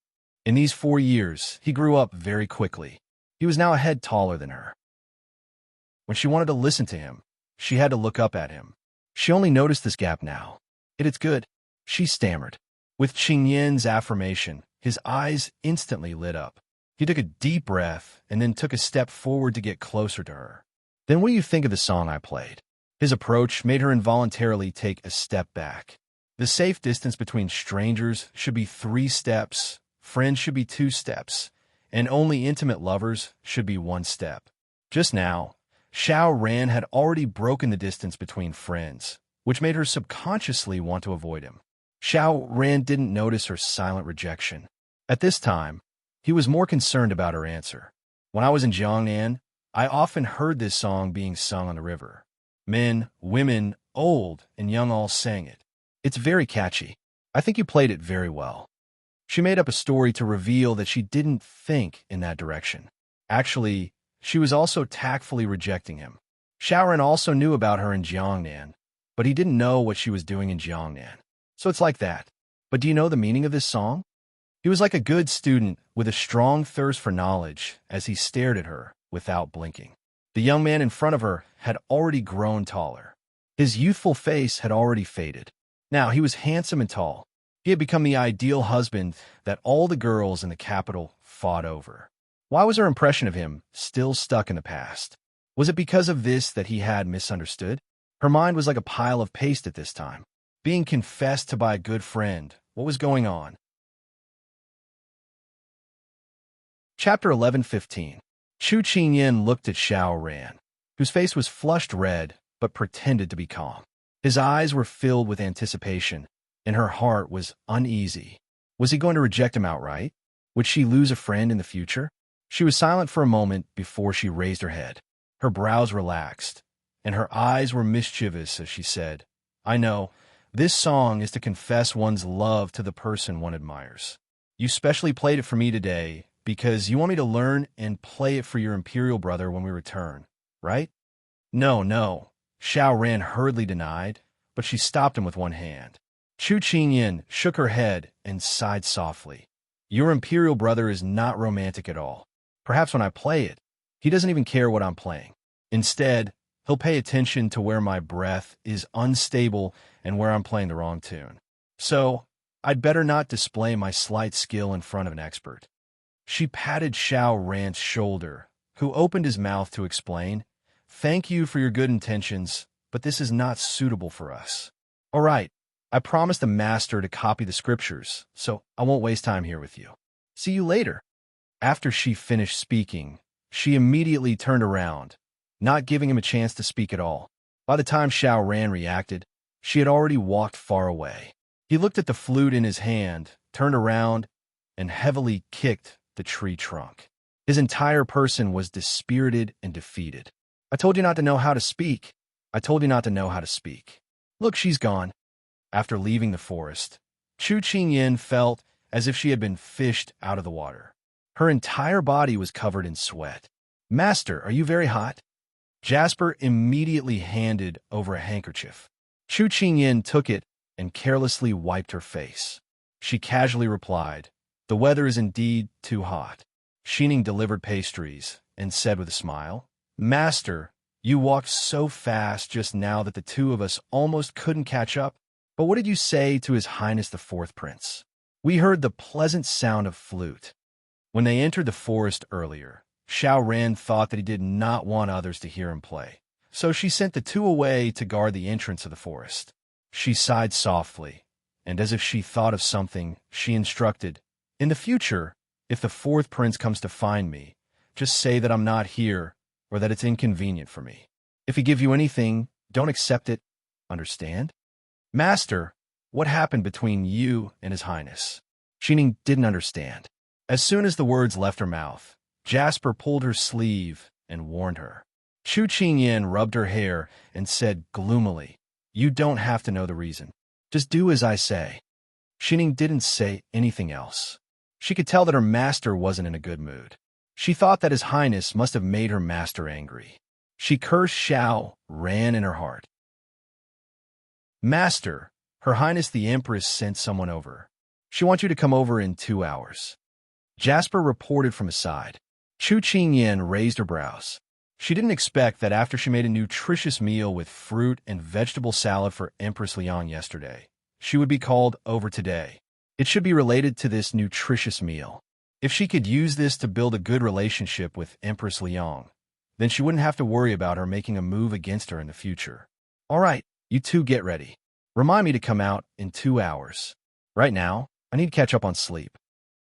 In these 4 years, he grew up very quickly. He was now a head taller than her. When she wanted to listen to him, she had to look up at him. She only noticed this gap now. "It's good," she stammered. With Qingyan's affirmation, his eyes instantly lit up. He took a deep breath and then took a step forward to get closer to her. "Then what do you think of the song I played?" His approach made her involuntarily take a step back. The safe distance between strangers should be 3 steps, friends should be 2 steps, and only intimate lovers should be 1 step. Just now, Xiao Ran had already broken the distance between friends, which made her subconsciously want to avoid him. Xiao Ran didn't notice her silent rejection. At this time, he was more concerned about her answer. When I was in Jiangnan, I often heard this song being sung on the river. Men, women, old, and young all sang it. It's very catchy. I think you played it very well. She made up a story to reveal that she didn't think in that direction. Actually, she was also tactfully rejecting him. Xiaoran also knew about her in Jiangnan, but he didn't know what she was doing in Jiangnan. So it's like that. But do you know the meaning of this song? He was like a good student with a strong thirst for knowledge as he stared at her without blinking. The young man in front of her had already grown taller. His youthful face had already faded. Now he was handsome and tall. He had become the ideal husband that all the girls in the capital fought over. Why was her impression of him still stuck in the past? Was it because of this that he had misunderstood? Her mind was like a pile of paste at this time, being confessed to by a good friend. What was going on? Chapter 11:15. Chu Qingyan looked at Xiao Ran, whose face was flushed red but pretended to be calm. His eyes were filled with anticipation, and her heart was uneasy. Was he going to reject him outright? Would she lose a friend in the future? She was silent for a moment before she raised her head. Her brows relaxed, and her eyes were mischievous as she said, "I know, this song is to confess one's love to the person one admires. You specially played it for me today because you want me to learn and play it for your imperial brother when we return, right?" "No, no," Xiao Ran hurriedly denied, but she stopped him with one hand. Chu Qingyan shook her head and sighed softly. "Your imperial brother is not romantic at all. Perhaps when I play it, he doesn't even care what I'm playing. Instead, he'll pay attention to where my breath is unstable and where I'm playing the wrong tune. So, I'd better not display my slight skill in front of an expert." She patted Xiao Ran's shoulder, who opened his mouth to explain, "Thank you for your good intentions, but this is not suitable for us." "All right, I promised the master to copy the scriptures, so I won't waste time here with you. See you later. After she finished speaking, she immediately turned around, not giving him a chance to speak at all. By the time Xiao Ran reacted, she had already walked far away. He looked at the flute in his hand, turned around, and heavily kicked the tree trunk. His entire person was dispirited and defeated. I told you not to know how to speak. I told you not to know how to speak. Look, she's gone. After leaving the forest, Chu Qingyan felt as if she had been fished out of the water. Her entire body was covered in sweat. Master, are you very hot? Jasper immediately handed over a handkerchief. Chu Qingyan took it and carelessly wiped her face. She casually replied, "The weather is indeed too hot." Xining delivered pastries and said with a smile, "Master, you walked so fast just now that the two of us almost couldn't catch up. But what did you say to His Highness the Fourth Prince?" "We heard the pleasant sound of flute." When they entered the forest earlier, Xiao Ran thought that he did not want others to hear him play, so she sent the two away to guard the entrance of the forest. She sighed softly, and as if she thought of something, she instructed, "In the future, if the Fourth Prince comes to find me, just say that I'm not here or that it's inconvenient for me. If he gives you anything, don't accept it. Understand?" "Master, what happened between you and His Highness?" Xining didn't understand. As soon as the words left her mouth, Jasper pulled her sleeve and warned her. Chu Qingyan rubbed her hair and said gloomily, "You don't have to know the reason. Just do as I say." Xining didn't say anything else. She could tell that her master wasn't in a good mood. She thought that His Highness must have made her master angry. She cursed Xiao Ran in her heart. "Master, Her Highness the Empress sent someone over. She wants you to come over in 2 hours." Jasper reported from his side. Chu Qingyan raised her brows. She didn't expect that after she made a nutritious meal with fruit and vegetable salad for Empress Liang yesterday, she would be called over today. It should be related to this nutritious meal. If she could use this to build a good relationship with Empress Liang, then she wouldn't have to worry about her making a move against her in the future. "All right, you two get ready. Remind me to come out in 2 hours. Right now, I need to catch up on sleep."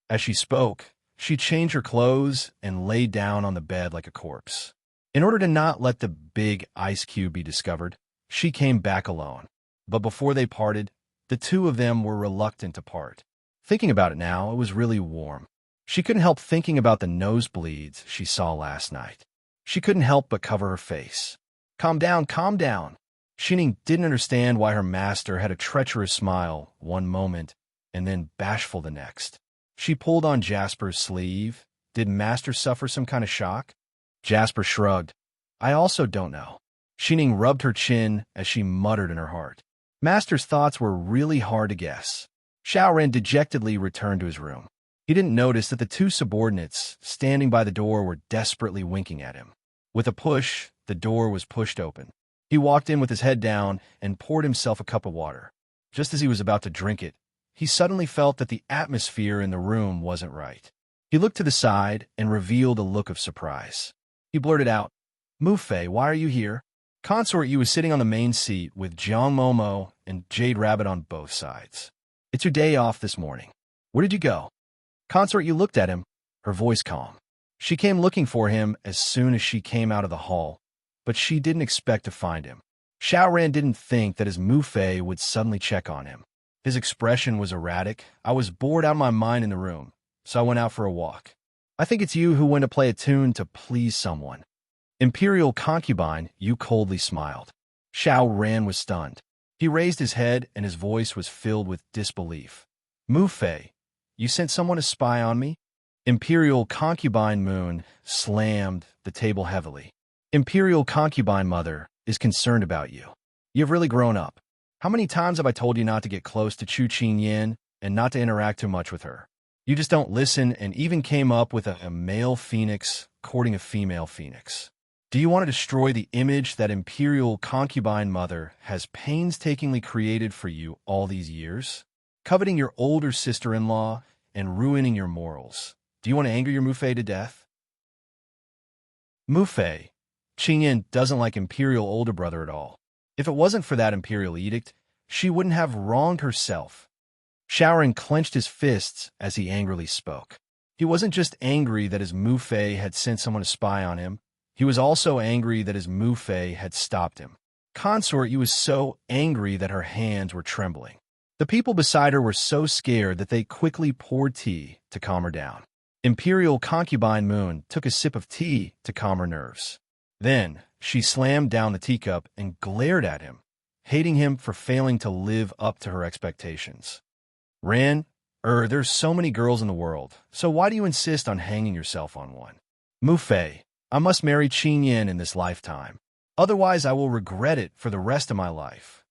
As she spoke, she changed her clothes and lay down on the bed like a corpse. In order to not let the big ice cube be discovered, she came back alone. But before they parted, the two of them were reluctant to part. Thinking about it now, it was really warm. She couldn't help thinking about the nosebleeds she saw last night. She couldn't help but cover her face. Calm down, calm down." Xining didn't understand why her master had a treacherous smile one moment and then bashful the next. She pulled on Jasper's sleeve. Did Master suffer some kind of shock? Jasper shrugged. "I also don't know." Xining rubbed her chin as she muttered in her heart. Master's thoughts were really hard to guess. Xiao Ran dejectedly returned to his room. He didn't notice that the two subordinates standing by the door were desperately winking at him. With a push, the door was pushed open. He walked in with his head down and poured himself a cup of water. Just as he was about to drink it, he suddenly felt that the atmosphere in the room wasn't right. He looked to the side and revealed a look of surprise. He blurted out, "Mu Fei, why are you here?" Consort Yu was sitting on the main seat with Jiang Momo and Jade Rabbit on both sides. "It's your day off this morning. Where did you go?" Consort Yu looked at him, her voice calm. She came looking for him as soon as she came out of the hall, but she didn't expect to find him. Xiao Ran didn't think that his Mu Fei would suddenly check on him. His expression was erratic. "I was bored out of my mind in the room, so I went out for a walk." "I think it's you who went to play a tune to please someone." Imperial concubine, Yu coldly smiled. Xiao Ran was stunned. He raised his head and his voice was filled with disbelief. "Mu Fei, you sent someone to spy on me?" Imperial concubine Moon slammed the table heavily. "Imperial concubine Mother is concerned about you. You've really grown up. How many times have I told you not to get close to Chu Qingyan and not to interact too much with her? You just don't listen and even came up with a male phoenix courting a female phoenix. Do you want to destroy the image that Imperial Concubine Mother has painstakingly created for you all these years? Coveting your older sister-in-law and ruining your morals. Do you want to anger your Mu Fei to death?" Mu Fei, Qingyan doesn't like Imperial older brother at all. If it wasn't for that Imperial edict, she wouldn't have wronged herself. Xiao clenched his fists as he angrily spoke. He wasn't just angry that his Mufei had sent someone to spy on him. He was also angry that his Mufei had stopped him. Consort, he was so angry that her hands were trembling. The people beside her were so scared that they quickly poured tea to calm her down. Imperial concubine Moon took a sip of tea to calm her nerves. Then she slammed down the teacup and glared at him, hating him for failing to live up to her expectations. There's so many girls in the world, so why do you insist on hanging yourself on one? Mufei, I must marry Qin Yin in this lifetime. Otherwise, I will regret it for the rest of my life.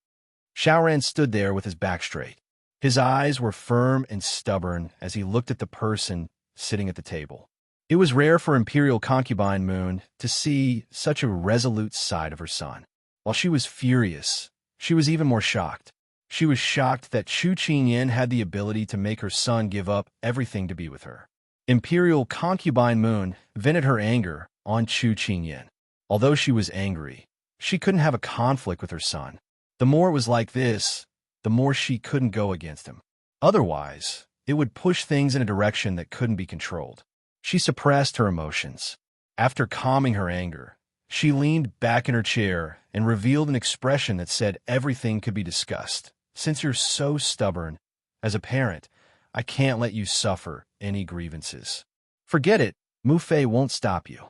Xiao stood there with his back straight. His eyes were firm and stubborn as he looked at the person sitting at the table. It was rare for Imperial concubine Moon to see such a resolute side of her son. While she was furious, she was even more shocked. She was shocked that Chu Qinyin had the ability to make her son give up everything to be with her. Imperial concubine Moon vented her anger on Chu Qinyin. Although she was angry, she couldn't have a conflict with her son. The more it was like this, the more she couldn't go against him. Otherwise, it would push things in a direction that couldn't be controlled. She suppressed her emotions. After calming her anger, she leaned back in her chair and revealed an expression that said everything could be discussed. Since you're so stubborn, as a parent, I can't let you suffer any grievances. Forget it, Mufei won't stop you.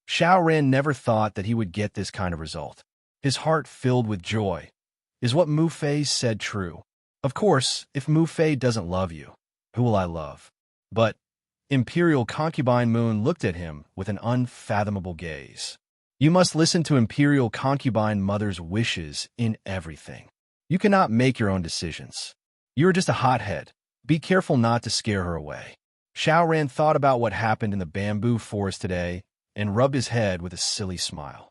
Xiao never thought that he would get this kind of result. His heart filled with joy. Is what Mufei said true? Of course, if Mufei doesn't love you, who will I love? But Imperial concubine Moon looked at him with an unfathomable gaze. You must listen to Imperial concubine Mother's wishes in everything. You cannot make your own decisions. You are just a hothead. Be careful not to scare her away. Xiao thought about what happened in the bamboo forest today and rubbed his head with a silly smile.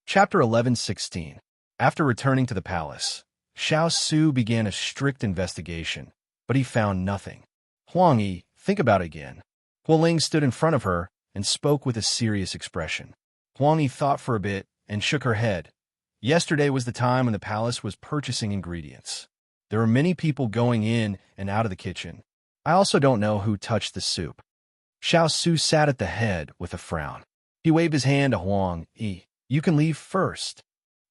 Chapter 11:16. After returning to the palace, Xiao Su began a strict investigation, but he found nothing. Huang Yi, think about it again. Huoling stood in front of her and spoke with a serious expression. Huang Yi thought for a bit and shook her head. Yesterday was the time when the palace was purchasing ingredients. There were many people going in and out of the kitchen. I also don't know who touched the soup. Xiao Su sat at the head with a frown. He waved his hand to Huang Yi. You can leave first.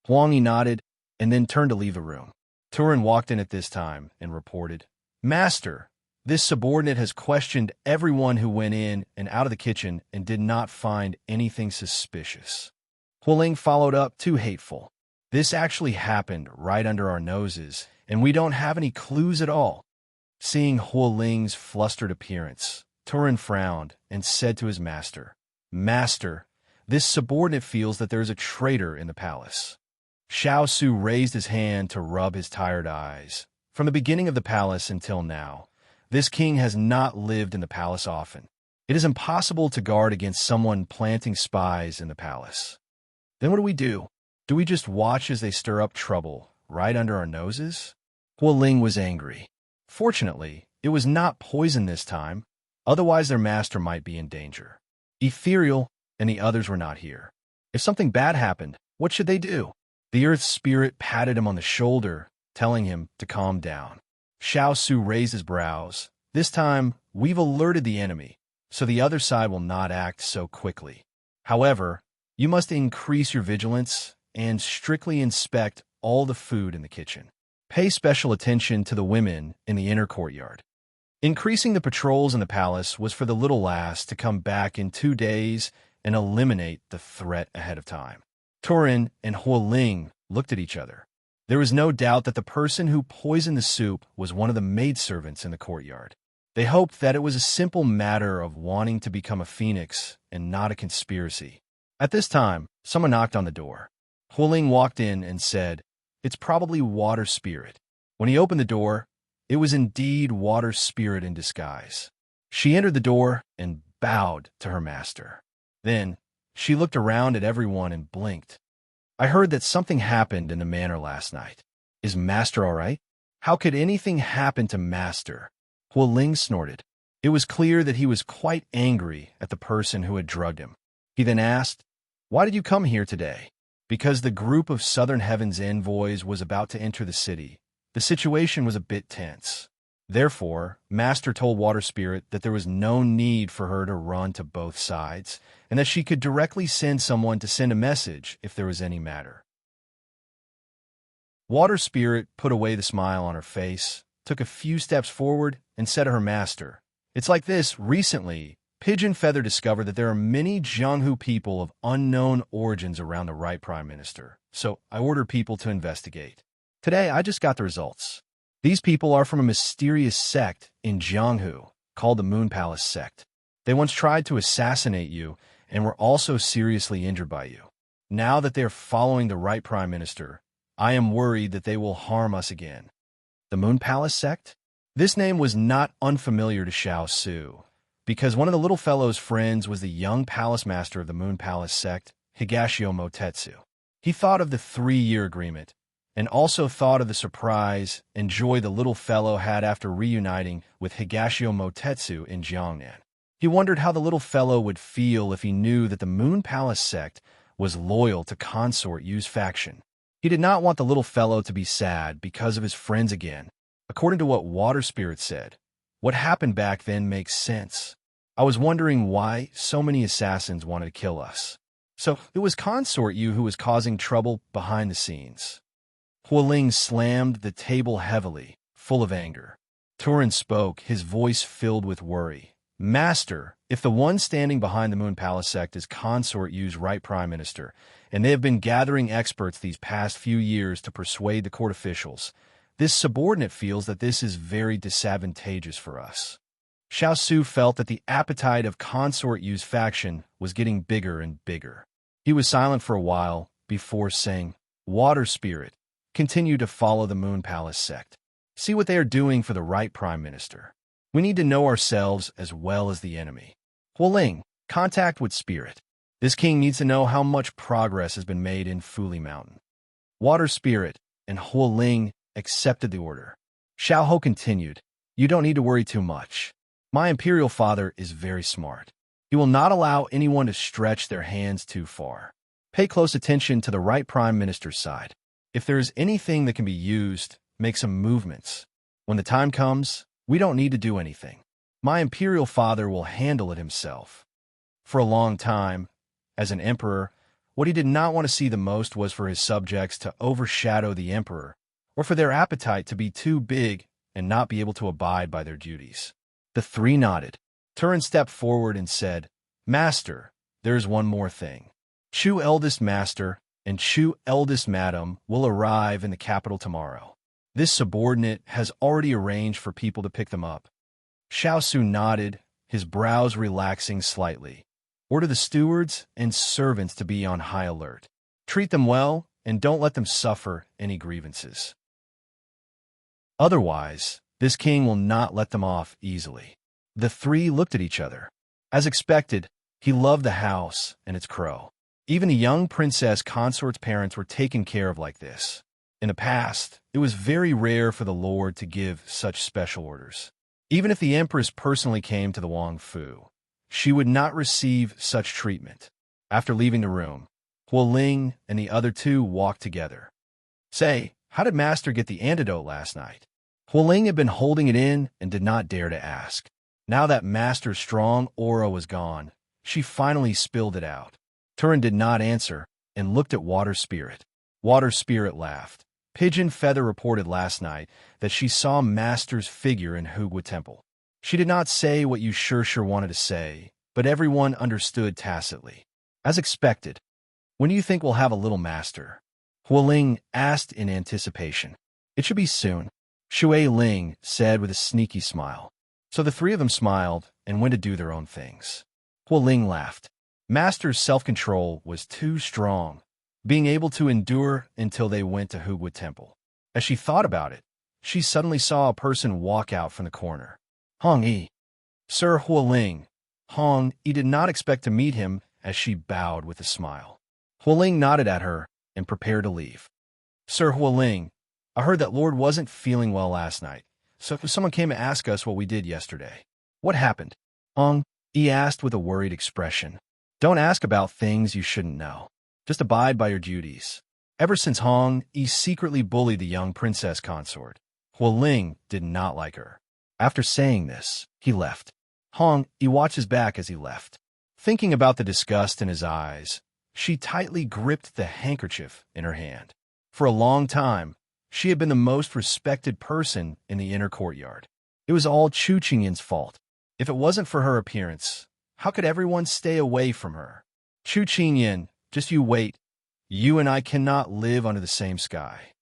Huang Yi nodded and then turned to leave the room. Turin walked in at this time and reported, Master, this subordinate has questioned everyone who went in and out of the kitchen and did not find anything suspicious. Huoling followed up, too hateful. This actually happened right under our noses, and we don't have any clues at all. Seeing Huoling's flustered appearance, Turin frowned and said to his master, Master, this subordinate feels that there is a traitor in the palace. Xiao Su raised his hand to rub his tired eyes. From the beginning of the palace until now, this king has not lived in the palace often. It is impossible to guard against someone planting spies in the palace. Then what do? Do we just watch as they stir up trouble right under our noses? Huoling was angry. Fortunately, it was not poison this time, otherwise their master might be in danger. Ethereal and the others were not here. If something bad happened, what should they do? The earth spirit patted him on the shoulder, telling him to calm down. Xiao Su raised his brows. This time, we've alerted the enemy, so the other side will not act so quickly. However, you must increase your vigilance and strictly inspect all the food in the kitchen. Pay special attention to the women in the inner courtyard. Increasing the patrols in the palace was for the little lass to come back in 2 days and eliminate the threat ahead of time. Turin and Huoling looked at each other. There was no doubt that the person who poisoned the soup was one of the maidservants in the courtyard. They hoped that it was a simple matter of wanting to become a phoenix and not a conspiracy. At this time, someone knocked on the door. Huoling walked in and said, It's probably Water Spirit. When he opened the door, it was indeed Water Spirit in disguise. She entered the door and bowed to her master. Then, she looked around at everyone and blinked. I heard that something happened in the manor last night. Is Master all right? How could anything happen to Master? Huoling snorted. It was clear that he was quite angry at the person who had drugged him. He then asked, Why did you come here today? Because the group of Southern Heaven's envoys was about to enter the city, the situation was a bit tense. Therefore, Master told Water Spirit that there was no need for her to run to both sides, and that she could directly send someone to send a message if there was any matter. Water Spirit put away the smile on her face, took a few steps forward, and said to her master, "It's like this. Recently, Pigeon Feather discovered that there are many Jianghu people of unknown origins around the right prime minister, so I ordered people to investigate. Today, I just got the results. These people are from a mysterious sect in Jianghu called the Moon Palace Sect. They once tried to assassinate you and were also seriously injured by you. Now that they are following the right prime minister, I am worried that they will harm us again." The Moon Palace Sect? This name was not unfamiliar to Xiao Su, because one of the little fellow's friends was the young palace master of the Moon Palace Sect, Higashio Motetsu. He thought of the 3-year agreement, and also thought of the surprise and joy the little fellow had after reuniting with Higashio Motetsu in Jiangnan. He wondered how the little fellow would feel if he knew that the Moon Palace Sect was loyal to Consort Yu's faction. He did not want the little fellow to be sad because of his friends again. According to what Water Spirit said, what happened back then makes sense. I was wondering why so many assassins wanted to kill us. So it was Consort Yu who was causing trouble behind the scenes. Hualing slammed the table heavily, full of anger. Turin spoke, his voice filled with worry. "Master, if the one standing behind the Moon Palace Sect is Consort Yu's right prime minister, and they have been gathering experts these past few years to persuade the court officials, this subordinate feels that this is very disadvantageous for us." Xiao Su felt that the appetite of Consort Yu's faction was getting bigger and bigger. He was silent for a while before saying, "Water Spirit, continue to follow the Moon Palace Sect. See what they are doing for the right prime minister. We need to know ourselves as well as the enemy. Hualing, contact with Spirit. This king needs to know how much progress has been made in Fuli Mountain." Water Spirit and Hualing accepted the order. Xiao Ho continued, "You don't need to worry too much. My imperial father is very smart. He will not allow anyone to stretch their hands too far. Pay close attention to the right prime minister's side. If there is anything that can be used, make some movements. When the time comes, we don't need to do anything. My imperial father will handle it himself." For a long time, as an emperor, what he did not want to see the most was for his subjects to overshadow the emperor, or for their appetite to be too big and not be able to abide by their duties. The three nodded. Turin stepped forward and said, "Master, there is one more thing. Chu eldest master and Chu eldest madam will arrive in the capital tomorrow. This subordinate has already arranged for people to pick them up." Xiao Su nodded, his brows relaxing slightly. "Order the stewards and servants to be on high alert. Treat them well and don't let them suffer any grievances. Otherwise, this king will not let them off easily." The three looked at each other. As expected, he loved the house and its crow. Even a young princess consort's parents were taken care of like this. In the past, it was very rare for the lord to give such special orders. Even if the empress personally came to the Wang Fu, she would not receive such treatment. After leaving the room, Hualing and the other two walked together. "Say, how did Master get the antidote last night?" Hualing had been holding it in and did not dare to ask. Now that Master's strong aura was gone, she finally spilled it out. Turin did not answer and looked at Water Spirit. Water Spirit laughed. Pigeon Feather reported last night that she saw Master's figure in Hugwa Temple. She did not say what you sure wanted to say, but everyone understood tacitly. As expected. "When do you think we'll have a little Master?" Hualing asked in anticipation. "It should be soon," Shui Ling said with a sneaky smile. So the three of them smiled and went to do their own things. Hualing laughed. Master's self-control was too strong, being able to endure until they went to Hugwa Temple. As she thought about it, she suddenly saw a person walk out from the corner. Hong Yi. Sir Hualing. Hong Yi did not expect to meet him as she bowed with a smile. Hualing nodded at her and prepared to leave. "Sir Hualing, I heard that Lord wasn't feeling well last night, so someone came to ask us what we did yesterday." "What happened?" Hong Yi asked with a worried expression. "Don't ask about things you shouldn't know." Just abide by your duties. Ever since Hong Yi secretly bullied the young princess consort, Hua Ling did not like her. After saying this, he left. Hong Yi watched his back as he left. Thinking about the disgust in his eyes, she tightly gripped the handkerchief in her hand. For a long time, she had been the most respected person in the inner courtyard. It was all Chu Qingyin's fault. If it wasn't for her appearance, how could everyone stay away from her? Chu Qingyin, just you wait. You and I cannot live under the same sky.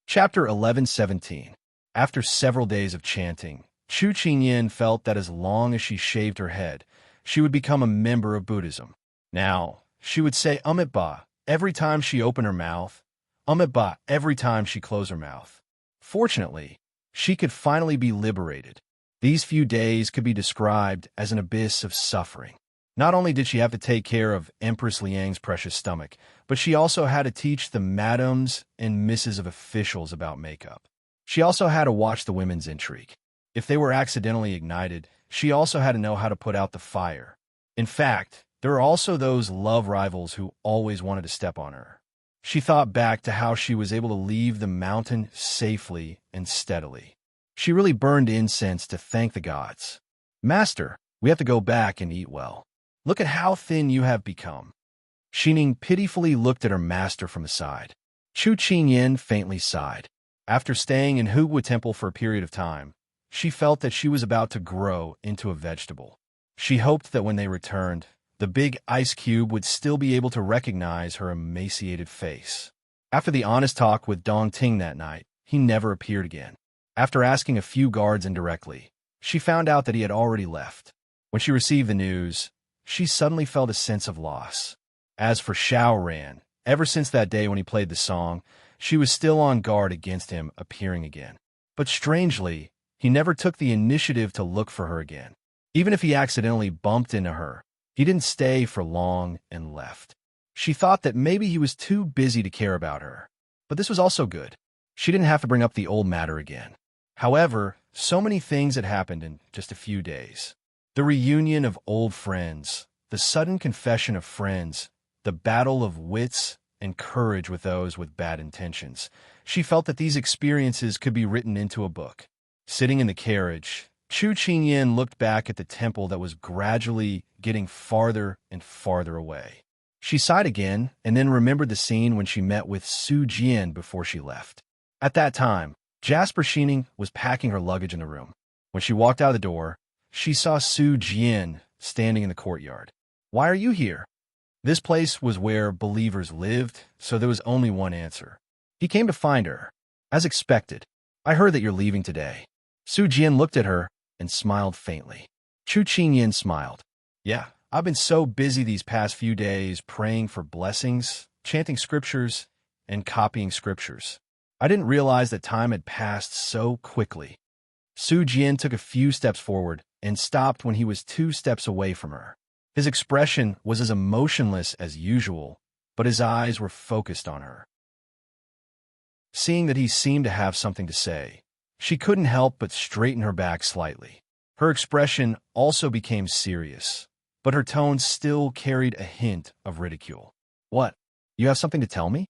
Chapter 11:17. After several days of chanting, Chu Qingyin felt that as long as she shaved her head, she would become a member of Buddhism. Now, she would say Amit Ba every time she opened her mouth, Amit Ba every time she closed her mouth. Fortunately, she could finally be liberated. These few days could be described as an abyss of suffering. Not only did she have to take care of Empress Liang's precious stomach, but she also had to teach the madams and misses of officials about makeup. She also had to watch the women's intrigue. If they were accidentally ignited, she also had to know how to put out the fire. In fact, there are also those love rivals who always wanted to step on her. She thought back to how she was able to leave the mountain safely and steadily. She really burned incense to thank the gods. Master, we have to go back and eat well. Look at how thin you have become. Xining pitifully looked at her master from the side. Chu Qingyin faintly sighed. After staying in Hugua Temple for a period of time, she felt that she was about to grow into a vegetable. She hoped that when they returned, the big ice cube would still be able to recognize her emaciated face. After the honest talk with Dong Ting that night, he never appeared again. After asking a few guards indirectly, she found out that he had already left. When she received the news, she suddenly felt a sense of loss. As for Xiao Ran, ever since that day when he played the song, she was still on guard against him appearing again. But strangely, he never took the initiative to look for her again. Even if he accidentally bumped into her, he didn't stay for long and left. She thought that maybe he was too busy to care about her. But this was also good. She didn't have to bring up the old matter again. However, so many things had happened in just a few days. The reunion of old friends, the sudden confession of friends, the battle of wits and courage with those with bad intentions. She felt that these experiences could be written into a book. Sitting in the carriage, Chu Qingyin looked back at the temple that was gradually getting farther and farther away. She sighed again and then remembered the scene when she met with Su Jian before she left. At that time, Jasper Xining was packing her luggage in the room. When she walked out of the door, she saw Su Jian standing in the courtyard. "Why are you here?" This place was where believers lived, so there was only one answer. He came to find her. As expected, "I heard that you're leaving today." Su Jian looked at her and smiled faintly. Chu Qingyin smiled. "Yeah, I've been so busy these past few days praying for blessings, chanting scriptures, and copying scriptures. I didn't realize that time had passed so quickly." Su Jian took a few steps forward and stopped when he was 2 steps away from her. His expression was as emotionless as usual, but his eyes were focused on her. Seeing that he seemed to have something to say, she couldn't help but straighten her back slightly. Her expression also became serious, but her tone still carried a hint of ridicule. "What? You have something to tell me?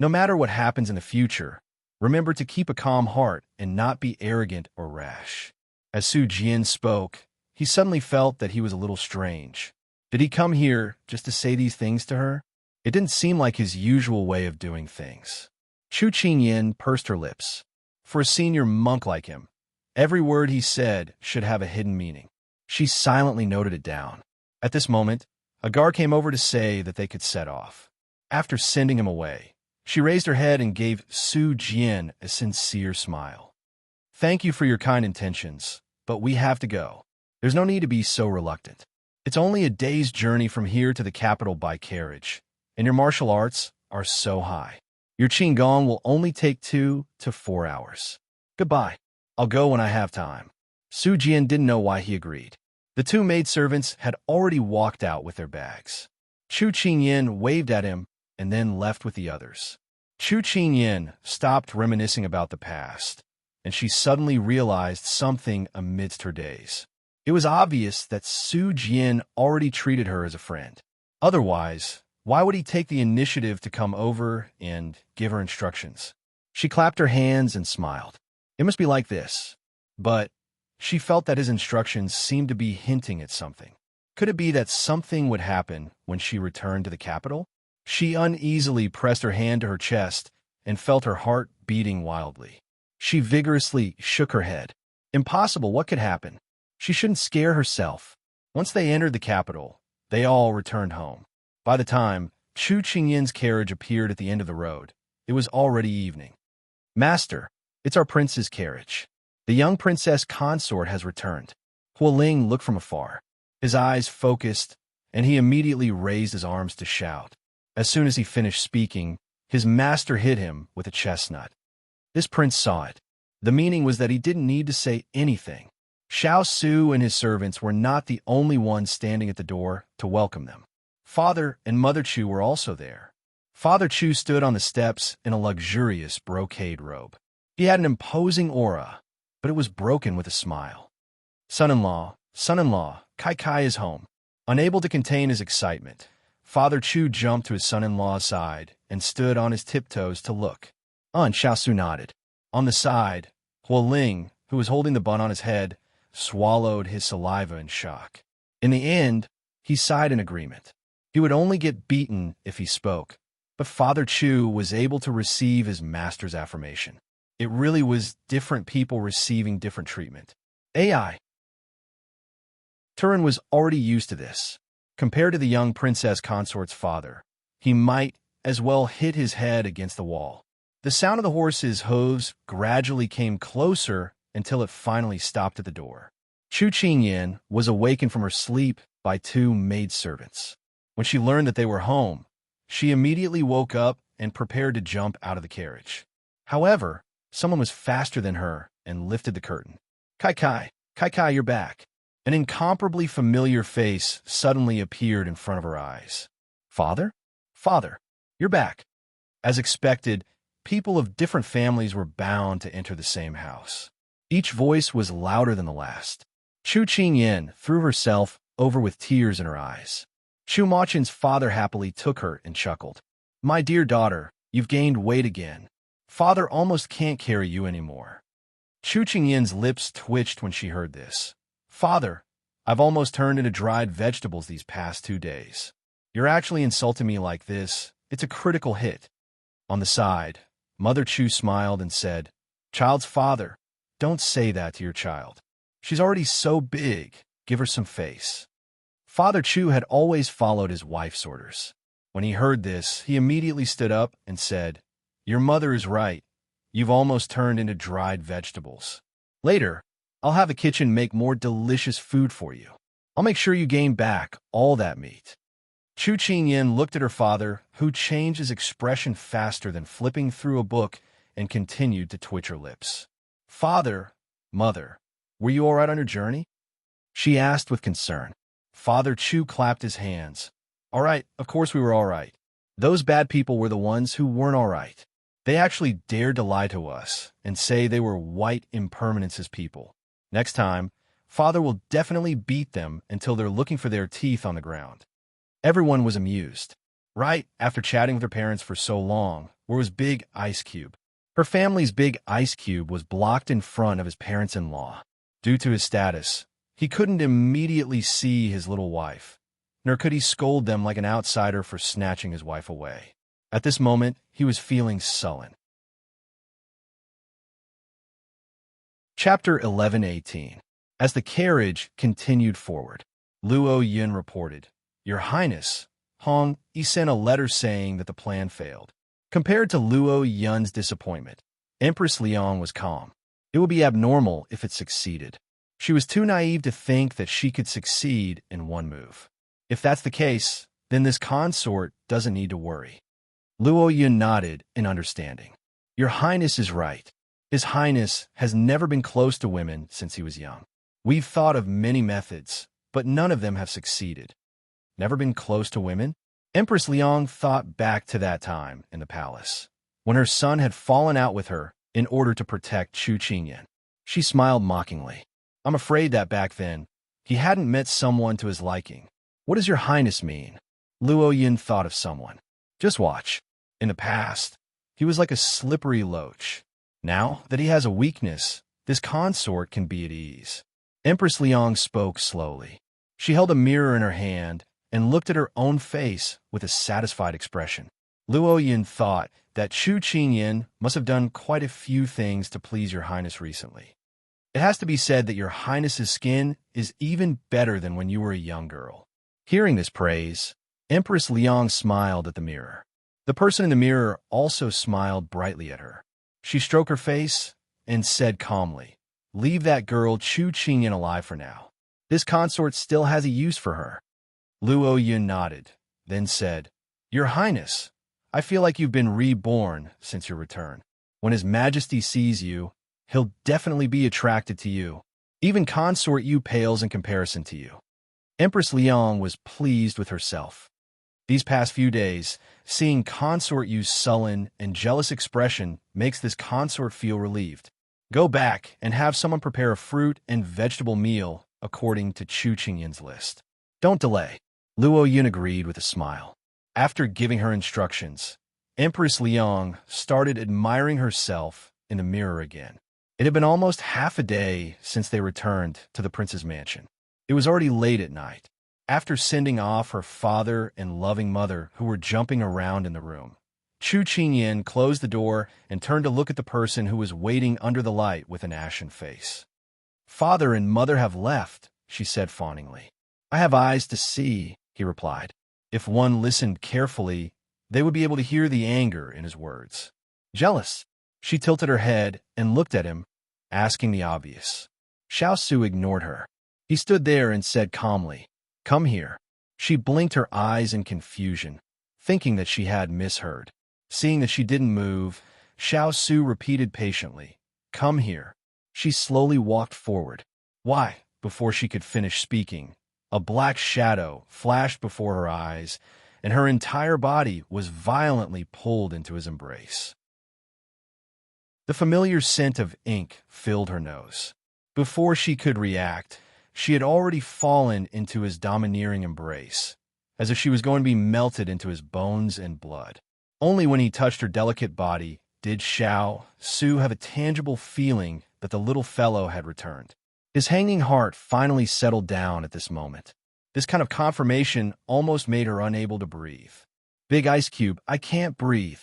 No matter what happens in the future, remember to keep a calm heart and not be arrogant or rash." As Su Jian spoke, he suddenly felt that he was a little strange. Did he come here just to say these things to her? It didn't seem like his usual way of doing things. Chu Qingyin pursed her lips. For a senior monk like him, every word he said should have a hidden meaning. She silently noted it down. At this moment, a guard came over to say that they could set off. After sending him away, she raised her head and gave Su Jian a sincere smile. "Thank you for your kind intentions, but we have to go. There's no need to be so reluctant. It's only a day's journey from here to the capital by carriage, and your martial arts are so high. Your Qigong will only take 2 to 4 hours. Goodbye. I'll go when I have time." Su Jian didn't know why he agreed. The 2 maidservants had already walked out with their bags. Chu Qingyin waved at him and then left with the others. Chu Qingyin stopped reminiscing about the past, and she suddenly realized something amidst her daze. It was obvious that Su Jian already treated her as a friend. Otherwise, why would he take the initiative to come over and give her instructions? She clapped her hands and smiled. It must be like this. But she felt that his instructions seemed to be hinting at something. Could it be that something would happen when she returned to the capital? She uneasily pressed her hand to her chest and felt her heart beating wildly. She vigorously shook her head. Impossible, what could happen? She shouldn't scare herself. Once they entered the capital, they all returned home. By the time Chu Qingyin's carriage appeared at the end of the road, it was already evening. Master, it's our prince's carriage. The young princess consort has returned. Hualing looked from afar. His eyes focused, and he immediately raised his arms to shout. As soon as he finished speaking, his master hit him with a chestnut. This prince saw it. The meaning was that he didn't need to say anything. Xiao Su and his servants were not the only ones standing at the door to welcome them. Father and Mother Chu were also there. Father Chu stood on the steps in a luxurious brocade robe. He had an imposing aura, but it was broken with a smile. Son-in-law, Kai Kai is home. Unable to contain his excitement, Father Chu jumped to his son-in-law's side and stood on his tiptoes to look. Xiao Su nodded. On the side, Hualing, who was holding the bun on his head, swallowed his saliva in shock. In the end, he sighed in agreement. He would only get beaten if he spoke, but Father Chu was able to receive his master's affirmation. It really was different people receiving different treatment. AI. Turin was already used to this. Compared to the young princess consort's father, he might as well hit his head against the wall. The sound of the horse's hooves gradually came closer until it finally stopped at the door. Chu Qingyan was awakened from her sleep by two maidservants. When she learned that they were home, she immediately woke up and prepared to jump out of the carriage. However, someone was faster than her and lifted the curtain. Kai Kai, you're back. An incomparably familiar face suddenly appeared in front of her eyes. Father, you're back. As expected, people of different families were bound to enter the same house. Each voice was louder than the last. Chu Qingyan threw herself over with tears in her eyes. Chu Machin's father happily took her and chuckled. My dear daughter, you've gained weight again. Father almost can't carry you anymore. Chu Qingyan's lips twitched when she heard this. Father, I've almost turned into dried vegetables these past 2 days. You're actually insulting me like this. It's a critical hit. On the side, Mother Chu smiled and said, Child's father, don't say that to your child. She's already so big. Give her some face. Father Chu had always followed his wife's orders. When he heard this, he immediately stood up and said, Your mother is right. You've almost turned into dried vegetables. Later, I'll have the kitchen make more delicious food for you. I'll make sure you gain back all that meat. Chu Qingyan looked at her father, who changed his expression faster than flipping through a book and continued to twitch her lips. Father, Mother, were you all right on your journey? She asked with concern. Father Chu clapped his hands. All right, of course we were all right. Those bad people were the ones who weren't all right. They actually dared to lie to us and say they were white impermanence's people. Next time, Father will definitely beat them until they're looking for their teeth on the ground. Everyone was amused. Right after chatting with her parents for so long, where was Big Ice Cube? Her family's Big Ice Cube was blocked in front of his parents-in-law. Due to his status, he couldn't immediately see his little wife, nor could he scold them like an outsider for snatching his wife away. At this moment, he was feeling sullen. Chapter 11:18. As the carriage continued forward, Luo Yun reported, Your Highness, Hong Yi sent a letter saying that the plan failed. Compared to Luo Yun's disappointment, Empress Liang was calm. It would be abnormal if it succeeded. She was too naive to think that she could succeed in one move. If that's the case, then this consort doesn't need to worry. Luo Yun nodded in understanding. Your Highness is right. His Highness has never been close to women since he was young. We've thought of many methods, but none of them have succeeded. Never been close to women? Empress Liang thought back to that time in the palace, when her son had fallen out with her in order to protect Chu Qingyan. She smiled mockingly. I'm afraid that back then, He hadn't met someone to his liking. What does your highness mean? Luo Yin thought of someone. Just watch. In the past, he was like a slippery loach. Now that he has a weakness, this consort can be at ease. Empress Liang spoke slowly. She held a mirror in her hand and looked at her own face with a satisfied expression. Luo Yin thought that Chu Qingyin must have done quite a few things to please your highness recently. It has to be said that your highness's skin is even better than when you were a young girl. Hearing this praise, Empress Liang smiled at the mirror. The person in the mirror also smiled brightly at her. She stroked her face and said calmly, "Leave that girl Chu Qingyin alive for now. This consort still has a use for her." Luo Yun nodded, then said, "Your Highness, I feel like you've been reborn since your return. When His Majesty sees you, he'll definitely be attracted to you. Even consort Yu pales in comparison to you." Empress Liang was pleased with herself. These past few days, seeing consort Yu's sullen and jealous expression makes this consort feel relieved. Go back and have someone prepare a fruit and vegetable meal according to Chu Qingyin's list. Don't delay. Luo Yun agreed with a smile. After giving her instructions, Empress Liang started admiring herself in the mirror again. It had been almost half a day since they returned to the prince's mansion. It was already late at night. After sending off her father and loving mother, who were jumping around in the room, Chu Qingyin closed the door and turned to look at the person who was waiting under the light with an ashen face. "Father and mother have left," she said fawningly. "I have eyes to see," he replied. If one listened carefully, they would be able to hear the anger in his words. "Jealous?" She tilted her head and looked at him, asking the obvious. Xiao Su ignored her. He stood there and said calmly, "Come here." She blinked her eyes in confusion, thinking that she had misheard. Seeing that she didn't move, Xiao Su repeated patiently, "Come here." She slowly walked forward. Why? Before she could finish speaking, a black shadow flashed before her eyes, and her entire body was violently pulled into his embrace. The familiar scent of ink filled her nose. Before she could react, she had already fallen into his domineering embrace, as if she was going to be melted into his bones and blood. Only when he touched her delicate body did Xiao Su have a tangible feeling that the little fellow had returned. His hanging heart finally settled down at this moment. This kind of confirmation almost made her unable to breathe. "Big Ice Cube, I can't breathe."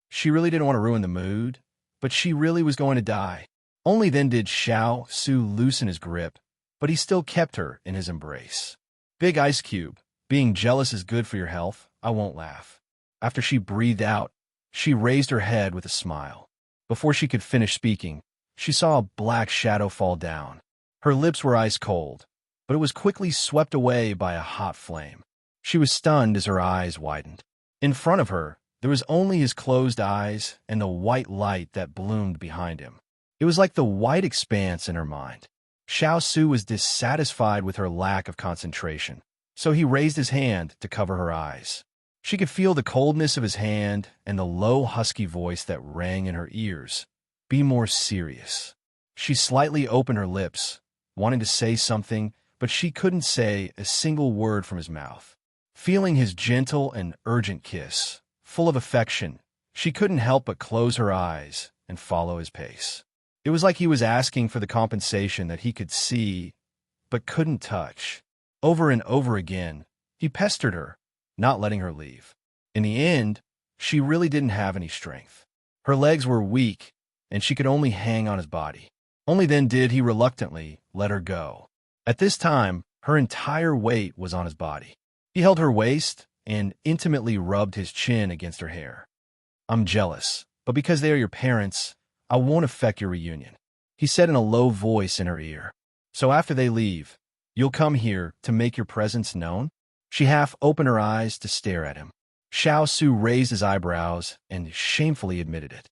She really didn't want to ruin the mood, but she really was going to die. Only then did Xiao Su loosen his grip, but he still kept her in his embrace. "Big Ice Cube, being jealous is good for your health. I won't laugh." After she breathed out, she raised her head with a smile. Before she could finish speaking, she saw a black shadow fall down. Her lips were ice cold, but it was quickly swept away by a hot flame. She was stunned as her eyes widened. In front of her, there was only his closed eyes and the white light that bloomed behind him. It was like the white expanse in her mind. Xiao Su was dissatisfied with her lack of concentration, so he raised his hand to cover her eyes. She could feel the coldness of his hand and the low, husky voice that rang in her ears. "Be more serious." She slightly opened her lips, wanting to say something, but she couldn't say a single word from his mouth. Feeling his gentle and urgent kiss, full of affection, she couldn't help but close her eyes and follow his pace. It was like he was asking for the compensation that he could see but couldn't touch. Over and over again, he pestered her, not letting her leave. In the end, she really didn't have any strength. Her legs were weak, and she could only hang on his body. Only then did he reluctantly let her go. At this time, her entire weight was on his body. He held her waist and intimately rubbed his chin against her hair. "I'm jealous, but because they are your parents, I won't affect your reunion," he said in a low voice in her ear. "So after they leave, you'll come here to make your presence known?" She half opened her eyes to stare at him. Xiao Su raised his eyebrows and shamefully admitted it.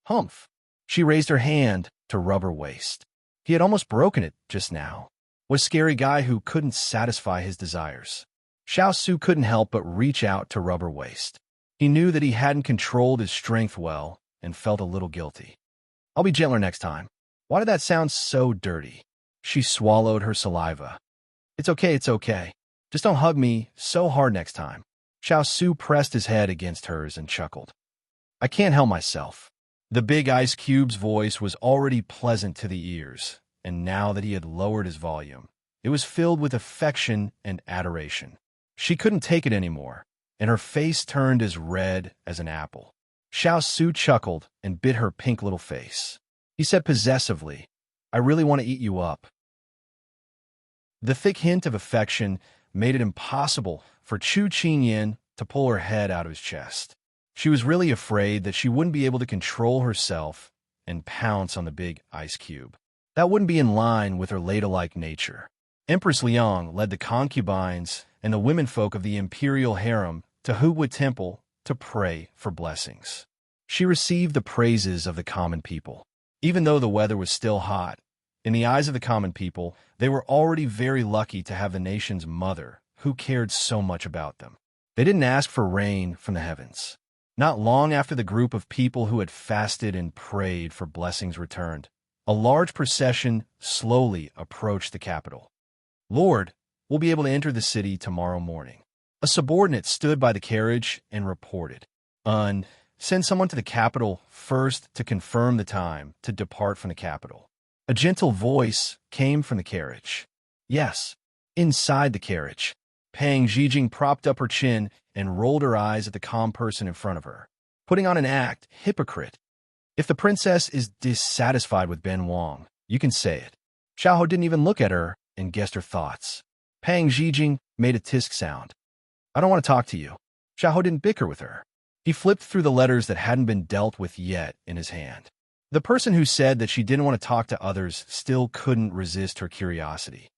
"Humph." She raised her hand to rub her waist. He had almost broken it just now. What a scary guy who couldn't satisfy his desires. Xiao Su couldn't help but reach out to rub her waist. He knew that he hadn't controlled his strength well and felt a little guilty. "I'll be gentler next time." Why did that sound so dirty? She swallowed her saliva. It's okay. Just don't hug me so hard next time. Xiao Su pressed his head against hers and chuckled. I can't help myself. The big ice cube's voice was already pleasant to the ears, and now that he had lowered his volume, it was filled with affection and adoration. She couldn't take it anymore, and her face turned as red as an apple. Xiao Su chuckled and bit her pink little face. He said possessively, I really want to eat you up. The thick hint of affection made it impossible for Chu Qingyan to pull her head out of his chest. She was really afraid that she wouldn't be able to control herself and pounce on the big ice cube. That wouldn't be in line with her ladylike nature. Empress Liang led the concubines and the womenfolk of the imperial harem to Hugui Temple to pray for blessings. She received the praises of the common people. Even though the weather was still hot, in the eyes of the common people, they were already very lucky to have the nation's mother who cared so much about them. They didn't ask for rain from the heavens. Not long after the group of people who had fasted and prayed for blessings returned, a large procession slowly approached the capital. Lord, we'll be able to enter the city tomorrow morning. A subordinate stood by the carriage and reported. Send someone to the capital first to confirm the time to depart from the capital. A gentle voice came from the carriage. Yes, inside the carriage. Pang Zhijing propped up her chin and rolled her eyes at the calm person in front of her. Putting on an act, hypocrite. If the princess is dissatisfied with Ben Wang, you can say it. Xiao didn't even look at her and guessed her thoughts. Pang Zhijing made a tisk sound. I don't want to talk to you. Xiao didn't bicker with her. He flipped through the letters that hadn't been dealt with yet in his hand. The person who said that she didn't want to talk to others still couldn't resist her curiosity.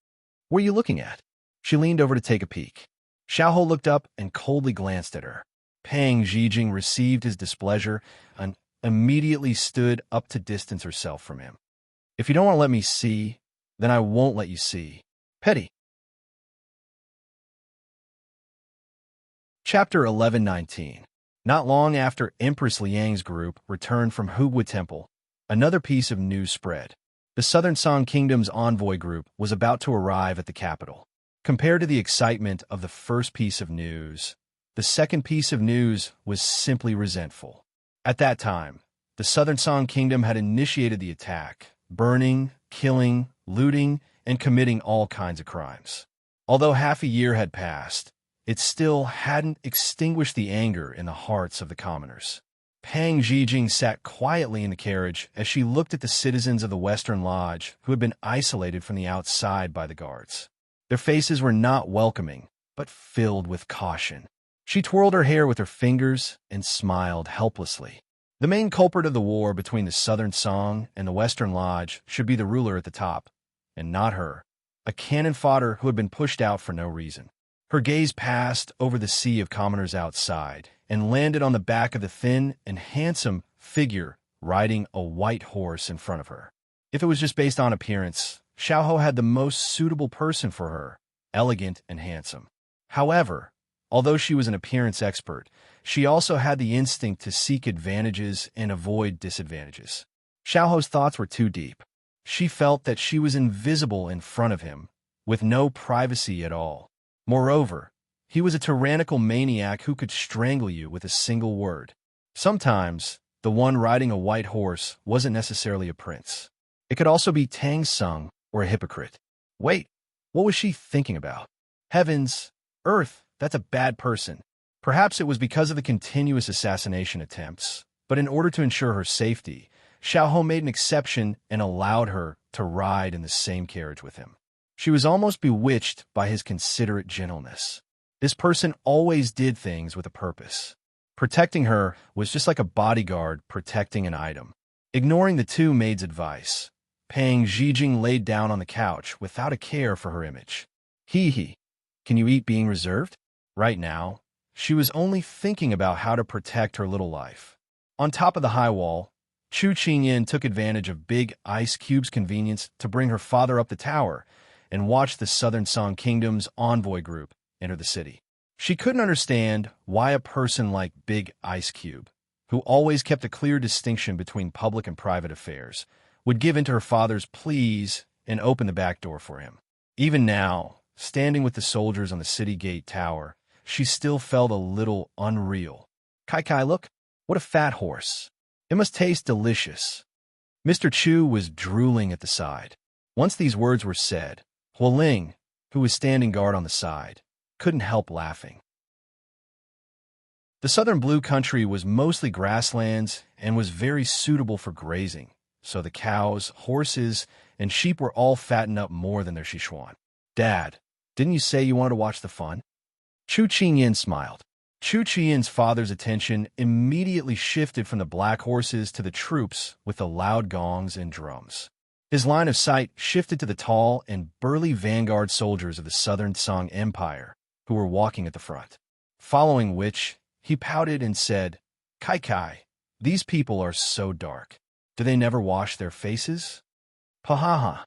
What are you looking at? She leaned over to take a peek. Xiao looked up and coldly glanced at her. Pang Zhijing received his displeasure and immediately stood up to distance herself from him. If you don't want to let me see, then I won't let you see. Petty. Chapter 11:19. Not long after Empress Liang's group returned from Hugui Temple, another piece of news spread. The Southern Song Kingdom's envoy group was about to arrive at the capital. Compared to the excitement of the first piece of news, the second piece of news was simply resentful. At that time, the Southern Song Kingdom had initiated the attack, burning, killing, looting, and committing all kinds of crimes. Although half a year had passed, it still hadn't extinguished the anger in the hearts of the commoners. Pang Zhijing sat quietly in the carriage as she looked at the citizens of the Western Lodge who had been isolated from the outside by the guards. Their faces were not welcoming, but filled with caution. She twirled her hair with her fingers and smiled helplessly. The main culprit of the war between the Southern Song and the Western Lodge should be the ruler at the top, and not her, a cannon fodder who had been pushed out for no reason. Her gaze passed over the sea of commoners outside and landed on the back of the thin and handsome figure riding a white horse in front of her. If it was just based on appearance, Xiao had the most suitable person for her, elegant and handsome. However, although she was an appearance expert, she also had the instinct to seek advantages and avoid disadvantages. Xiao's thoughts were too deep. She felt that she was invisible in front of him, with no privacy at all. Moreover, he was a tyrannical maniac who could strangle you with a single word. Sometimes, the one riding a white horse wasn't necessarily a prince. It could also be Tang Sung or a hypocrite. Wait, what was she thinking about? Heavens, earth, that's a bad person. Perhaps it was because of the continuous assassination attempts, but in order to ensure her safety, Xiao made an exception and allowed her to ride in the same carriage with him. She was almost bewitched by his considerate gentleness. This person always did things with a purpose. Protecting her was just like a bodyguard protecting an item. Ignoring the two maids' advice, Pang Zhijing laid down on the couch without a care for her image. Hee. Can you eat being reserved? Right now, she was only thinking about how to protect her little life. On top of the high wall, Chu Qingyan took advantage of Big Ice Cube's convenience to bring her father up the tower and watch the Southern Song Kingdom's envoy group enter the city. She couldn't understand why a person like Big Ice Cube, who always kept a clear distinction between public and private affairs, would give in to her father's pleas and open the back door for him. Even now, standing with the soldiers on the city gate tower, she still felt a little unreal. Kai, look, what a fat horse. It must taste delicious. Mr. Chu was drooling at the side. Once these words were said, Hualing, who was standing guard on the side, couldn't help laughing. The southern blue country was mostly grasslands and was very suitable for grazing, so the cows, horses, and sheep were all fattened up more than their Sichuan. Dad, didn't you say you wanted to watch the fun? Chu Qingyin smiled. Chu Qiyin's father's attention immediately shifted from the black horses to the troops with the loud gongs and drums. His line of sight shifted to the tall and burly vanguard soldiers of the Southern Song Empire, who were walking at the front. Following which, he pouted and said, Kai, these people are so dark. Do they never wash their faces? Pahaha.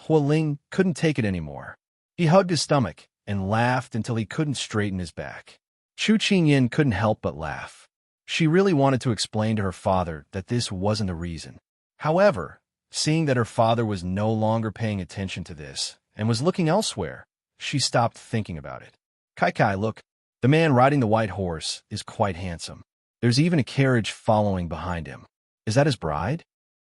Hualing couldn't take it anymore. He hugged his stomach and laughed until he couldn't straighten his back. Chu Qingyin couldn't help but laugh. She really wanted to explain to her father that this wasn't the reason. However, seeing that her father was no longer paying attention to this and was looking elsewhere, she stopped thinking about it. Kai, look, the man riding the white horse is quite handsome. There's even a carriage following behind him. Is that his bride?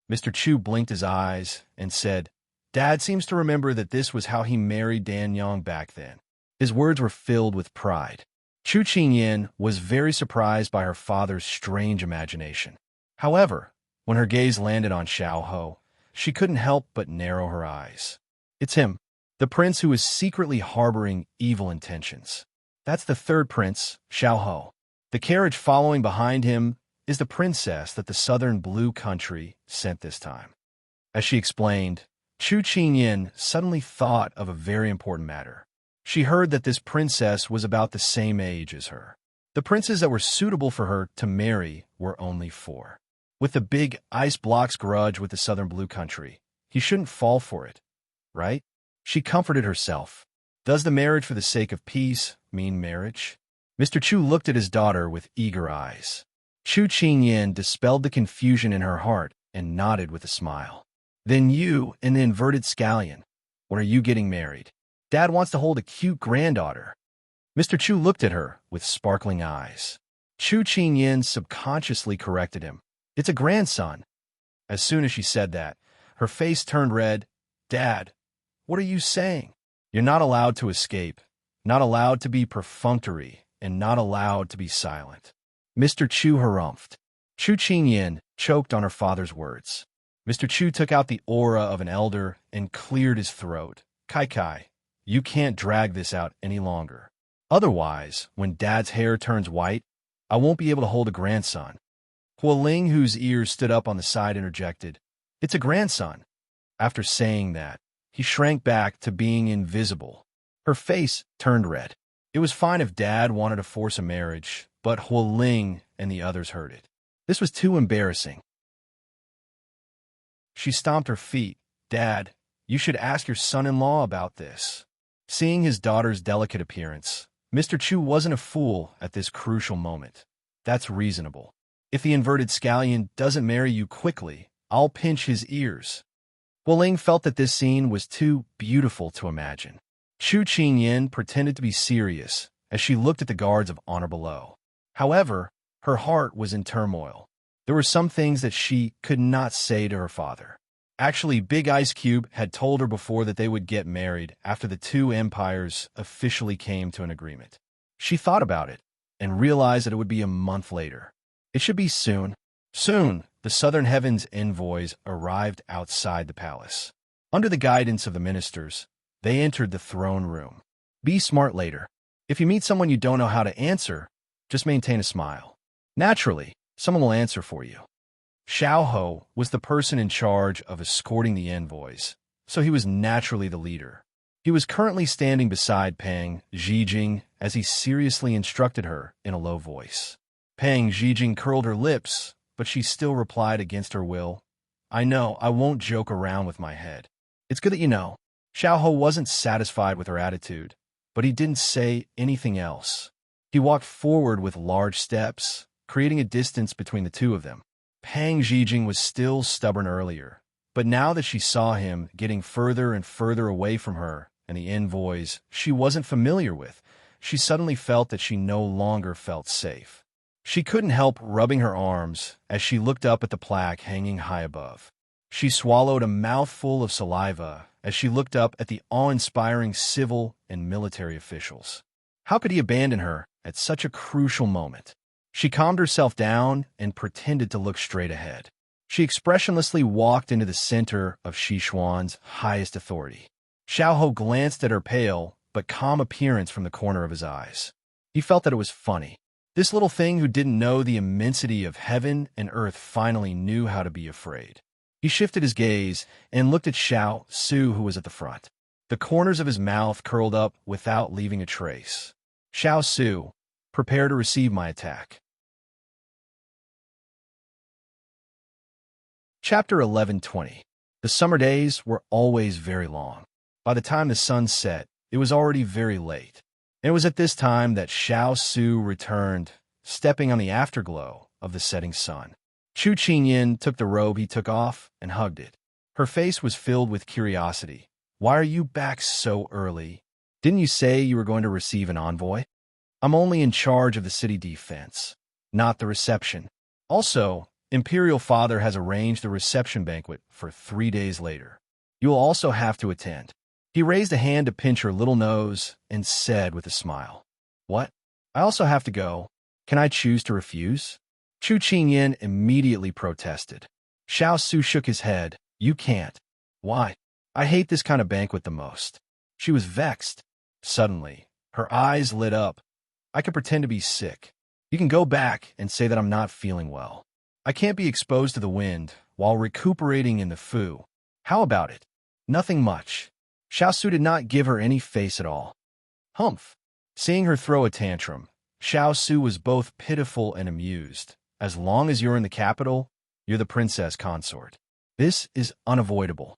Mr. Chu blinked his eyes and said, Dad seems to remember that this was how he married Dan Yang back then. His words were filled with pride. Chu Qingyin was very surprised by her father's strange imagination. However, when her gaze landed on Xiao Ho, she couldn't help but narrow her eyes. It's him, the prince who is secretly harboring evil intentions. That's the third prince, Xiao Ho. The carriage following behind him is the princess that the southern blue country sent this time. As she explained, Chu Qingyin suddenly thought of a very important matter. She heard that this princess was about the same age as her. The princes that were suitable for her to marry were only 4. With the big ice blocks grudge with the southern blue country, he shouldn't fall for it, right? She comforted herself. Does the marriage for the sake of peace mean marriage? Mr. Chu looked at his daughter with eager eyes. Chu Qingyin dispelled the confusion in her heart and nodded with a smile. Then you and the inverted scallion, when are you getting married? Dad wants to hold a cute granddaughter. Mr. Chu looked at her with sparkling eyes. Chu Qingyin subconsciously corrected him. It's a grandson. As soon as she said that, her face turned red. Dad, what are you saying? You're not allowed to escape, not allowed to be perfunctory, and not allowed to be silent. Mr. Chu harumphed. Chu Qingyin choked on her father's words. Mr. Chu took out the aura of an elder and cleared his throat. Kai, you can't drag this out any longer. Otherwise, when Dad's hair turns white, I won't be able to hold a grandson. Hualing, whose ears stood up on the side, interjected, It's a grandson. After saying that, he shrank back to being invisible. Her face turned red. It was fine if Dad wanted to force a marriage, but Hualing and the others heard it. This was too embarrassing. She stomped her feet. Dad, you should ask your son-in-law about this. Seeing his daughter's delicate appearance, Mr. Chu wasn't a fool at this crucial moment. That's reasonable. If the inverted scallion doesn't marry you quickly, I'll pinch his ears. Hualing felt that this scene was too beautiful to imagine. Chu Qingyin pretended to be serious as she looked at the guards of honor below. However, her heart was in turmoil. There were some things that she could not say to her father. Actually, Big Ice Cube had told her before that they would get married after the two empires officially came to an agreement. She thought about it and realized that it would be a month later. It should be soon. Soon, the Southern Heavens envoys arrived outside the palace. Under the guidance of the ministers, they entered the throne room. Be smart later. If you meet someone you don't know how to answer, just maintain a smile. Naturally, someone will answer for you. Xiao Ho was the person in charge of escorting the envoys, so he was naturally the leader. He was currently standing beside Pang Zhijing as he seriously instructed her in a low voice. Pang Zhijing curled her lips, but she still replied against her will. I know, I won't joke around with my head. It's good that you know. Xiao Ho wasn't satisfied with her attitude, but he didn't say anything else. He walked forward with large steps, creating a distance between the two of them. Pang Zhijing was still stubborn earlier, but now that she saw him getting further and further away from her and the envoys she wasn't familiar with, she suddenly felt that she no longer felt safe. She couldn't help rubbing her arms as she looked up at the plaque hanging high above. She swallowed a mouthful of saliva as she looked up at the awe-inspiring civil and military officials. How could he abandon her at such a crucial moment? She calmed herself down and pretended to look straight ahead. She expressionlessly walked into the center of Sichuan's highest authority. Xiao glanced at her pale but calm appearance from the corner of his eyes. He felt that it was funny. This little thing who didn't know the immensity of heaven and earth finally knew how to be afraid. He shifted his gaze and looked at Xiao Su, who was at the front. The corners of his mouth curled up without leaving a trace. Xiao Su, prepare to receive my attack. Chapter 11:20. The summer days were always very long. By the time the sun set, it was already very late. And it was at this time that Xiao Su returned, stepping on the afterglow of the setting sun. Chu Qingyin took the robe he took off and hugged it. Her face was filled with curiosity. Why are you back so early? Didn't you say you were going to receive an envoy? I'm only in charge of the city defense, not the reception. Also, Imperial Father has arranged a reception banquet for 3 days later. You will also have to attend. He raised a hand to pinch her little nose and said with a smile, What? I also have to go. Can I choose to refuse? Chu Qingyin immediately protested. Xiao Su shook his head. You can't. Why? I hate this kind of banquet the most. She was vexed. Suddenly, her eyes lit up. I can pretend to be sick. You can go back and say that I'm not feeling well. I can't be exposed to the wind while recuperating in the Fu. How about it? Nothing much. Xiao Su did not give her any face at all. Humph. Seeing her throw a tantrum, Xiao Su was both pitiful and amused. As long as you're in the capital, you're the princess consort. This is unavoidable.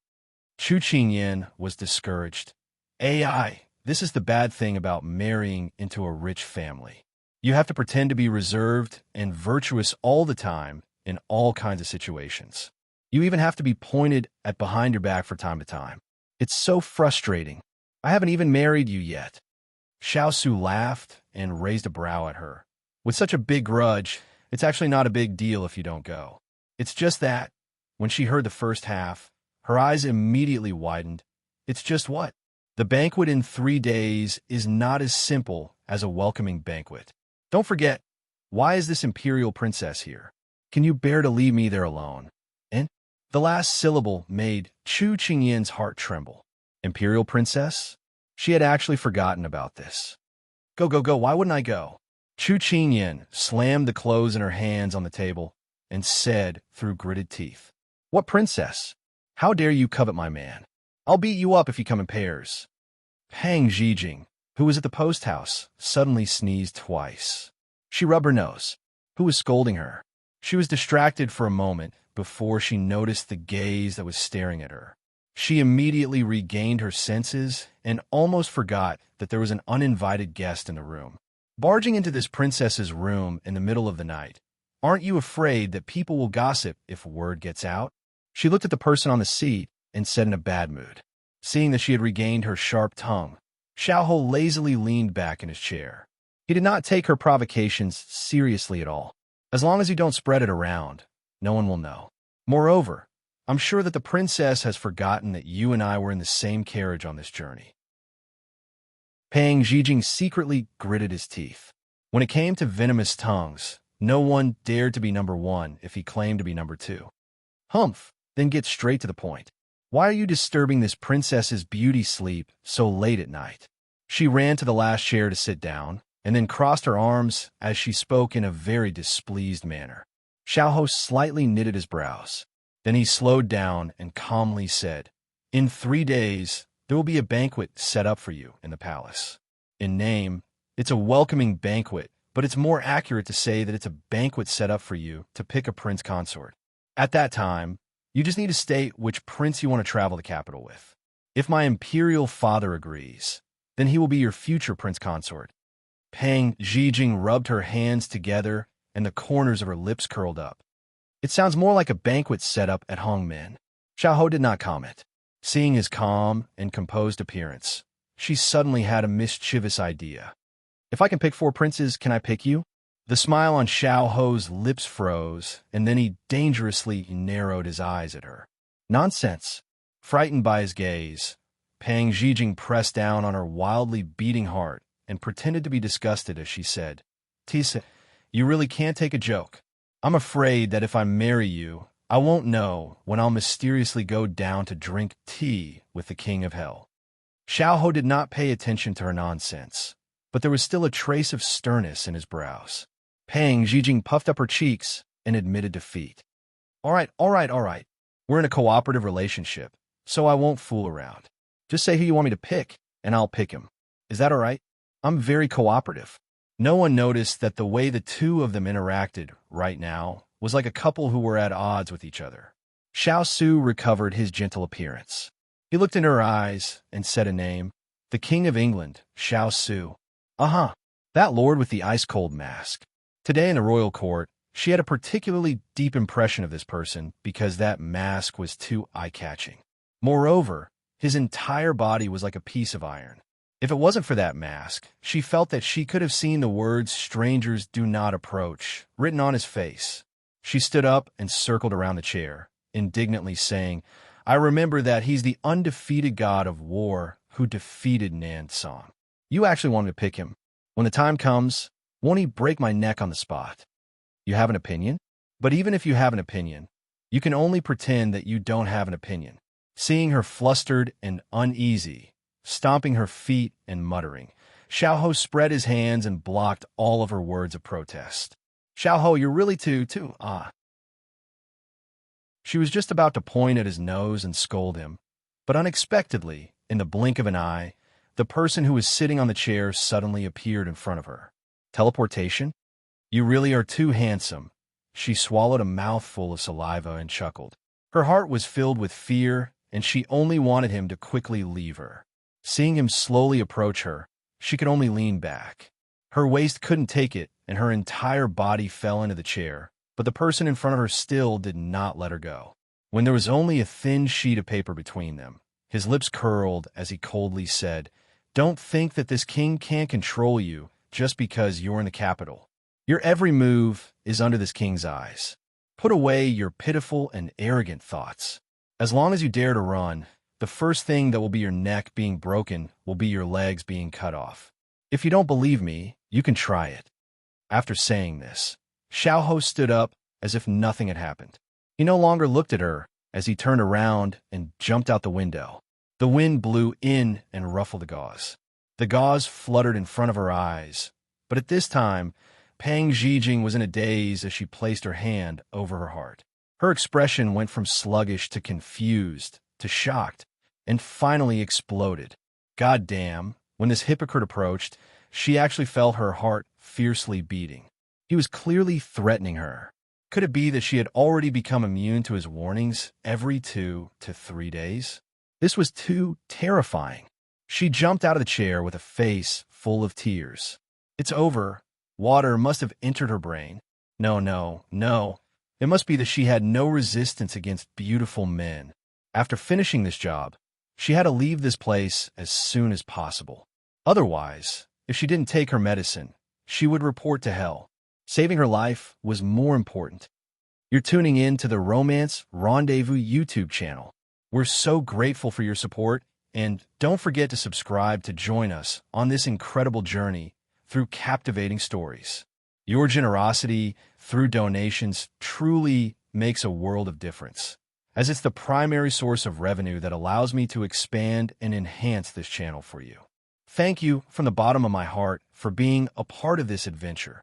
Chu Qingyin was discouraged. This is the bad thing about marrying into a rich family. You have to pretend to be reserved and virtuous all the time in all kinds of situations. You even have to be pointed at behind your back from time to time. It's so frustrating. I haven't even married you yet. Xiao Su laughed and raised a brow at her. With such a big grudge, it's actually not a big deal if you don't go. It's just that, when she heard the first half, her eyes immediately widened. It's just what? The banquet in 3 days is not as simple as a welcoming banquet. Don't forget, why is this imperial princess here? Can you bear to leave me there alone? And the last syllable made Chu Qingyin's heart tremble. Imperial princess? She had actually forgotten about this. Go, go, go, why wouldn't I go? Chu Qingyin slammed the clothes in her hands on the table and said through gritted teeth, What princess? How dare you covet my man? I'll beat you up if you come in pairs. Pang Zhijing, who was at the post house, suddenly sneezed twice. She rubbed her nose. Who was scolding her? She was distracted for a moment before she noticed the gaze that was staring at her. She immediately regained her senses and almost forgot that there was an uninvited guest in the room. Barging into this princess's room in the middle of the night, aren't you afraid that people will gossip if word gets out? She looked at the person on the seat and said in a bad mood. Seeing that she had regained her sharp tongue, Xiao lazily leaned back in his chair. He did not take her provocations seriously at all. As long as you don't spread it around, no one will know. Moreover, I'm sure that the princess has forgotten that you and I were in the same carriage on this journey. Pang Zhijing secretly gritted his teeth. When it came to venomous tongues, no one dared to be number one if he claimed to be number two. Humph, then get straight to the point. Why are you disturbing this princess's beauty sleep so late at night? She ran to the last chair to sit down, and then crossed her arms as she spoke in a very displeased manner. Xiao slightly knitted his brows. Then he slowed down and calmly said, In 3 days, there will be a banquet set up for you in the palace. In name, it's a welcoming banquet, but it's more accurate to say that it's a banquet set up for you to pick a prince consort. At that time, you just need to state which prince you want to travel the capital with. If my imperial father agrees, then he will be your future prince consort. Pang Zhijing rubbed her hands together and the corners of her lips curled up. It sounds more like a banquet set up at Hongmen. Xiao did not comment. Seeing his calm and composed appearance, she suddenly had a mischievous idea. If I can pick 4 princes, can I pick you? The smile on Xiao Ho's lips froze, and then he dangerously narrowed his eyes at her. Nonsense. Frightened by his gaze, Pang Zhijing pressed down on her wildly beating heart and pretended to be disgusted as she said, Tisa, you really can't take a joke. I'm afraid that if I marry you, I won't know when I'll mysteriously go down to drink tea with the king of hell. Xiao Ho did not pay attention to her nonsense, but there was still a trace of sternness in his brows. Pang Zhijing puffed up her cheeks and admitted defeat. All right. We're in a cooperative relationship, so I won't fool around. Just say who you want me to pick, and I'll pick him. Is that all right? I'm very cooperative. No one noticed that the way the two of them interacted right now was like a couple who were at odds with each other. Xiao Su recovered his gentle appearance. He looked in her eyes and said a name, the King of England, Xiao Su. That lord with the ice-cold mask. Today in the royal court, she had a particularly deep impression of this person because that mask was too eye-catching. Moreover, his entire body was like a piece of iron. If it wasn't for that mask, she felt that she could have seen the words "strangers do not approach" written on his face. She stood up and circled around the chair, indignantly saying, I remember that he's the undefeated god of war who defeated Nan Song. You actually want me to pick him. When the time comes, won't he break my neck on the spot? You have an opinion? But even if you have an opinion, you can only pretend that you don't have an opinion. Seeing her flustered and uneasy, stomping her feet and muttering, Xiao Ho spread his hands and blocked all of her words of protest. Xiao Ho, you're really too. She was just about to point at his nose and scold him, but unexpectedly, in the blink of an eye, the person who was sitting on the chair suddenly appeared in front of her. Teleportation? You really are too handsome. She swallowed a mouthful of saliva and chuckled. Her heart was filled with fear, and she only wanted him to quickly leave her. Seeing him slowly approach her, she could only lean back. Her waist couldn't take it, and her entire body fell into the chair, but the person in front of her still did not let her go. When there was only a thin sheet of paper between them, his lips curled as he coldly said, Don't think that this king can't control you just because you're in the capital. Your every move is under this king's eyes. Put away your pitiful and arrogant thoughts. As long as you dare to run, the first thing that will be your neck being broken will be your legs being cut off. If you don't believe me, you can try it. After saying this, Xiao Ho stood up as if nothing had happened. He no longer looked at her as he turned around and jumped out the window. The wind blew in and ruffled the gauze. The gauze fluttered in front of her eyes, but at this time, Pang Zhijing was in a daze as she placed her hand over her heart. Her expression went from sluggish to confused to shocked, and finally exploded. God damn, when this hypocrite approached, she actually felt her heart fiercely beating. He was clearly threatening her. Could it be that she had already become immune to his warnings every 2 to 3 days? This was too terrifying. She jumped out of the chair with a face full of tears. It's over. Water must have entered her brain. No. It must be that she had no resistance against beautiful men. After finishing this job, she had to leave this place as soon as possible. Otherwise, if she didn't take her medicine, she would report to hell. Saving her life was more important. You're tuning in to the Romance Rendezvous YouTube channel. We're so grateful for your support, and don't forget to subscribe to join us on this incredible journey through captivating stories. Your generosity through donations truly makes a world of difference, as it's the primary source of revenue that allows me to expand and enhance this channel for you. Thank you from the bottom of my heart for being a part of this adventure.